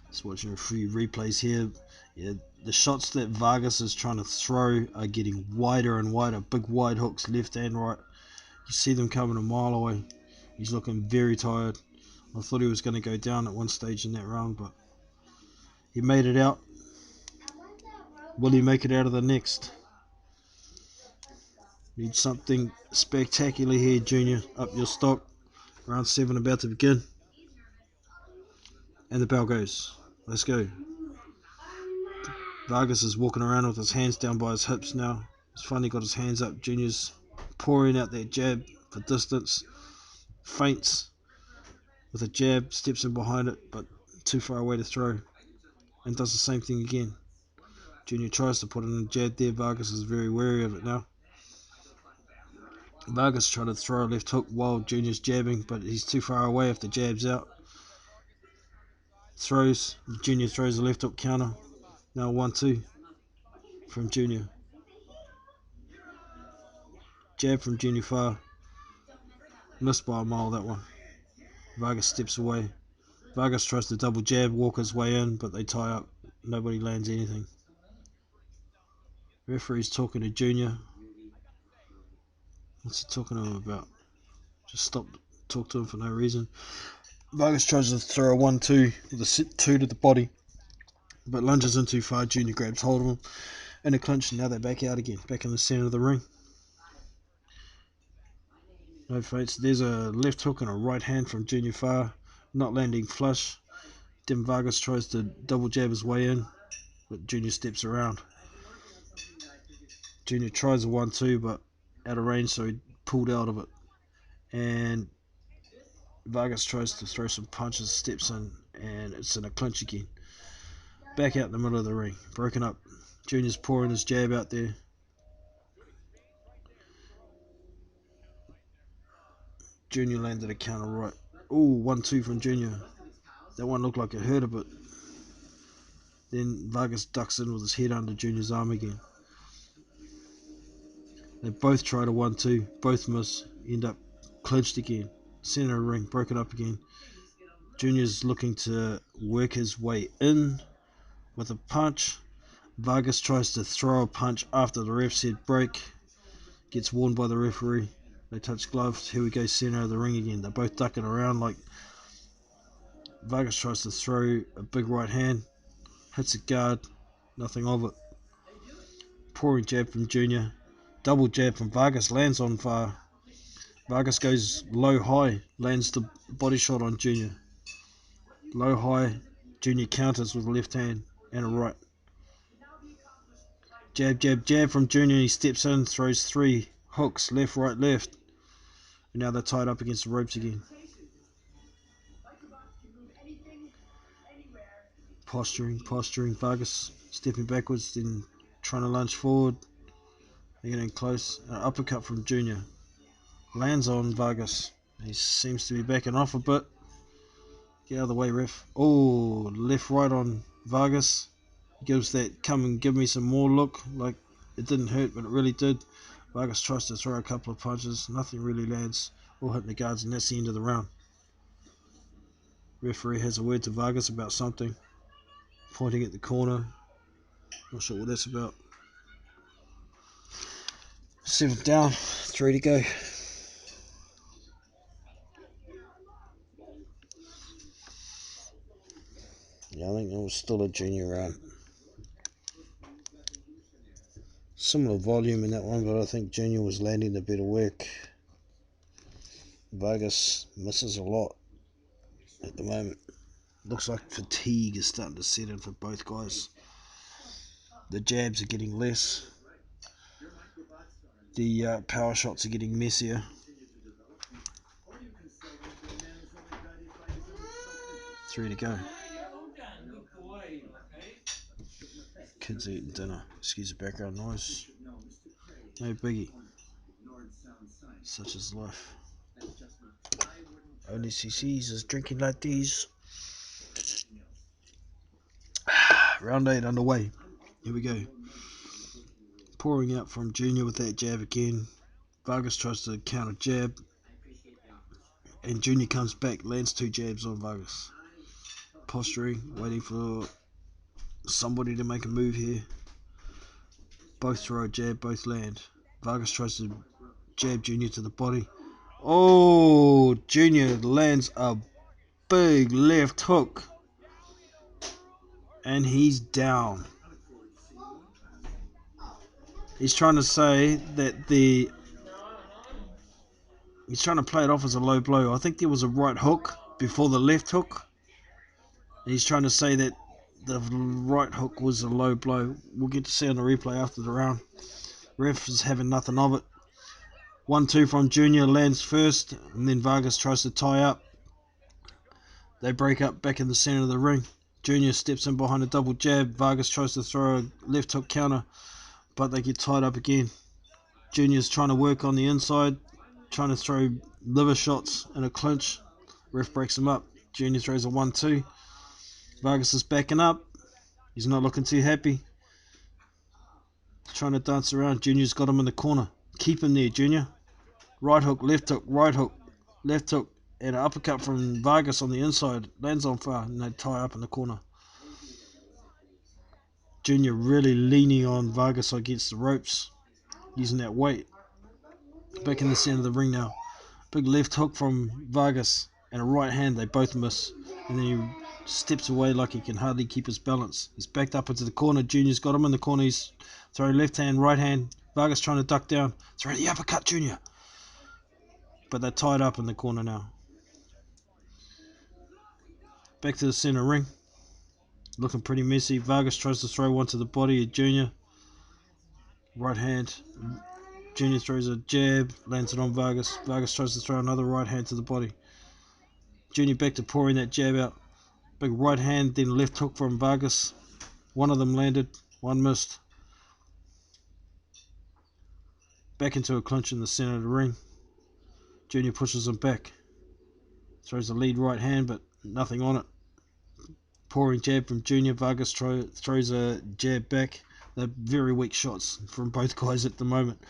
Just watching a few replays here. Yeah, the shots that Vargas is trying to throw are getting wider and wider. Big wide hooks left and right. You see them coming a mile away. He's looking very tired. I thought he was going to go down at one stage in that round, but he made it out. Will he make it out of the next? Need something spectacular here, Junior. Up your stock. Round 7 about to begin. And the bell goes. Let's go. Vargas is walking around with his hands down by his hips now. He's finally got his hands up. Junior's pouring out that jab for distance. Feints with a jab, steps in behind it, but too far away to throw. And does the same thing again. Junior tries to put in a jab there. Vargas is very wary of it now. Vargas tried to throw a left hook while Junior's jabbing, but he's too far away if the jab's out. Throws. Junior throws a left hook counter. Now 1-2 from Junior. Jab from Junior far. Missed by a mile that one. Vargas steps away. Vargas tries to double jab, walk his way in, but they tie up. Nobody lands anything. Referee's talking to Junior. What's he talking to him about? Just stop, talk to him for no reason. Vargas tries to throw a 1-2 with a 2 to the body, but lunges in too far. Junior grabs hold of him in a clinch, and now they're back out again, back in the center of the ring. No fights. There's a left hook and a right hand from Junior far, not landing flush. Devin Vargas tries to double jab his way in, but Junior steps around. Junior tries a 1-2, but out of range, so he pulled out of it. And Vargas tries to throw some punches, steps in, and it's in a clinch again. Back out in the middle of the ring, broken up. Junior's pouring his jab out there. Junior landed a counter right. Ooh, 1-2 from Junior. That one looked like it hurt a bit. Then Vargas ducks in with his head under Junior's arm again. They both tried a 1-2, both miss, end up clinched again. Center of the ring, broken up again. Junior's looking to work his way in with a punch. Vargas tries to throw a punch after the ref said break. Gets warned by the referee. They touch gloves. Here we go, center of the ring again. They're both ducking around like Vargas tries to throw a big right hand, hits a guard, nothing of it. Pouring jab from Junior, double jab from Vargas, lands on far. Vargas goes low high, lands the body shot on Junior. Low high, Junior counters with a left hand and a right. Jab, jab, jab from Junior, he steps in, throws 3 hooks, left, right, left. And now they're tied up against the ropes again. Posturing, Vargas stepping backwards, then trying to lunge forward. They're getting close. An uppercut from Junior. Lands on Vargas. He seems to be backing off a bit. Get out of the way, ref. Oh, left, right on Vargas. Gives that come and give me some more look. Like it didn't hurt, but it really did. Vargas tries to throw a couple of punches. Nothing really lands. All hitting the guards, and that's the end of the round. Referee has a word to Vargas about something. Pointing at the corner. Not sure what that's about. 7th down, 3 to go. Yeah, I think it was still a junior round. Similar volume in that one, but I think Junior was landing the better work. Vargas misses a lot at the moment. Looks like fatigue is starting to set in for both guys. The jabs are getting less. The power shots are getting messier. Three to go. Kids eating dinner. Excuse the background noise. No biggie. Such is life. Only CCs is drinking like these. Round 8 underway. Here we go. Pouring out from Junior with that jab again. Vargas tries to counter jab. And Junior comes back, lands 2 jabs on Vargas. Posturing, waiting for somebody to make a move here. Both throw a jab, both land. Vargas tries to jab Junior to the body. Oh, Junior lands a big left hook. And he's down. He's trying to say that he's trying to play it off as a low blow. I think there was a right hook before the left hook. And he's trying to say that the right hook was a low blow. We'll get to see on the replay after the round. Ref is having nothing of it. 1-2 from Junior, lands first, and then Vargas tries to tie up. They break up back in the center of the ring. Junior steps in behind a double jab. Vargas tries to throw a left hook counter, but they get tied up again. Junior's trying to work on the inside, trying to throw liver shots in a clinch. Ref breaks him up. Junior throws a 1-2. Vargas is backing up. He's not looking too happy. Trying to dance around. Junior's got him in the corner. Keep him there, Junior. Right hook, left hook, right hook, left hook, and an uppercut from Vargas on the inside. Lands on far, and they tie up in the corner. Junior really leaning on Vargas against the ropes, using that weight. Back in the center of the ring now. Big left hook from Vargas, and a right hand. They both miss. And then he steps away like he can hardly keep his balance. He's backed up into the corner. Junior's got him in the corner. He's throwing left hand, right hand. Vargas trying to duck down. Throw the uppercut, Junior. But they're tied up in the corner now. Back to the center ring. Looking pretty messy. Vargas tries to throw one to the body of Junior. Right hand. Junior throws a jab. Lands it on Vargas. Vargas tries to throw another right hand to the body. Junior back to pouring that jab out. Big right hand, then left hook from Vargas. One of them landed. One missed. Back into a clinch in the center of the ring. Junior pushes him back. Throws a lead right hand, but nothing on it. Pouring jab from Junior. Vargas throws a jab back. They're very weak shots from both guys at the moment.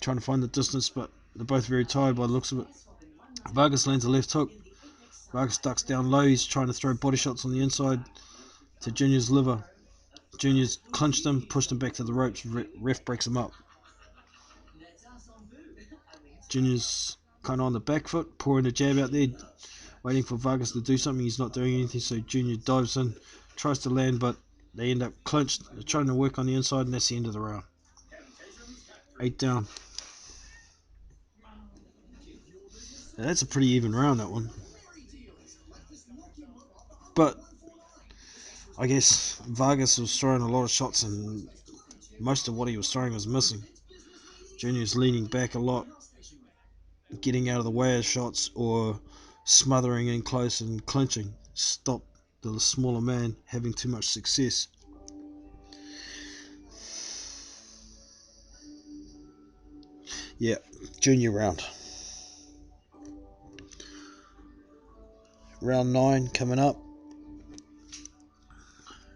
Trying to find the distance, but they're both very tired by the looks of it. Vargas lands a left hook. Vargas ducks down low. He's trying to throw body shots on the inside to Junior's liver. Junior's clinched him, pushed him back to the ropes. Ref breaks him up. Junior's kind of on the back foot, pouring a jab out there. waiting for Vargas to do something. He's not doing anything, so Junior dives in, tries to land, but they end up clinched. They're trying to work on the inside, and that's the end of the round. 8 down. Now, that's a pretty even round, that one. But I guess Vargas was throwing a lot of shots, and most of what he was throwing was missing. Junior's leaning back a lot, getting out of the way of shots, or smothering in close and clinching. Stop the smaller man having too much success. Yeah, Junior round. Round 9 coming up.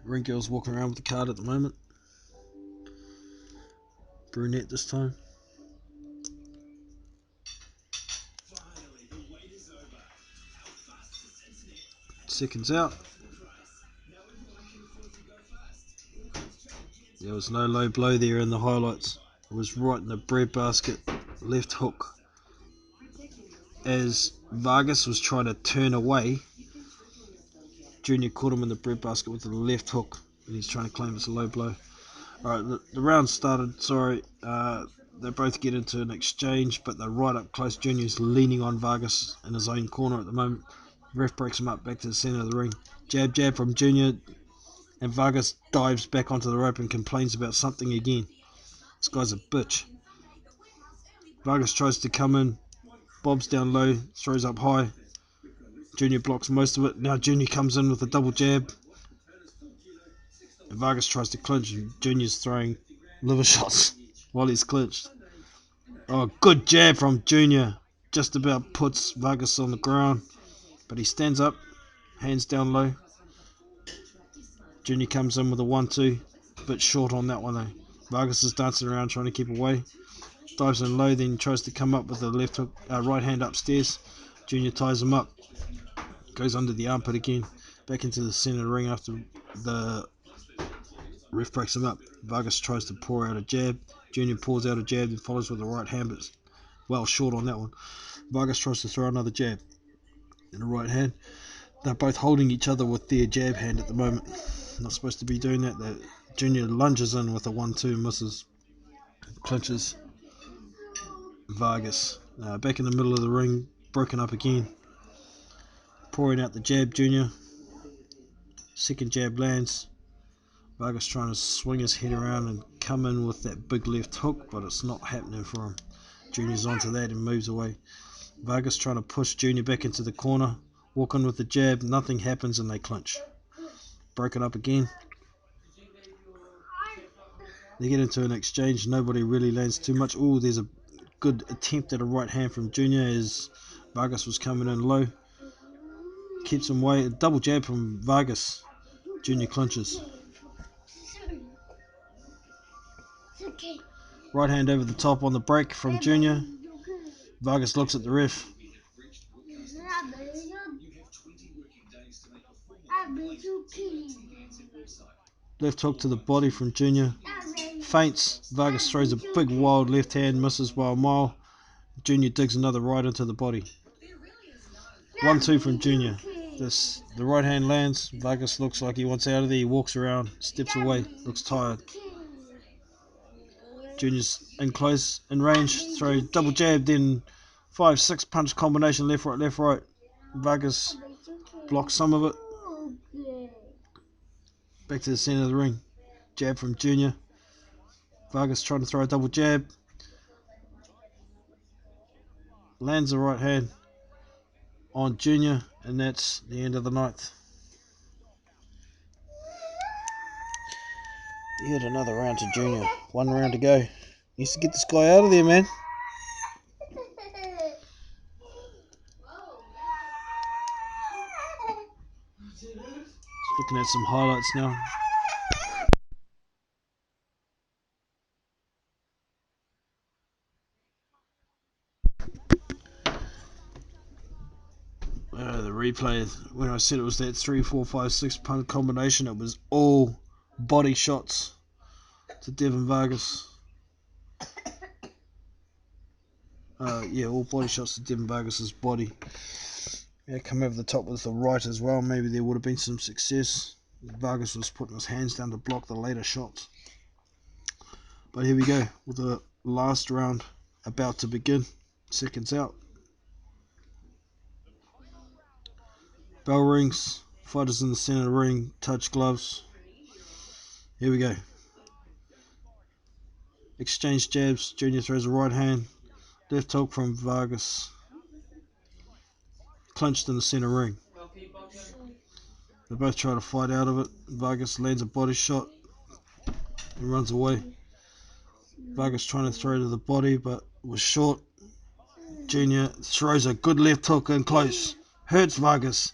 Ring girl's walking around with the card at the moment. Brunette this time. Seconds out. There was no low blow there in the highlights. It was right in the breadbasket, left hook. As Vargas was trying to turn away, Junior caught him in the breadbasket with the left hook, and he's trying to claim it's a low blow. Alright, the round started, they both get into an exchange, but they're right up close. Junior's leaning on Vargas in his own corner at the moment. Ref breaks him up back to the centre of the ring. Jab from Junior, and Vargas dives back onto the rope and complains about something again. This guy's a bitch. Vargas tries to come in, bobs down low, throws up high. Junior blocks most of it. Now Junior comes in with a double jab. And Vargas tries to clinch, and Junior's throwing liver shots while he's clinched. Oh, good jab from Junior. Just about puts Vargas on the ground. But he stands up, hands down low. Junior comes in with a 1-2. A bit short on that one though. Vargas is dancing around trying to keep away. Dives in low, then tries to come up with the left hook, right hand upstairs. Junior ties him up. Goes under the armpit again. Back into the centre of the ring after the ref breaks him up. Vargas tries to pour out a jab. Junior pours out a jab and follows with the right hand, but well short on that one. Vargas tries to throw another jab in the right hand. They're both holding each other with their jab hand at the moment. Not supposed to be doing that. Junior lunges in with a 1-2, misses. Clinches Vargas. Back in the middle of the ring, broken up again. Pouring out the jab, Junior. Second jab lands. Vargas trying to swing his head around and come in with that big left hook, but it's not happening for him. Junior's onto that and moves away. Vargas trying to push Junior back into the corner. Walk in with the jab, nothing happens, and they clinch. Broken up again. They get into an exchange. Nobody really lands too much. Oh, there's a good attempt at a right hand from Junior as Vargas was coming in low. Keeps him away. A double jab from Vargas. Junior clinches. Right hand over the top on the break from Junior. Vargas looks at the ref. Left hook to the body from Junior. Feints. Vargas throws a big wild left hand, misses by a mile. Junior digs another right into the body. 1-2 from Junior. The right hand lands. Vargas looks like he wants out of there. He walks around, steps away, looks tired. Junior's in close, in range. Throw double jab, then 5-6 punch combination, left, right. Vargas blocks some of it. Back to the centre of the ring. Jab from Junior. Vargas trying to throw a double jab. Lands the right hand on Junior, and that's the end of the ninth. He had another round to Junior. 1 round to go. He needs to get this guy out of there, man. Looking at some highlights now. The replay, when I said it was that 3, 4, 5, 6 punch combination, it was all body shots to Devin Vargas. All body shots to Devin Vargas' body. Yeah, come over the top with the right as well. Maybe there would have been some success. Vargas was putting his hands down to block the later shots. But here we go with the last round about to begin. Seconds out. Bell rings. Fighters in the center of the ring. Touch gloves. Here we go. Exchange jabs. Junior throws a right hand. Left hook from Vargas. Clenched in the center ring. They both try to fight out of it. Vargas lands a body shot and runs away. Vargas trying to throw to the body but was short. Junior throws a good left hook in close. Hurts Vargas.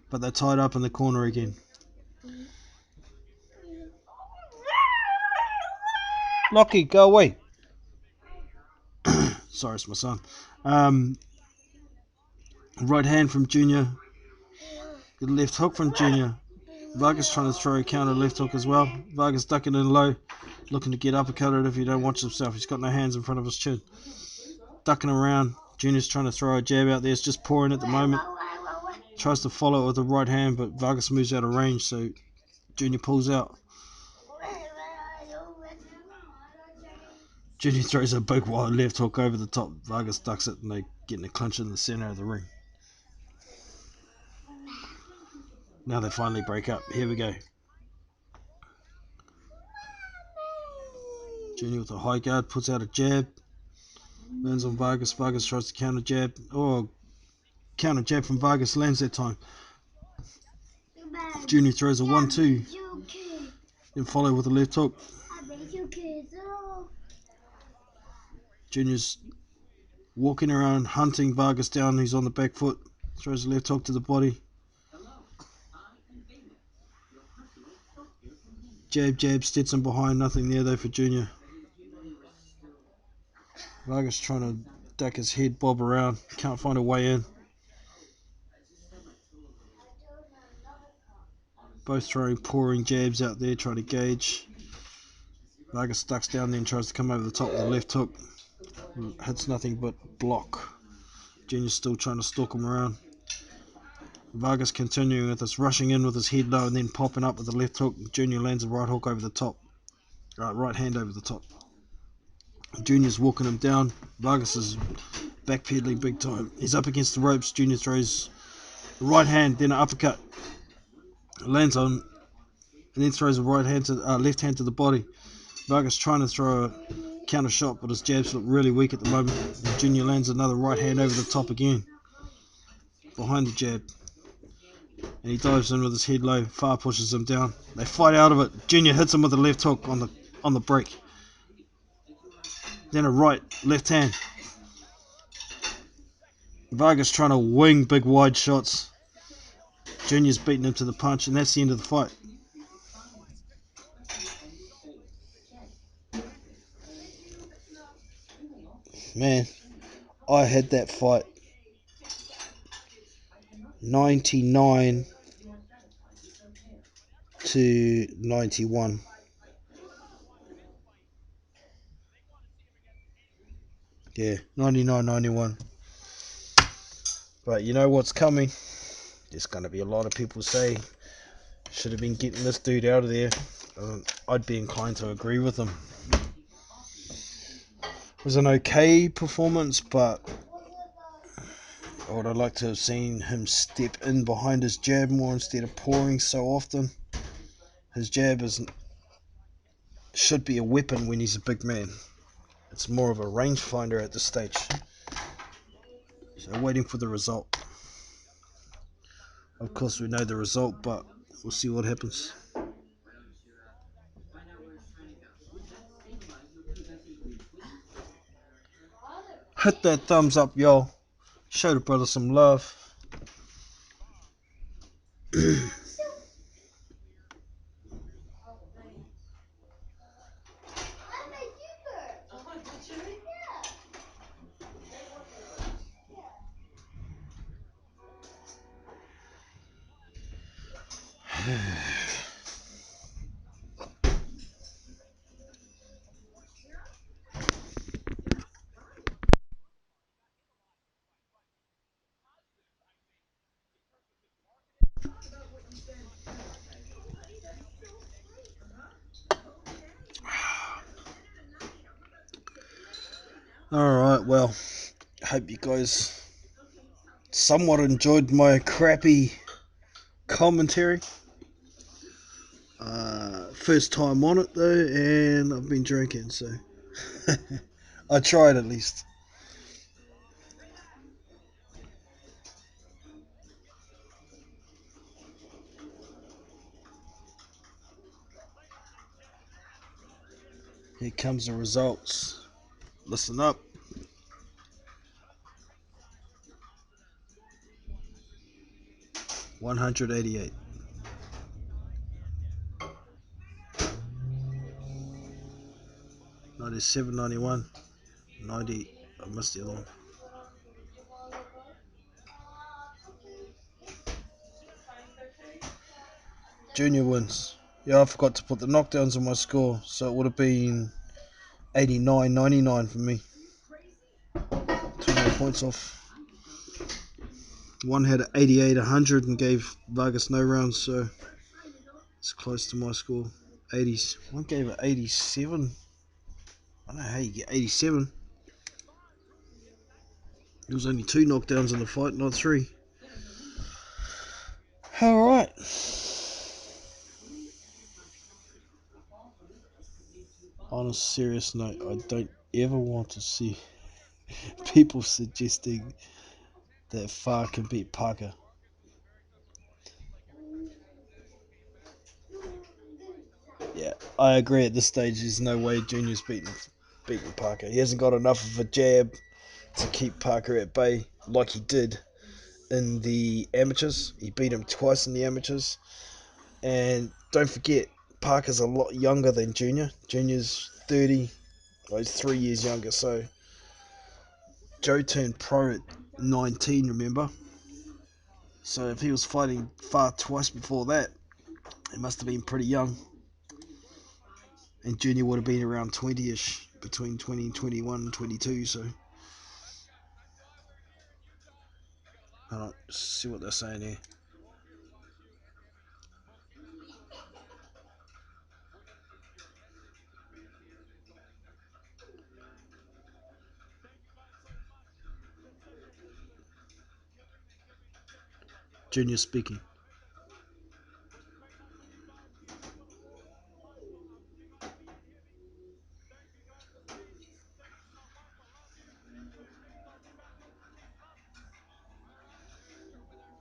But they're tied up in the corner again. Lockie, go away. Sorry, it's my son. Right hand from Junior. Good left hook from Junior. Vargas trying to throw a counter left hook as well. Vargas ducking in low, looking to get uppercutted if he don't watch himself. He's got no hands in front of his chin. Ducking around. Junior's trying to throw a jab out there. It's just pouring at the moment. Tries to follow it with the right hand, but Vargas moves out of range, so Junior pulls out. Junior throws a big wide left hook over the top. Vargas ducks it, and they get in a clinch in the center of the ring. Now they finally break up. Here we go. Junior with a high guard puts out a jab. Lands on Vargas. Vargas tries to counter jab. Oh, counter jab from Vargas lands that time. Junior throws a 1-2. Then follow with a left hook. Junior's walking around, hunting Vargas down. He's on the back foot. Throws a left hook to the body. Jab, jab, Stetson behind. Nothing there though for Junior. Vargas trying to duck his head, bob around. Can't find a way in. Both throwing pouring jabs out there, trying to gauge. Vargas ducks down then tries to come over the top with a left hook. Hits nothing but block. Junior's still trying to stalk him around. Vargas continuing with this, rushing in with his head low and then popping up with the left hook. Junior lands a right hook over the top. Right hand over the top. Junior's walking him down. Vargas is backpedaling big time. He's up against the ropes. Junior throws a right hand, then an uppercut. Lands on, and then throws a left hand to the body. Vargas trying to throw a counter shot, but his jabs look really weak at the moment. And Junior lands another right hand over the top again, behind the jab. And he dives in with his head low. Far pushes him down. They fight out of it. Junior hits him with a left hook on the break. Then a left hand. Vargas trying to wing big wide shots. Junior's beating him to the punch, and that's the end of the fight. Man, I had that fight 99 to 91. Yeah, 99-91. But you know what's coming? There's going to be a lot of people say should have been getting this dude out of there. I'd be inclined to agree with them. It was an okay performance, but I would have liked to have seen him step in behind his jab more instead of pouring so often. His jab should be a weapon when he's a big man. It's more of a rangefinder at this stage. So waiting for the result. Of course we know the result, but we'll see what happens. Hit that thumbs up, y'all. Show the brother some love. Alright, well, hope you guys somewhat enjoyed my crappy commentary. First time on it though, and I've been drinking, so I tried at least. Here comes the results. Listen up. 188. 97, 91, 90. I missed the other one. Junior wins. Yeah, I forgot to put the knockdowns on my score, so it would have been 89, 99 for me. 2 more points off. One had 88, 100 and gave Vargas no rounds, so it's close to my score. 80s. One gave it 87. I don't know how you get 87. There was only 2 knockdowns in the fight, not 3. Alright. On a serious note, I don't ever want to see people suggesting that Far can beat Parker. Yeah, I agree at this stage there's no way Junior's beating Parker. He hasn't got enough of a jab to keep Parker at bay like he did in the amateurs. He beat him twice in the amateurs. And don't forget, Parker's a lot younger than Junior. Junior's 30, well, he's 3 years younger. So Joe turned pro at 19, remember? So if he was fighting Far twice before that, he must have been pretty young. And Junior would have been around 20-ish, between 20 and 21 and 22, so I don't see what they're saying here. Junior speaking.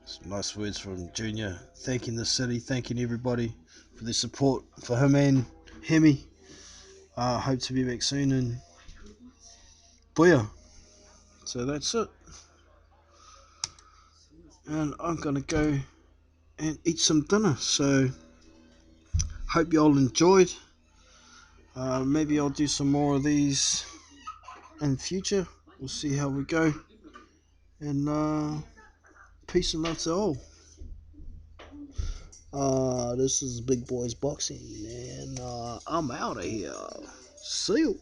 Some nice words from Junior, thanking the city, thanking everybody for their support for him and Hemi. Hope to be back soon, and booyah. So that's it. And I'm gonna go and eat some dinner. So hope you all enjoyed. Maybe I'll do some more of these in future. We'll see how we go. And peace and love to all. This is Big Boys Boxing, and I'm out of here. See you.